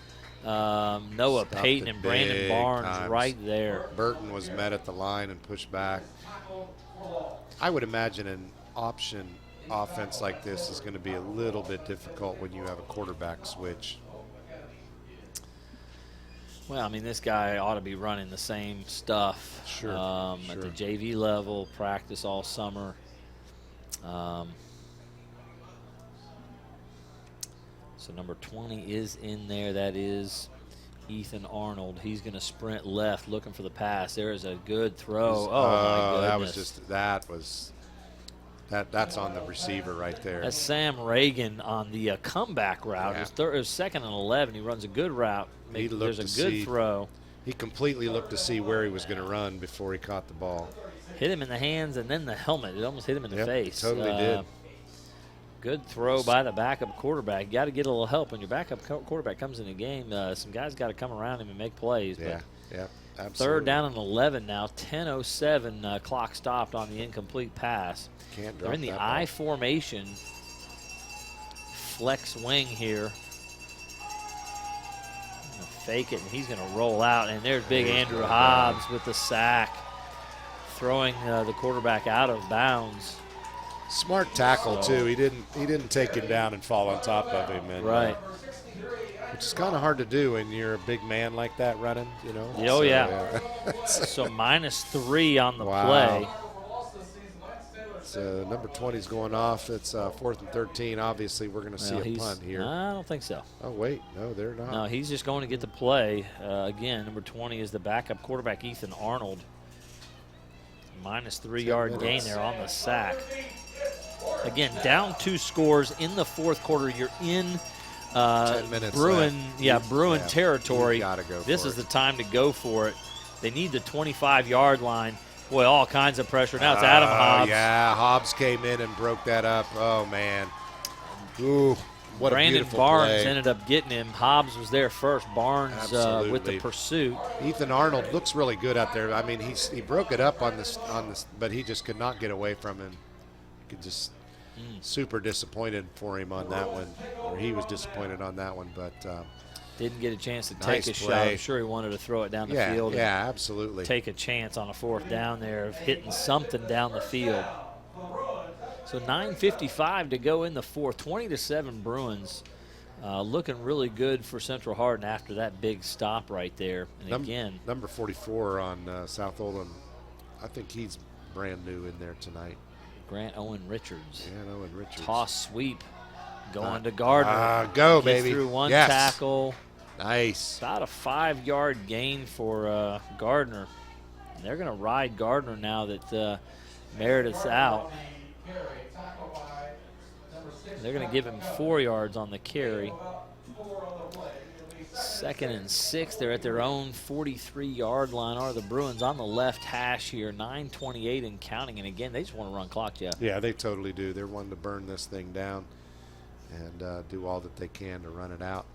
Noah Payton, and Brandon Barnes right there. Burton was met at the line and pushed back. I would imagine an option offense like this is going to be a little bit difficult when you have a quarterback switch. Well, I mean, this guy ought to be running the same stuff sure. At the JV level, practice all summer. So number 20 is in there. That is Ethan Arnold. He's going to sprint left looking for the pass. There is a good throw. My goodness. That's on the receiver right there. That's Sam Reagan on the comeback route. Yeah. It was 2nd and 11. He runs a good route. There's a good throw. He completely looked to see where he was going to run before he caught the ball. Hit him in the hands and then the helmet. It almost hit him in the face. Totally did. Good throw by the backup quarterback. You got to get a little help when your backup quarterback comes in the game. Some guys got to come around him and make plays. Yeah, absolutely. 3rd down and 11 now. 10:07 clock stopped on the incomplete pass. They're in the I formation. Flex wing here. Fake it, and he's going to roll out. And there's big Andrew Hobbs with the sack, throwing the quarterback out of bounds. Smart tackle too. He didn't take him down and fall on top of him. And, right. Which is kind of hard to do when you're a big man like that running, Oh, yeah. So -3 on the play. So number 20 is going off. It's 4th and 13. Obviously, we're going to see a punt here. I don't think so. Oh, wait. No, they're not. No, he's just going to get the play. Again, number 20 is the backup quarterback, Ethan Arnold. -3 yard gain there on the sack. Again, down 2 scores in the 4th quarter. You're in 10 minutes Bruin territory. This is the time to go for it. They need the 25-yard line. Boy, all kinds of pressure. Now it's Adam Hobbs. Yeah, Hobbs came in and broke that up. Oh, man. Ooh, what Brandon a beautiful Barnes play. ended up getting him. Hobbs was there first. Barnes with the pursuit. Ethan Arnold looks really good out there. I mean, he broke it up on this, but he just could not get away from him. Super disappointed for him on that one, or he was disappointed on that one, but didn't get a chance to take a shot. I'm sure he wanted to throw it down the field. Yeah, absolutely. Take a chance on a 4th down there of hitting something down the field. So 9:55 to go in the 4th. 20-7 Bruins. Looking really good for Central Hardin after that big stop right there. And again, number 44 on South Oldham, I think he's brand new in there tonight. Grant Owen Richards. Grant Owen Richards. Toss sweep going to Gardner. Go, Gets baby. Through one tackle. Nice. About a 5-yard gain for Gardner. And they're going to ride Gardner now that Meredith's out. They're going to give him 4 yards on the carry. 2nd and 6. They're at their own 43-yard line. Are the Bruins on the left hash here, 9:28 and counting. And again, they just want to run clock, Jeff. Yeah, they totally do. They're wanting to burn this thing down and do all that they can to run it out.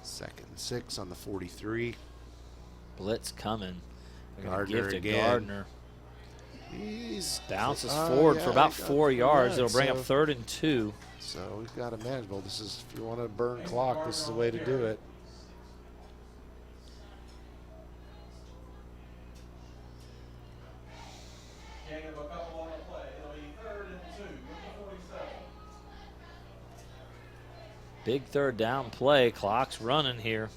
2nd and 6 on the 43. Blitz coming. They're going to Gardner give to again. Gardner. He's Bounces forward for about 4 yards. It'll bring up so, 3rd and 2. So we've got it manageable. This is, if you want to burn clock, this is the way to do it. Gain of a couple on the play. It'll be 3rd and 2 with the 47. Big 3rd down play. Clock's running here.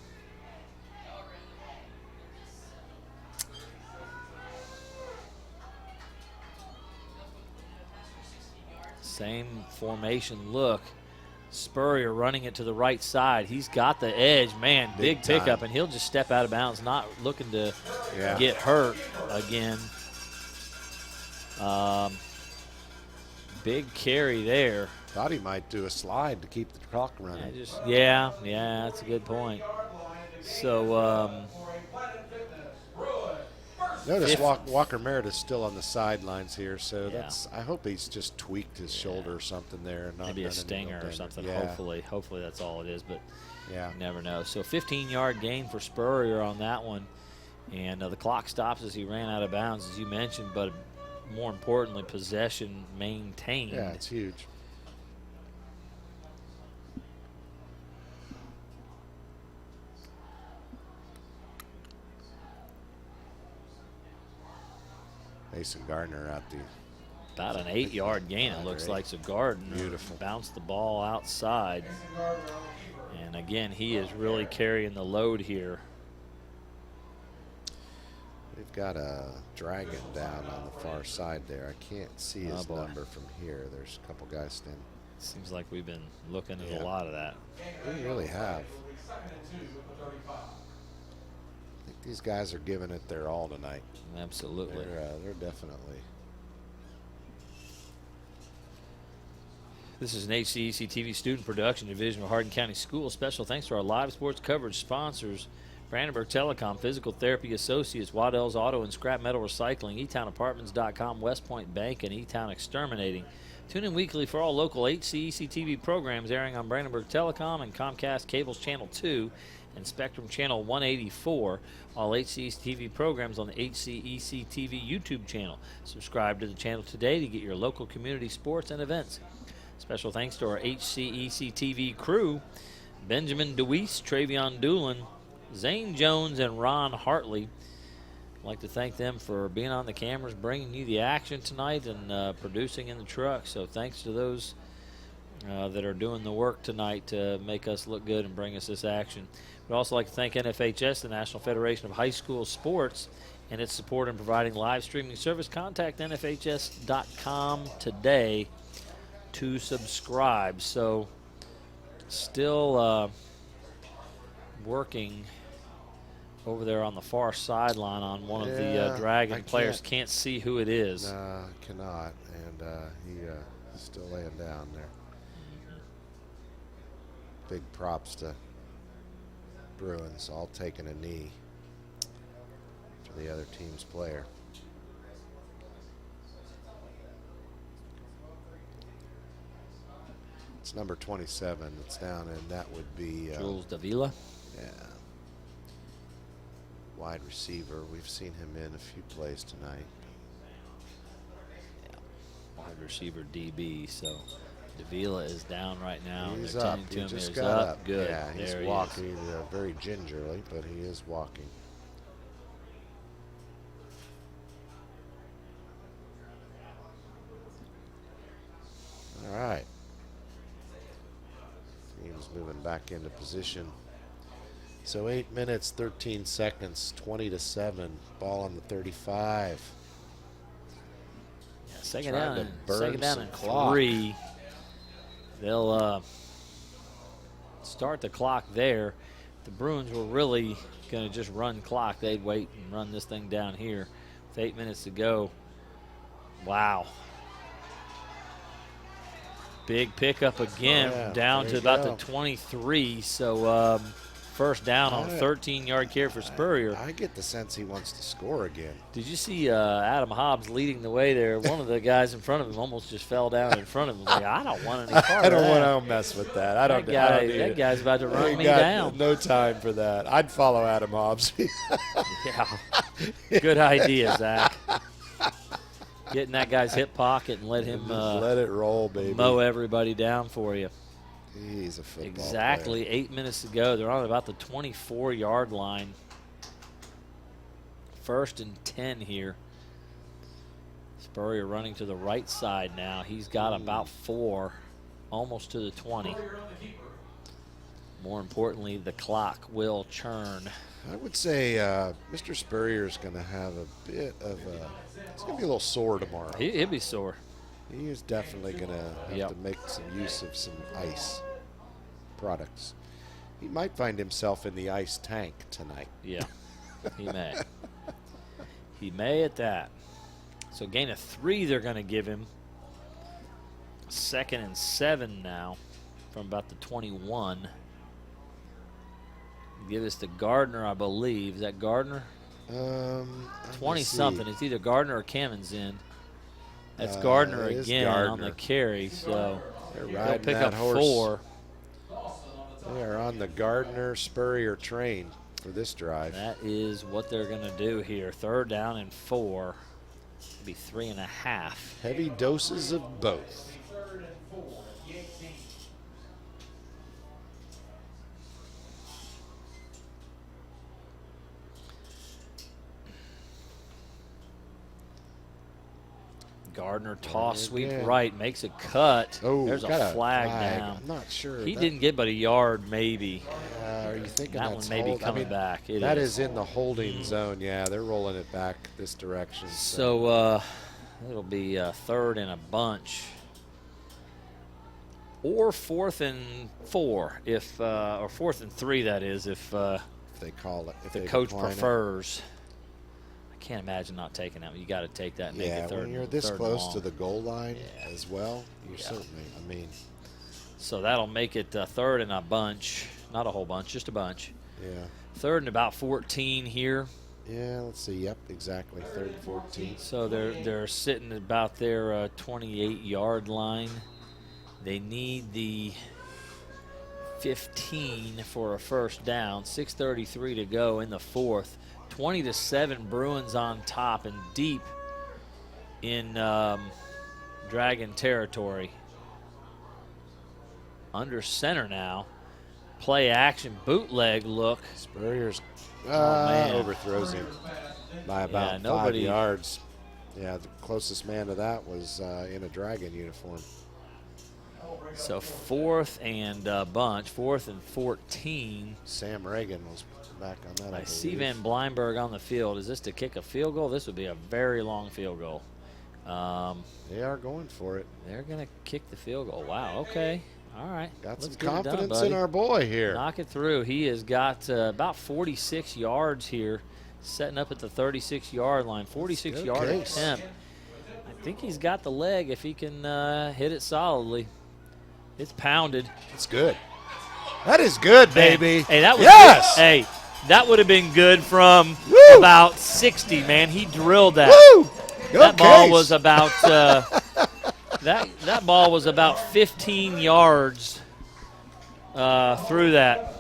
Same formation look. Spurrier running it to the right side. He's got the edge. Man, big pickup, and he'll just step out of bounds, not looking to get hurt again. Big carry there. Thought he might do a slide to keep the clock running. Yeah, that's a good point. So, notice Walker Meredith's still on the sidelines here, so that's. I hope he's just tweaked his shoulder or something there. Not maybe a done any stinger real or something. damage. Hopefully that's all it is, but you yeah, never know. So 15-yard gain for Spurrier on that one, and the clock stops as he ran out of bounds, as you mentioned, but more importantly, possession maintained. yeah, it's huge. Mason Gardner out the About an 8-yard gain, it looks like. So Gardner Beautiful. bounced the ball outside. And again, he is really carrying the load here. They've got a dragon down on the far side there. I can't see his number from here. There's a couple guys standing. Seems like we've been looking at a lot of that. We really have. I think these guys are giving it their all tonight. Absolutely. They're definitely. This is an HCEC-TV student production division of Hardin County Schools. Special thanks to our live sports coverage sponsors, Brandenburg Telecom, Physical Therapy Associates, Waddell's Auto and Scrap Metal Recycling, eTownApartments.com, West Point Bank, and eTown Exterminating. Tune in weekly for all local HCEC-TV programs airing on Brandenburg Telecom and Comcast Cable's Channel 2 and Spectrum Channel 184. All HCEC-TV programs on the HCEC-TV YouTube channel. Subscribe to the channel today to get your local community sports and events. Special thanks to our HCEC-TV crew, Benjamin DeWeese, Travion Doolin, Zane Jones, and Ron Hartley. I'd like to thank them for being on the cameras, bringing you the action tonight, and producing in the truck. So thanks to those that are doing the work tonight to make us look good and bring us this action. We'd also like to thank NFHS, the National Federation of High School Sports, and its support in providing live streaming service. Contact NFHS.com today to subscribe. So still working over there on the far sideline on one of the Dragon players. Can't see who it is. No, cannot. And he's still laying down there. Big props to Bruins, all taking a knee for the other team's player. It's number 27 that's down, and that would be Jules Davila. Yeah. Wide receiver. We've seen him in a few plays tonight. Yeah. Wide receiver DB. So Davila is down right now. He's They're up. tending to He him. just He's got up. up. Good. Yeah, he's there walking very gingerly, but he is walking. All right. Team's moving back into position. So 8 minutes, 13 seconds, 20-7. Ball on the 35. Yeah, second Trying down. to burn Second down some and clock. 3. They'll start the clock there. The Bruins were really going to just run clock. They'd wait and run this thing down here with 8 minutes to go. Wow. Big pickup again, Yeah, down there to you about go. the 23. So first down on a I- 13-yard carry for Spurrier. I get the sense he wants to score again. Did you see Adam Hobbs leading the way there? One of the guys in front of him almost just fell down in front of him. Like, I don't want any part I don't of that. want to mess with that. I don't. That I don't need that it. guy's about to run Ain't me got down. No time for that. I'd follow Adam Hobbs. Yeah. Good idea, Zach. Get in that guy's hip pocket and let him Let it roll, baby. mow everybody down for you. He's a football Exactly player. 8 minutes to go. They're on about the 24-yard line. First and 10 here. Spurrier running to the right side now. He's got about 4, almost to the 20. More importantly, the clock will churn. I would say Mr. Spurrier is going to have a bit of a. It's going to be a little sore tomorrow. He'll be sore. He is definitely going to have to make some use of some ice products. He might find himself in the ice tank tonight. Yeah, he may. He may at that. So gain of 3 they're going to give him. 2nd and 7 now from about the 21. Give this to Gardner, I believe. Is that Gardner? 20-something. It's either Gardner or Cannon's in. That's Gardner it is again on Gardner. the carry. So They're they'll riding pick that up horse. 4. They are on the Gardner Spurrier train for this drive. That is what they're going to do here. 3rd down and 4. It'll be 3.5. Heavy doses of both. Gardner toss sweep Again. right, makes a cut. Oh, there's got a flag down. I'm not sure. He that- didn't get but a yard, maybe. Are you thinking That that's one may be hold? coming back. It That is. is in the holding zone. Yeah, they're rolling it back this direction. So it'll be 3rd and a bunch, or 4th and 4, if or 4th and 3. That is, if if they call it, if the they coach decline it. prefers. I can't imagine not taking that. You got to take that. And make Yeah, it 3rd when you're and- this 3rd and close long. to the goal line Yeah. as well, you're Yeah. certainly. I mean, So that'll make it 3rd and a bunch, not a whole bunch, just a bunch. yeah, 3rd and about 14 here. yeah. Let's see. Yep, exactly. 3rd and 14. So they're sitting about their 28-yard line. They need the 15 for a first down. 6:33 to go in the 4th. 20-7 Bruins on top and deep in Dragon territory. Under center now. Play action bootleg look. Spurrier's man. overthrows him by about 5 nobody- yards. Yeah, the closest man to that was in a Dragon uniform. So 4th and a bunch. 4th and 14. Sam Reagan was back on that. I see believe. Van Bleinberg on the field. Is this to kick a field goal? This would be a very long field goal. They are going for it. They're going to kick the field goal. Wow, okay. All right. Got Let's some get it done, confidence buddy. in our boy here. Knock it through. He has got about 46 yards here, setting up at the 36-yard line. 46-yard case. attempt. I think he's got the leg if he can hit it solidly. It's pounded. It's good. That is good, baby. Hey, that was Yes! good. Hey, that would have been good from Woo! about 60, man. He drilled that. Woo! Go That ball Case. was about that ball was about 15 yards through that.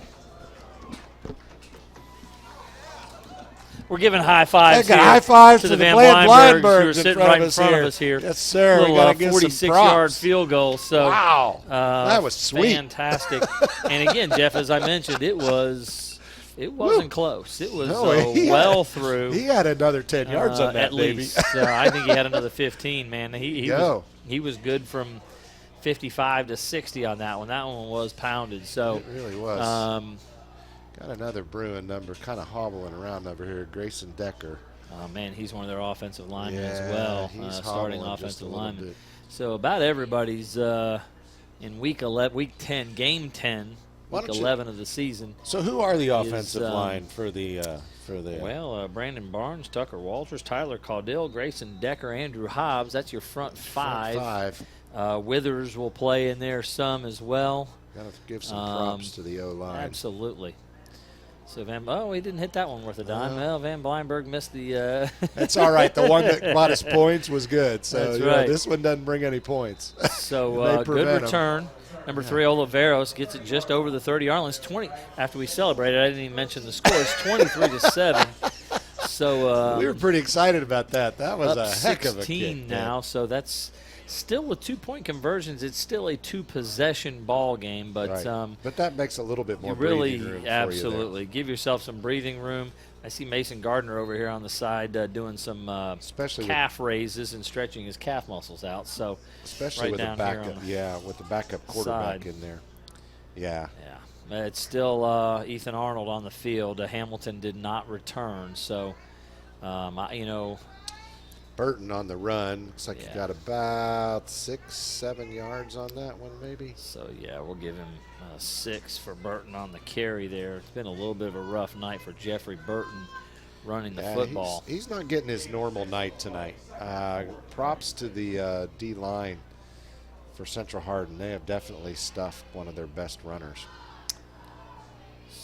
We're giving high fives Hey, here high fives to to the the Van Van Bleinbergs who are Bleinbergs in sitting front right of in us front here. of us here. Yes, sir. We Little gotta give some 46-yard props. field goal. So Wow. That was sweet. fantastic. And again, Jeff, as I mentioned, it wasn't close. It was well through. He had another 10 yards on that, at baby. least. I think he had another 15, man. He was good from 55 to 60 on that one. That one was pounded. So It really was. Got another Bruin number kind of hobbling around over here, Grayson Decker. oh man, he's one of their offensive linemen Yeah, as well. he's Starting hobbling just offensive a little lineman. bit. So about everybody's in week 10, game 10, Why week don't you- 11 of the season. So who are the offensive Is, line for the Well, Brandon Barnes, Tucker Walters, Tyler Caudill, Grayson Decker, Andrew Hobbs. That's your front five. Withers will play in there some as well. Got to give some props to the O-line. Absolutely. So he didn't hit that one worth a dime. Well, Van Bleinberg missed the. That's all right. The one that brought us points was good. So That's right. This one doesn't bring any points. So good return. Number 3, Oliveros gets it just over the 30-yard line. It's 20. After we celebrated, I didn't even mention the score. It's 23-7. So we were pretty excited about that. That was up a heck of a 16 kick. now. So that's still with 2-point conversions. It's still a 2-possession ball game, but Right. But that makes a little bit more you really breathing room absolutely give yourself some breathing room. I see Mason Gardner over here on the side doing some Especially calf raises and stretching his calf muscles out. So especially right with the down here backup, on with the backup quarterback side. in there. Yeah. Yeah, it's still Ethan Arnold on the field. Hamilton did not return, so Burton on the run. Looks like Yeah. he got about 6-7 yards on that one, maybe. So yeah, we'll give him 6 for Burton on the carry there. It's been a little bit of a rough night for Jeffrey Burton running the football. He's not getting his normal night tonight. Props to the D-line for Central Hardin. They have definitely stuffed one of their best runners.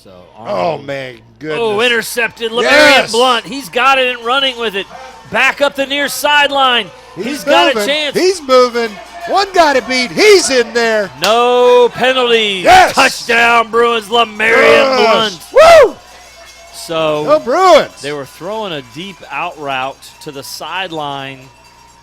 So Oh, man, goodness. Oh, intercepted. Lemarian Yes! Blunt. He's got it and running with it. Back up the near sideline. He's got a moving. chance. He's moving. One guy to beat. He's in there. No penalties. Yes! Touchdown, Bruins. Lemarian Yes! Blunt. Woo! So Go Bruins. they were throwing a deep out route to the sideline,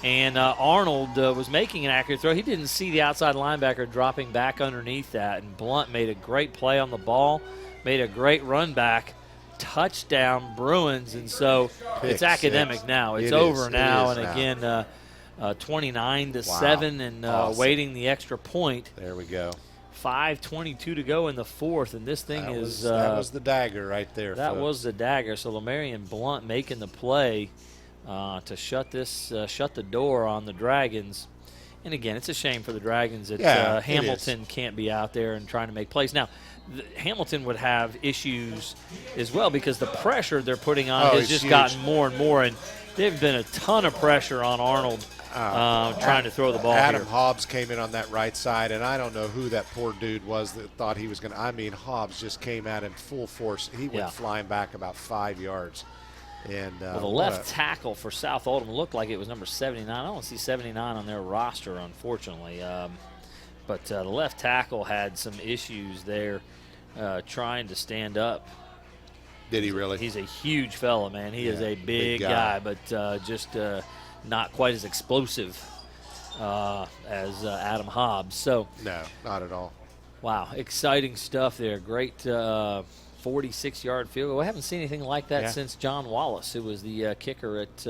and Arnold was making an accurate throw. He didn't see the outside linebacker dropping back underneath that, and Blunt made a great play on the ball, made a great run back. Touchdown, Bruins. And so it's academic now. It's over now. And again, 29-7 and Awesome. waiting the extra point. There we go. 5:22 to go in the fourth, and this thing That was the dagger right there. that folks. was the dagger. So Lemarian Blunt making the play to shut the door on the Dragons. And again, it's a shame for the Dragons that Yeah, it Hamilton can't be out there and trying to make plays. Now, Hamilton would have issues as well because the pressure they're putting on has it's just huge. gotten more and more, and there've been a ton of pressure on Arnold trying to throw the ball Adam here. Hobbs came in on that right side, and I don't know who that poor dude was that thought he was going to. I mean, Hobbs just came at him full force. He went flying back about 5 yards. And Well, the left tackle for South Oldham looked like it was number 79. I don't see 79 on their roster, unfortunately. But the left tackle had some issues there trying to stand up. Did he really? He's a huge fella, man. He is a big guy. guy, but just not quite as explosive as Adam Hobbs. So, No, not at all. wow, exciting stuff there. Great 46-yard field goal. We haven't seen anything like that since John Wallace, who was the kicker at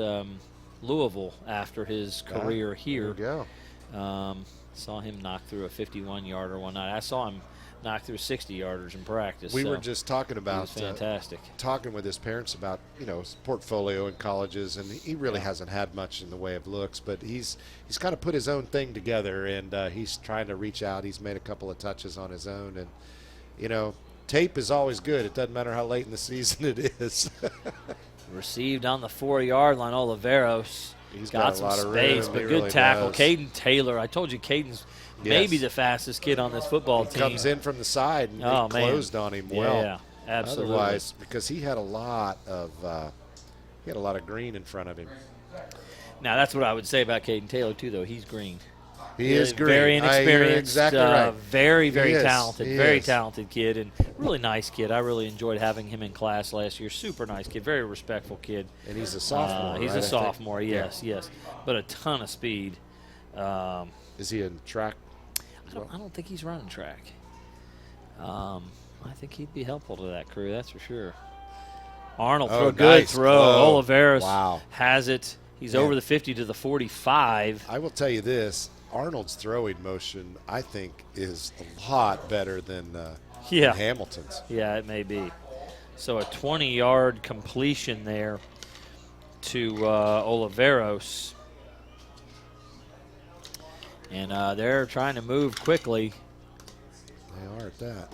Louisville after his career here. There we go. Saw him knock through a 51-yarder one night. I saw him knock through 60-yarders in practice. We so were just talking he about was fantastic. talking with his parents about his portfolio in colleges, and he really hasn't had much in the way of looks, but he's kind of put his own thing together, and he's trying to reach out. He's made a couple of touches on his own, and tape is always good. It doesn't matter how late in the season it is. Received on the 4-yard line, Oliveros. He's got a some lot of space, room. but He good really tackle. does. Caden Taylor. I told you Caden's maybe the fastest kid on this football team. Comes in from the side and Oh, they man. closed on him well. Yeah, absolutely. Otherwise, because he had a lot of green in front of him. Now, that's what I would say about Caden Taylor, too, though. He's green. He is green. Very You're inexperienced. exactly right. Very, very He is. talented. He Very is. talented kid and really nice kid. I really enjoyed having him in class last year. Super nice kid. Very respectful kid. And he's a sophomore, He's right, I a think? sophomore, yes. But a ton of speed. Is he in track? I don't think he's running track. I think he'd be helpful to that crew, that's for sure. Arnold, Oh, good nice. throw. Oh, Oliveros has it. He's over the 50 to the 45. I will tell you this. Arnold's throwing motion, I think, is a lot better than Hamilton's. Yeah, it may be. So a 20-yard completion there to Oliveros. And they're trying to move quickly. They are at that.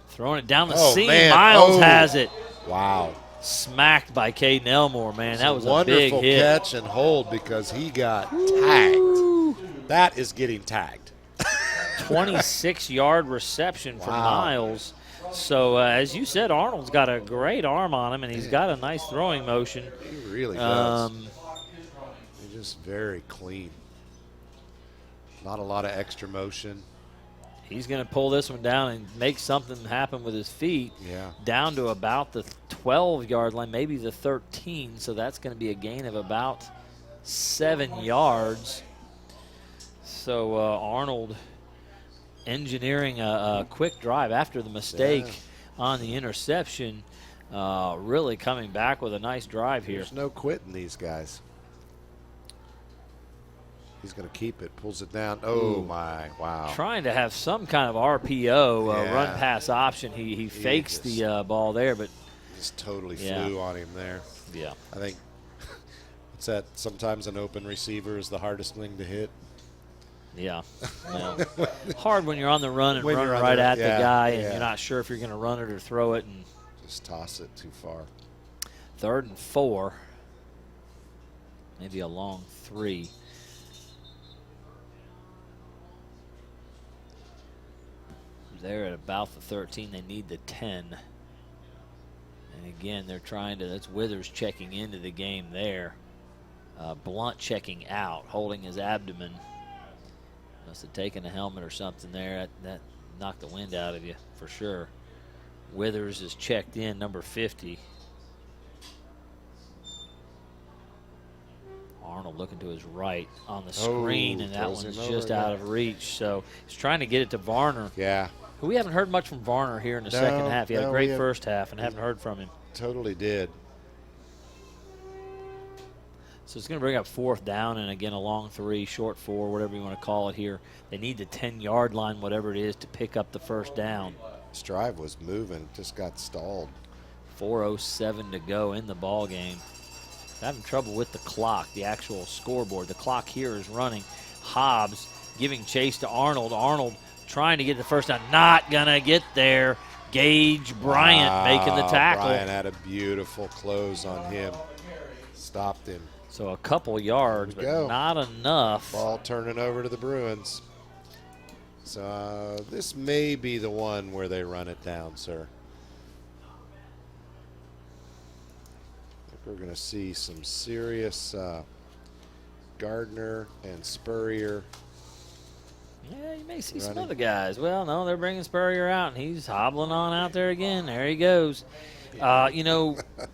Throwing it down the Oh, seam. man. Miles Oh. has it. Wow. smacked by Caden Elmore, man. That was a big wonderful hit. catch and hold because he got tagged. That is getting tagged. 26-yard reception from Miles. So, as you said, Arnold's got a great arm on him, and he's got a nice throwing motion. He really does. He's just very clean. Not a lot of extra motion. He's going to pull this one down and make something happen with his feet. Yeah. Down to about the 12-yard line, maybe the 13. So that's going to be a gain of about 7 yards. So Arnold engineering a quick drive after the mistake on the interception. Really coming back with a nice drive here. There's no quitting these guys. He's going to keep it, pulls it down. Oh, my, wow. Trying to have some kind of RPO, run-pass option. He fakes the ball there, but just totally flew on him there. Yeah. I think what's that? Sometimes an open receiver is the hardest thing to hit. Yeah. Hard when you're on the run and When run you're on right the- at the yeah, guy, and yeah. you're not sure if you're going to run it or throw it. And Just toss it too far. 3rd and 4. Maybe a long 3. They're at about the 13. They need the 10. And again, they're trying to, that's Withers checking into the game there. Blunt checking out, holding his abdomen. Must have taken a helmet or something there. That knocked the wind out of you for sure. Withers is checked in, number 50. Arnold looking to his right on the screen, and that one's just out of reach. So he's trying to get it to Varner. Yeah. Who we haven't heard much from Varner here in the second half. He had a great first half and haven't heard from him. Totally did. So it's going to bring up 4th down, and again, a long 3, short 4, whatever you want to call it here. They need the 10-yard line, whatever it is, to pick up the first down. This drive was moving, just got stalled. 4:07 to go in the ball game. Having trouble with the clock, the actual scoreboard. The clock here is running. Hobbs giving chase to Arnold. Arnold trying to get the first down, not going to get there. Gage Bryant making the tackle. Bryant had a beautiful close on him. Stopped him. So a couple yards, but not enough. Ball turning over to the Bruins. So this may be the one where they run it down, sir. I think we're going to see some serious Gardner and Spurrier. Yeah, you may see some other guys. Well, no, they're bringing Spurrier out, and he's hobbling on out there again. There he goes. You know, at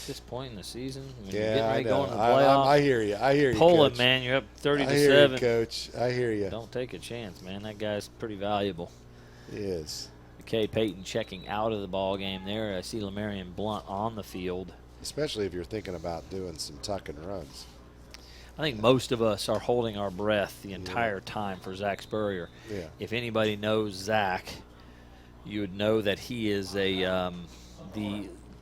this point in the season, when you're getting ready to go into the playoffs. I hear you. I hear you, Pull Coach. it, man. You're up 30 to 7. I hear you, Coach. I hear you. Don't take a chance, man. That guy's pretty valuable. He is. McKay Payton checking out of the ball game there. I see Lamarion Blunt on the field. Especially if you're thinking about doing some tuck and runs. I think most of us are holding our breath the entire time for Zach Spurrier. Yeah. If anybody knows Zach, you would know that he is the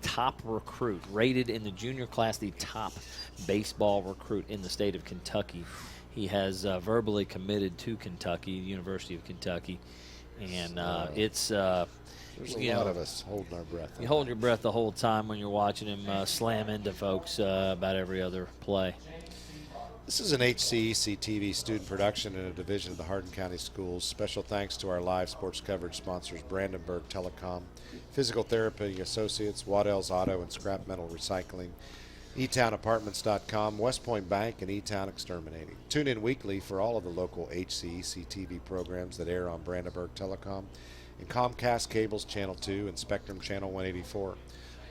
top recruit, rated in the junior class, the top baseball recruit in the state of Kentucky. He has verbally committed to Kentucky, University of Kentucky, and it's there's a lot of us holding our breath. You hold your breath the whole time when you're watching him slam into folks about every other play. This is an HCEC-TV student production and a division of the Hardin County Schools. Special thanks to our live sports coverage sponsors, Brandenburg Telecom, Physical Therapy Associates, Waddell's Auto and Scrap Metal Recycling, eTownApartments.com, West Point Bank, and eTown Exterminating. Tune in weekly for all of the local HCEC-TV programs that air on Brandenburg Telecom and Comcast Cable's Channel 2 and Spectrum Channel 184.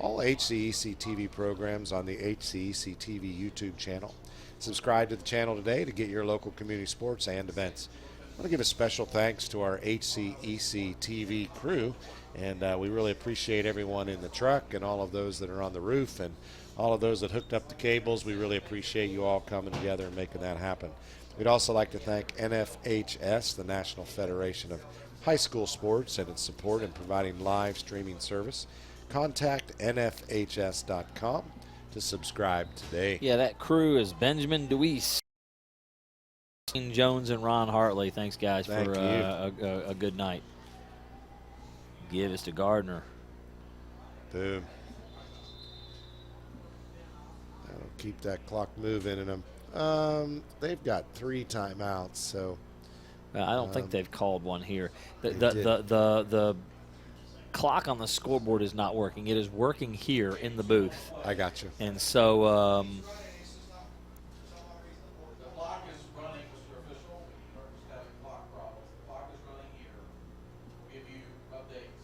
All HCEC-TV programs on the HCEC-TV YouTube channel. Subscribe to the channel today to get your local community sports and events. I want to give a special thanks to our HCEC-TV crew, and we really appreciate everyone in the truck and all of those that are on the roof and all of those that hooked up the cables. We really appreciate you all coming together and making that happen. We'd also like to thank NFHS, the National Federation of High School Sports, and its support in providing live streaming service. Contact nfhs.com to subscribe today. Yeah, that crew is Benjamin Deweese, Jones, and Ron Hartley. Thanks, guys, for a good night. Give us to Gardner. Boom. That'll keep that clock moving. And they've got 3 timeouts, so I don't think they've called one here. The did. the clock on the scoreboard is not working. It is working here in the booth. I got you. And so The clock is running, Mr. Official. We're just having clock problems. The clock is running here. We'll give you updates.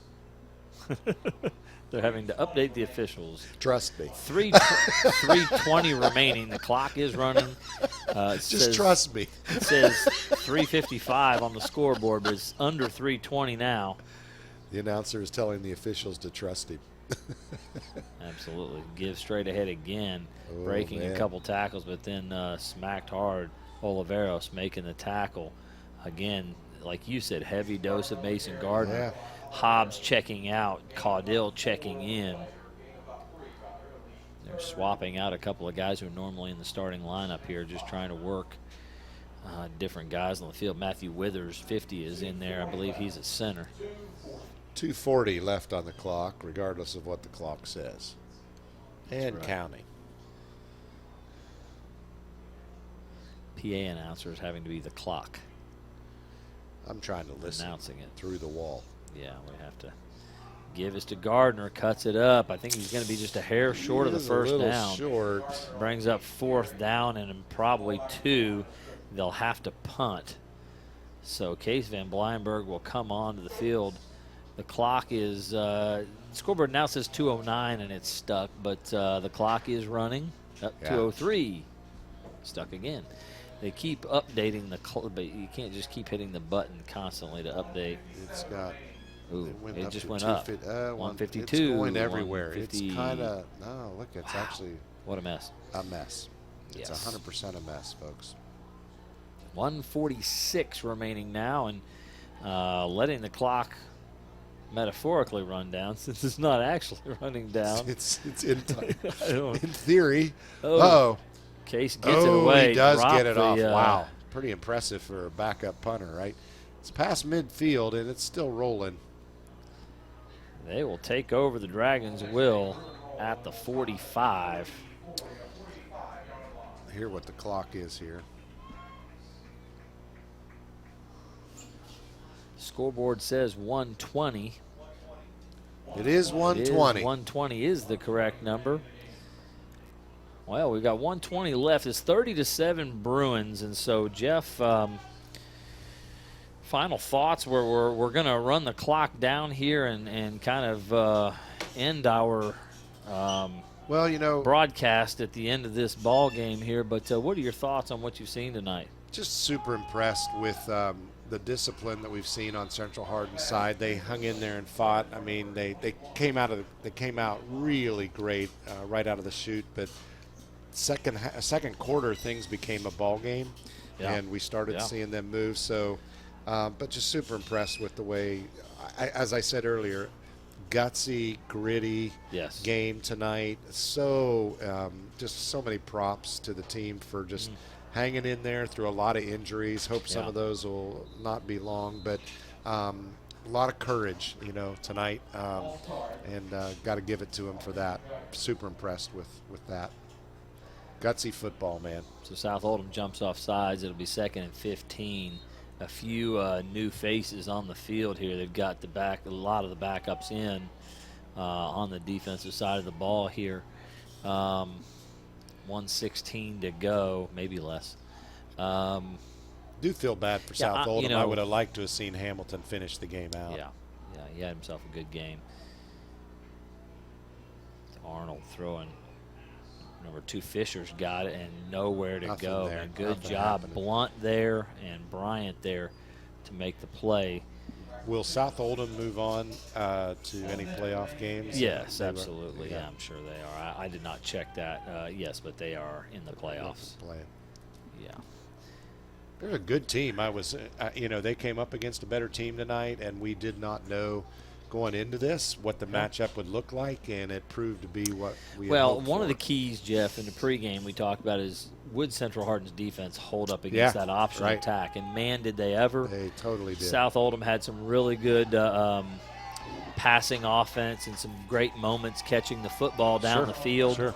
they're having to update the officials. Trust me. 3:20 remaining. The clock is running. Just trust me. It says 3:55 on the scoreboard, but it's under 3:20 now. The announcer is telling the officials to trust him. Absolutely. Give straight ahead again, Oh, breaking man. a couple tackles, but then smacked hard. Oliveros making the tackle. Again, like you said, heavy dose of Mason Gardner. Yeah. Hobbs checking out, Caudill checking in. They're swapping out a couple of guys who are normally in the starting lineup here, just trying to work different guys on the field. Matthew Withers, 50, is in there. I believe he's at center. 2:40 left on the clock, regardless of what the clock says. And right. counting. PA announcer is having to be the clock I'm trying to listen announcing it. through the wall. Yeah, we have to give us to Gardner. Cuts it up. I think he's going to be just a hair short of the He is first a little down. short. Brings up 4th down and probably 2. They'll have to punt. So Case Van Blyenberg will come onto the field. The clock is scoreboard now says 2:09 and it's stuck, but the clock is running. Up Yeah. 2:03, stuck again. They keep updating but you can't just keep hitting the button constantly to update. It's got. Ooh, it up just to went up. 152. 152. It's going everywhere. It's 150. kind of. No, look, it's actually What a mess. a mess. It's Yes. 100% a mess, folks. 1:46 remaining now, and letting the clock metaphorically run down since it's not actually running down. It's in, I don't- in theory. Oh. Oh, Case gets it away. he does dropped get it off. the, Wow, pretty impressive for a backup punter, right? It's past midfield and it's still rolling. They will take over. The Dragons will at the 45. Hear what the clock is here. Scoreboard says 120. It is 120. 120 is the correct number. Well, we've got 120 left. It's 30-7 Bruins, and so Jeff, final thoughts. We're going to run the clock down here and kind of end our Well, you know, broadcast at the end of this ball game here. But what are your thoughts on what you've seen tonight? just super impressed with the discipline that we've seen on Central Hardin's side. They hung in there and fought. I mean, they came out really great right out of the chute. But second quarter, things became a ball game, and we started seeing them move. So, but just super impressed with the way, as I said earlier, gutsy, gritty game tonight. So just so many props to the team for just hanging in there through a lot of injuries. Hope some of those will not be long, but a lot of courage, you know, tonight, and got to give it to them for that. Super impressed with that. Gutsy football, man. So South Oldham jumps off sides. It'll be 2nd and 15. A few new faces on the field here. They've got a lot of the backups in on the defensive side of the ball here. 1:16 to go, maybe less. Do feel bad for South Oldham. I would have liked to have seen Hamilton finish the game out. Yeah, he had himself a good game. Arnold throwing. Number 2 Fisher's got it and nowhere to Nothing go. there. And good Nothing job, happening. Blunt there and Bryant there to make the play. Will South Oldham move on to any playoff games? Yes, absolutely. Yeah, I'm sure they are. I did not check that. Yes, but they are in the playoffs. Yeah. They're a good team. They came up against a better team tonight, and we did not know going into this what the matchup would look like, and it proved to be what we had hoped one for. of the keys, Jeff, in the pregame we talked about is would Central Hardin's defense hold up against that option attack? And man, did they ever. They totally did. South Oldham had some really good passing offense and some great moments catching the football down the field. Sure.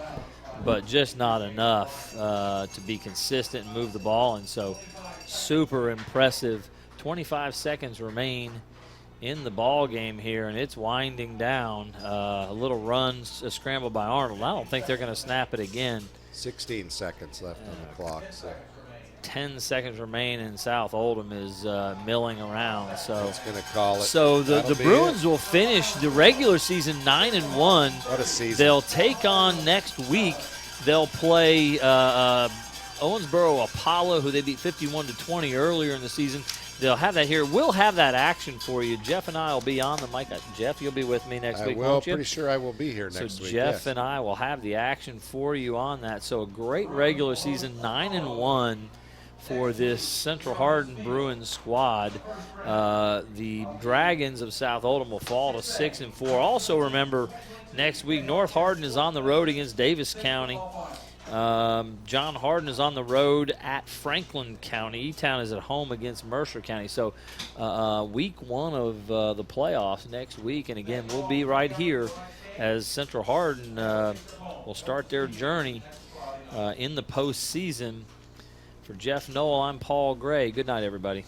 But just not enough to be consistent and move the ball. And so super impressive. 25 seconds remain in the ball game here, and it's winding down. A little run, a scramble by Arnold. I don't think they're going to snap it again. 16 seconds left on the clock. So 10 seconds remain, and South Oldham is milling around. So it's going to call it. So the That'll be Bruins it. will finish the regular season 9-1. What a season. They'll take on next week. They'll play Owensboro Apollo, who they beat 51-20 earlier in the season. They'll have that here. We'll have that action for you. Jeff and I will be on the mic. Jeff, you'll be with me next week, won't you? Pretty sure I will be here next week. So Jeff yes. and I will have the action for you on that. So a great regular season, 9-1 for this Central Hardin Bruins squad. The Dragons of South Oldham will fall to 6-4. Also remember, next week North Hardin is on the road against Davis County. John Hardin is on the road at Franklin County. E-Town is at home against Mercer County. So week one of the playoffs next week. And again, we'll be right here as Central Hardin will start their journey in the postseason. For Jeff Noel, I'm Paul Gray. Good night, everybody.